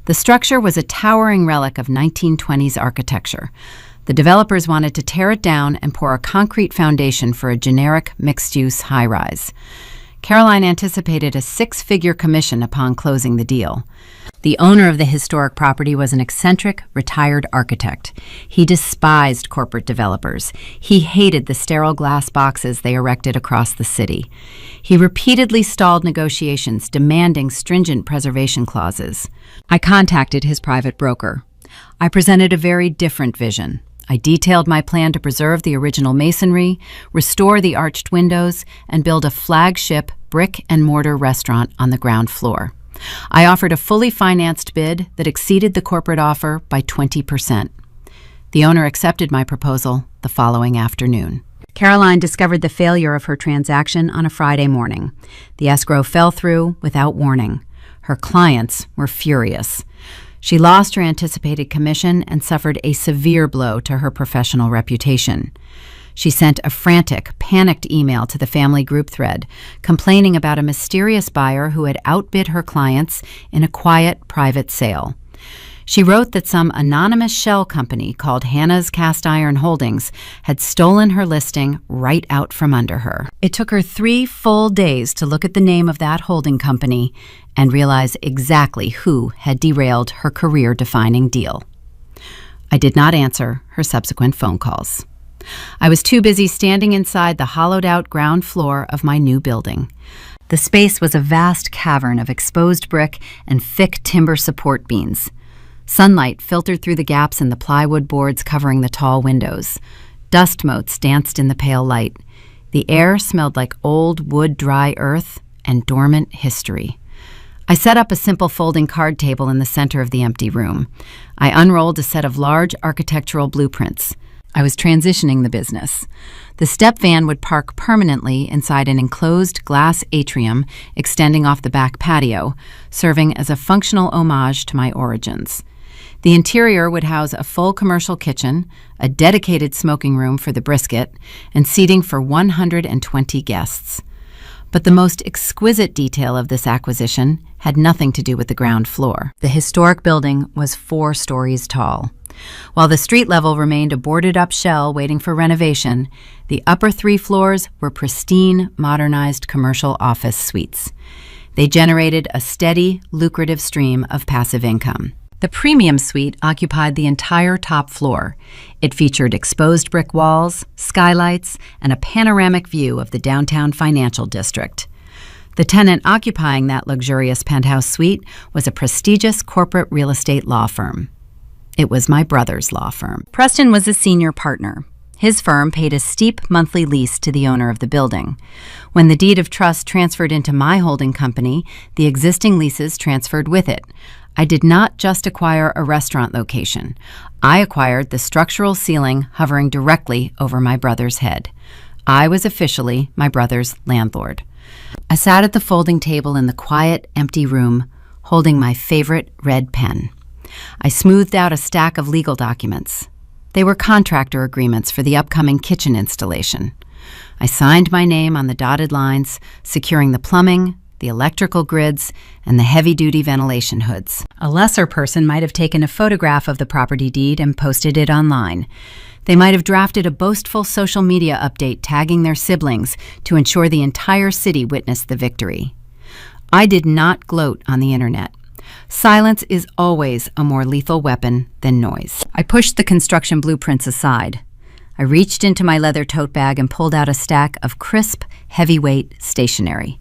The structure was a towering relic of 1920s architecture. The developers wanted to tear it down and pour a concrete foundation for a generic mixed-use high-rise. Caroline anticipated a 6-figure commission upon closing the deal. The owner of the historic property was an eccentric, retired architect. He despised corporate developers. He hated the sterile glass boxes they erected across the city. He repeatedly stalled negotiations, demanding stringent preservation clauses. I contacted his private broker. I presented a very different vision. I detailed my plan to preserve the original masonry, restore the arched windows, and build a flagship brick-and-mortar restaurant on the ground floor. I offered a fully financed bid that exceeded the corporate offer by 20%. The owner accepted my proposal the following afternoon. Caroline discovered the failure of her transaction on a Friday morning. The escrow fell through without warning. Her clients were furious. She lost her anticipated commission and suffered a severe blow to her professional reputation. She sent a frantic, panicked email to the family group thread, complaining about a mysterious buyer who had outbid her clients in a quiet, private sale. She wrote that some anonymous shell company called Hannah's Cast Iron Holdings had stolen her listing right out from under her. It took her 3 full days to look at the name of that holding company and realize exactly who had derailed her career-defining deal. I did not answer her subsequent phone calls. I was too busy standing inside the hollowed-out ground floor of my new building. The space was a vast cavern of exposed brick and thick timber support beams. Sunlight filtered through the gaps in the plywood boards covering the tall windows. Dust motes danced in the pale light. The air smelled like old wood-dry earth and dormant history. I set up a simple folding card table in the center of the empty room. I unrolled a set of large architectural blueprints. I was transitioning the business. The step van would park permanently inside an enclosed glass atrium extending off the back patio, serving as a functional homage to my origins. The interior would house a full commercial kitchen, a dedicated smoking room for the brisket, and seating for 120 guests. But the most exquisite detail of this acquisition had nothing to do with the ground floor. The historic building was 4 stories tall. While the street level remained a boarded-up shell waiting for renovation, the upper 3 floors were pristine, modernized commercial office suites. They generated a steady, lucrative stream of passive income. The premium suite occupied the entire top floor. It featured exposed brick walls, skylights, and a panoramic view of the downtown financial district. The tenant occupying that luxurious penthouse suite was a prestigious corporate real estate law firm. It was my brother's law firm. Preston was a senior partner. His firm paid a steep monthly lease to the owner of the building. When the deed of trust transferred into my holding company, the existing leases transferred with it. I did not just acquire a restaurant location. I acquired the structural ceiling hovering directly over my brother's head. I was officially my brother's landlord. I sat at the folding table in the quiet, empty room, holding my favorite red pen. I smoothed out a stack of legal documents. They were contractor agreements for the upcoming kitchen installation. I signed my name on the dotted lines, securing the plumbing, the electrical grids, and the heavy-duty ventilation hoods. A lesser person might have taken a photograph of the property deed and posted it online. They might have drafted a boastful social media update tagging their siblings to ensure the entire city witnessed the victory. I did not gloat on the internet. Silence is always a more lethal weapon than noise. I pushed the construction blueprints aside. I reached into my leather tote bag and pulled out a stack of crisp, heavyweight stationery.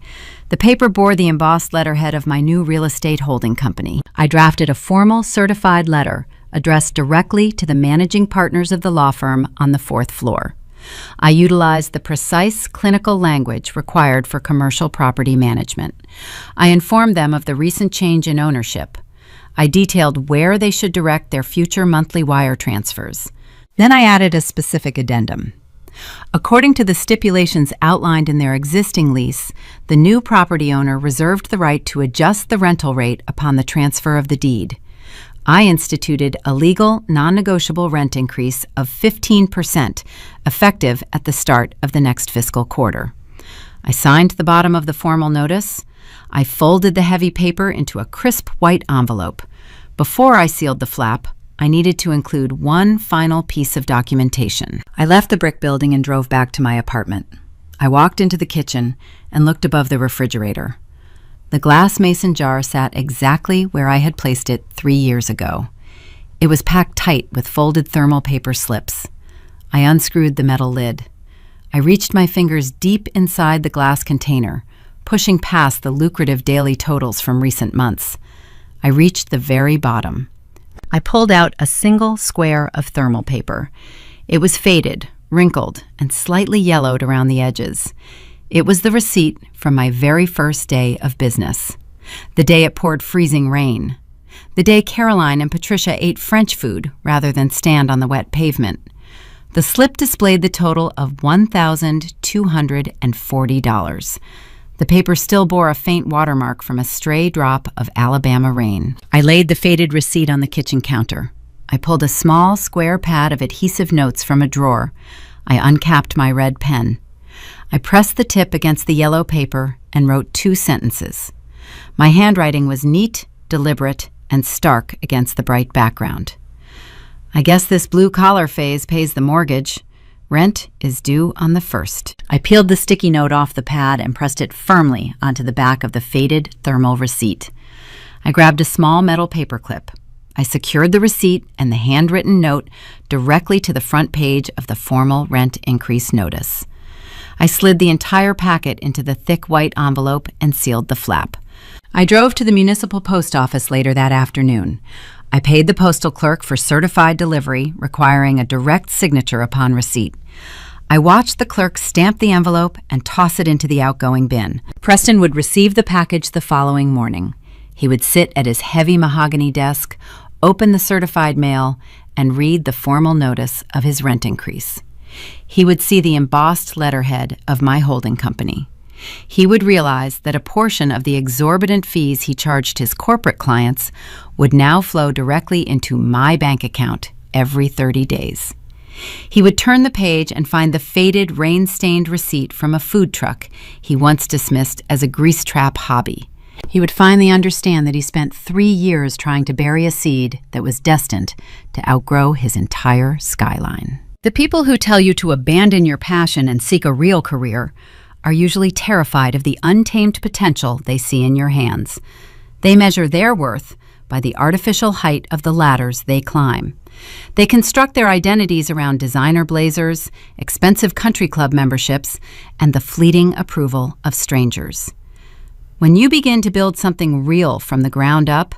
The paper bore the embossed letterhead of my new real estate holding company. I drafted a formal, certified letter addressed directly to the managing partners of the law firm on the 4th floor. I utilized the precise clinical language required for commercial property management. I informed them of the recent change in ownership. I detailed where they should direct their future monthly wire transfers. Then I added a specific addendum. According to the stipulations outlined in their existing lease, the new property owner reserved the right to adjust the rental rate upon the transfer of the deed. I instituted a legal, non-negotiable rent increase of 15%, effective at the start of the next fiscal quarter. I signed the bottom of the formal notice. I folded the heavy paper into a crisp white envelope. Before I sealed the flap, I needed to include one final piece of documentation. I left the brick building and drove back to my apartment. I walked into the kitchen and looked above the refrigerator. The glass mason jar sat exactly where I had placed it 3 years ago. It was packed tight with folded thermal paper slips. I unscrewed the metal lid. I reached my fingers deep inside the glass container, pushing past the lucrative daily totals from recent months. I reached the very bottom. I pulled out a single square of thermal paper. It was faded, wrinkled, and slightly yellowed around the edges. It was the receipt from my very first day of business. The day it poured freezing rain. The day Caroline and Patricia ate French food rather than stand on the wet pavement. The slip displayed the total of $1,240. The paper still bore a faint watermark from a stray drop of Alabama rain. I laid the faded receipt on the kitchen counter. I pulled a small square pad of adhesive notes from a drawer. I uncapped my red pen. I pressed the tip against the yellow paper and wrote 2 sentences. My handwriting was neat, deliberate, and stark against the bright background. I guess this blue-collar phase pays the mortgage. Rent is due on the 1st. I peeled the sticky note off the pad and pressed it firmly onto the back of the faded thermal receipt. I grabbed a small metal paperclip. I secured the receipt and the handwritten note directly to the front page of the formal rent increase notice. I slid the entire packet into the thick white envelope and sealed the flap. I drove to the municipal post office later that afternoon. I paid the postal clerk for certified delivery, requiring a direct signature upon receipt. I watched the clerk stamp the envelope and toss it into the outgoing bin. Preston would receive the package the following morning. He would sit at his heavy mahogany desk, open the certified mail, and read the formal notice of his rent increase. He would see the embossed letterhead of my holding company. he would realize that a portion of the exorbitant fees he charged his corporate clients would now flow directly into my bank account every 30 days. He would turn the page and find the faded, rain-stained receipt from a food truck he once dismissed as a grease trap hobby. He would finally understand that he spent 3 years trying to bury a seed that was destined to outgrow his entire skyline. The people who tell you to abandon your passion and seek a real career are usually terrified of the untamed potential they see in your hands. They measure their worth by the artificial height of the ladders they climb. They construct their identities around designer blazers, expensive country club memberships, and the fleeting approval of strangers. When you begin to build something real from the ground up,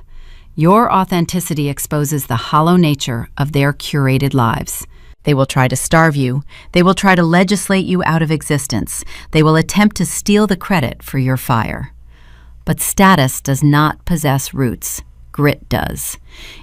your authenticity exposes the hollow nature of their curated lives. They will try to starve you. They will try to legislate you out of existence. They will attempt to steal the credit for your fire. But status does not possess roots. Grit does.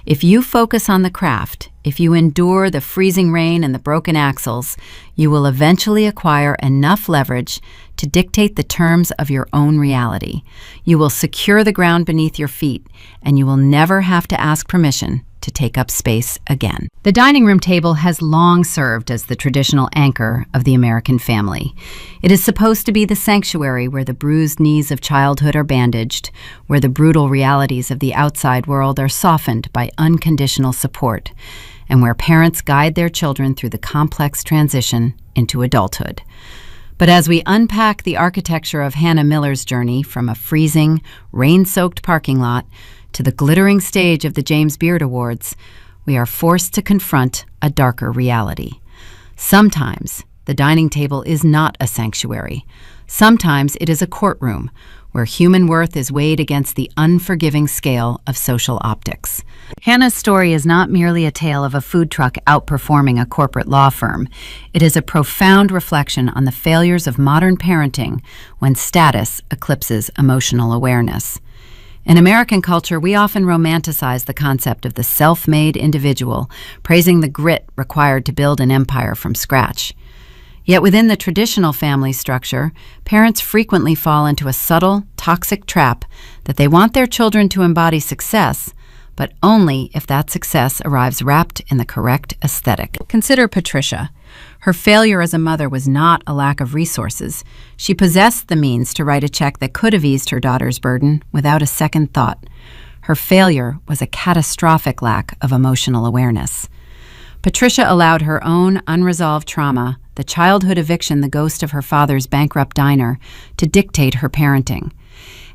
If you focus on the craft, if you endure the freezing rain and the broken axles, you will eventually acquire enough leverage to dictate the terms of your own reality. You will secure the ground beneath your feet, and you will never have to ask permission to take up space again. The dining room table has long served as the traditional anchor of the American family. It is supposed to be the sanctuary where the bruised knees of childhood are bandaged, where the brutal realities of the outside world are softened by unconditional support, and where parents guide their children through the complex transition into adulthood. But as we unpack the architecture of Hannah Miller's journey from a freezing, rain-soaked parking lot to the glittering stage of the James Beard Awards, we are forced to confront a darker reality. Sometimes the dining table is not a sanctuary. Sometimes it is a courtroom where human worth is weighed against the unforgiving scale of social optics. Hannah's story is not merely a tale of a food truck outperforming a corporate law firm. It is a profound reflection on the failures of modern parenting when status eclipses emotional awareness. In American culture, we often romanticize the concept of the self-made individual, praising the grit required to build an empire from scratch. Yet within the traditional family structure, parents frequently fall into a subtle, toxic trap that they want their children to embody success, but only if that success arrives wrapped in the correct aesthetic. Consider Patricia. Her failure as a mother was not a lack of resources. She possessed the means to write a check that could have eased her daughter's burden without a second thought. Her failure was a catastrophic lack of emotional awareness. Patricia allowed her own unresolved trauma, the childhood eviction the ghost of her father's bankrupt diner, to dictate her parenting.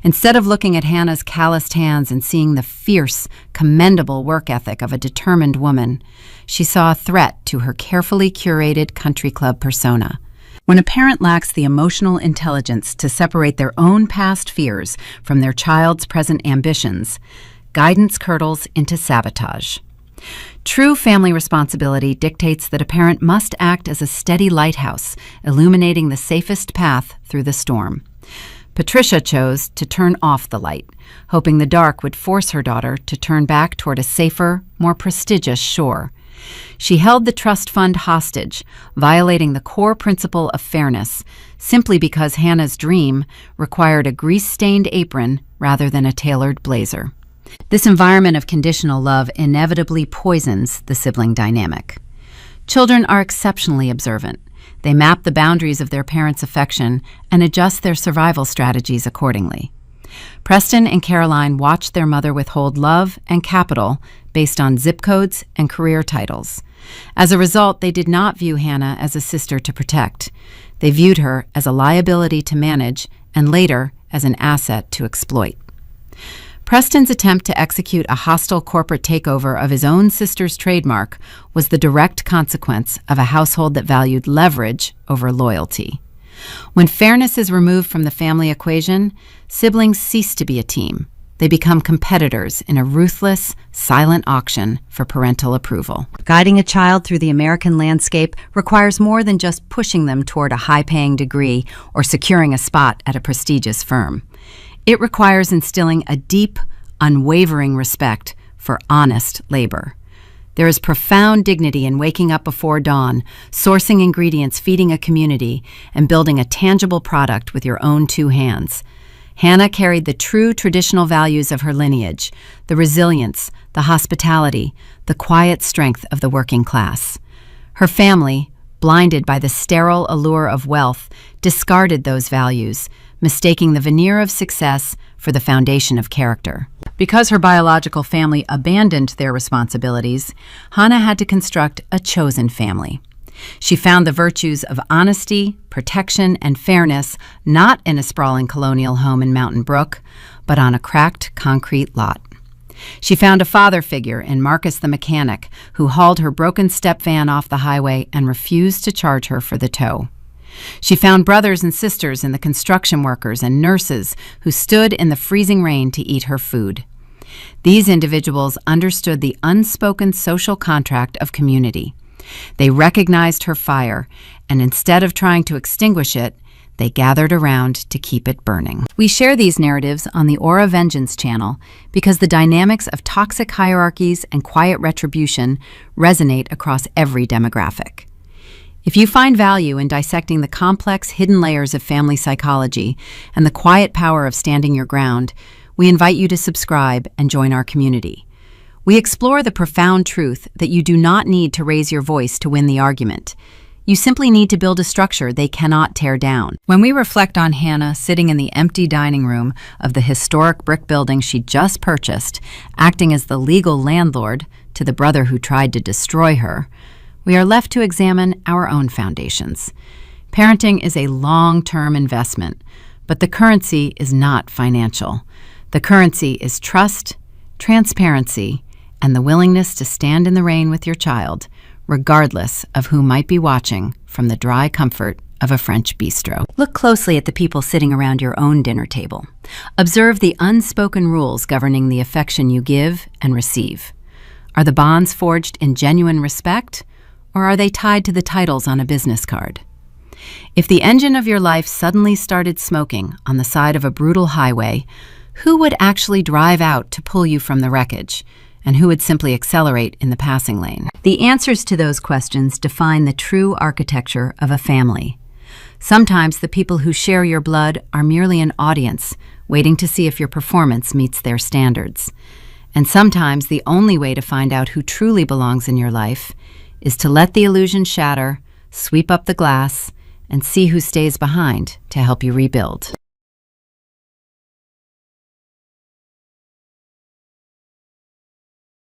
Instead of looking at Hannah's calloused hands and seeing the fierce, commendable work ethic of a determined woman, she saw a threat to her carefully curated country club persona. When a parent lacks the emotional intelligence to separate their own past fears from their child's present ambitions, guidance curdles into sabotage. True family responsibility dictates that a parent must act as a steady lighthouse, illuminating the safest path through the storm. Patricia chose to turn off the light, hoping the dark would force her daughter to turn back toward a safer, more prestigious shore. She held the trust fund hostage, violating the core principle of fairness, simply because Hannah's dream required a grease-stained apron rather than a tailored blazer. This environment of conditional love inevitably poisons the sibling dynamic. Children are exceptionally observant. They map the boundaries of their parents' affection and adjust their survival strategies accordingly. Preston and Caroline watched their mother withhold love and capital based on zip codes and career titles. As a result, they did not view Hannah as a sister to protect. They viewed her as a liability to manage and later as an asset to exploit. Preston's attempt to execute a hostile corporate takeover of his own sister's trademark was the direct consequence of a household that valued leverage over loyalty. When fairness is removed from the family equation, siblings cease to be a team. They become competitors in a ruthless, silent auction for parental approval. Guiding a child through the American landscape requires more than just pushing them toward a high-paying degree or securing a spot at a prestigious firm. It requires instilling a deep, unwavering respect for honest labor. There is profound dignity in waking up before dawn, sourcing ingredients, feeding a community, and building a tangible product with your own two hands. Hannah carried the true traditional values of her lineage, the resilience, the hospitality, the quiet strength of the working class. Her family, blinded by the sterile allure of wealth, discarded those values, mistaking the veneer of success for the foundation of character. Because her biological family abandoned their responsibilities, Hannah had to construct a chosen family. She found the virtues of honesty, protection, and fairness not in a sprawling colonial home in Mountain Brook, but on a cracked concrete lot. She found a father figure in Marcus the mechanic, who hauled her broken step van off the highway and refused to charge her for the tow. She found brothers and sisters in the construction workers and nurses who stood in the freezing rain to eat her food. These individuals understood the unspoken social contract of community. They recognized her fire, and instead of trying to extinguish it, they gathered around to keep it burning. We share these narratives on the Aura Vengeance channel because the dynamics of toxic hierarchies and quiet retribution resonate across every demographic. If you find value in dissecting the complex, hidden layers of family psychology and the quiet power of standing your ground, we invite you to subscribe and join our community. We explore the profound truth that you do not need to raise your voice to win the argument. You simply need to build a structure they cannot tear down. When we reflect on Hannah sitting in the empty dining room of the historic brick building she just purchased, acting as the legal landlord to the brother who tried to destroy her, we are left to examine our own foundations. Parenting is a long-term investment, but the currency is not financial. The currency is trust, transparency, and the willingness to stand in the rain with your child, regardless of who might be watching from the dry comfort of a French bistro. Look closely at the people sitting around your own dinner table. Observe the unspoken rules governing the affection you give and receive. Are the bonds forged in genuine respect, or are they tied to the titles on a business card? If the engine of your life suddenly started smoking on the side of a brutal highway, who would actually drive out to pull you from the wreckage? And who would simply accelerate in the passing lane? The answers to those questions define the true architecture of a family. Sometimes the people who share your blood are merely an audience, waiting to see if your performance meets their standards. And sometimes the only way to find out who truly belongs in your life is to let the illusion shatter, sweep up the glass, and see who stays behind to help you rebuild.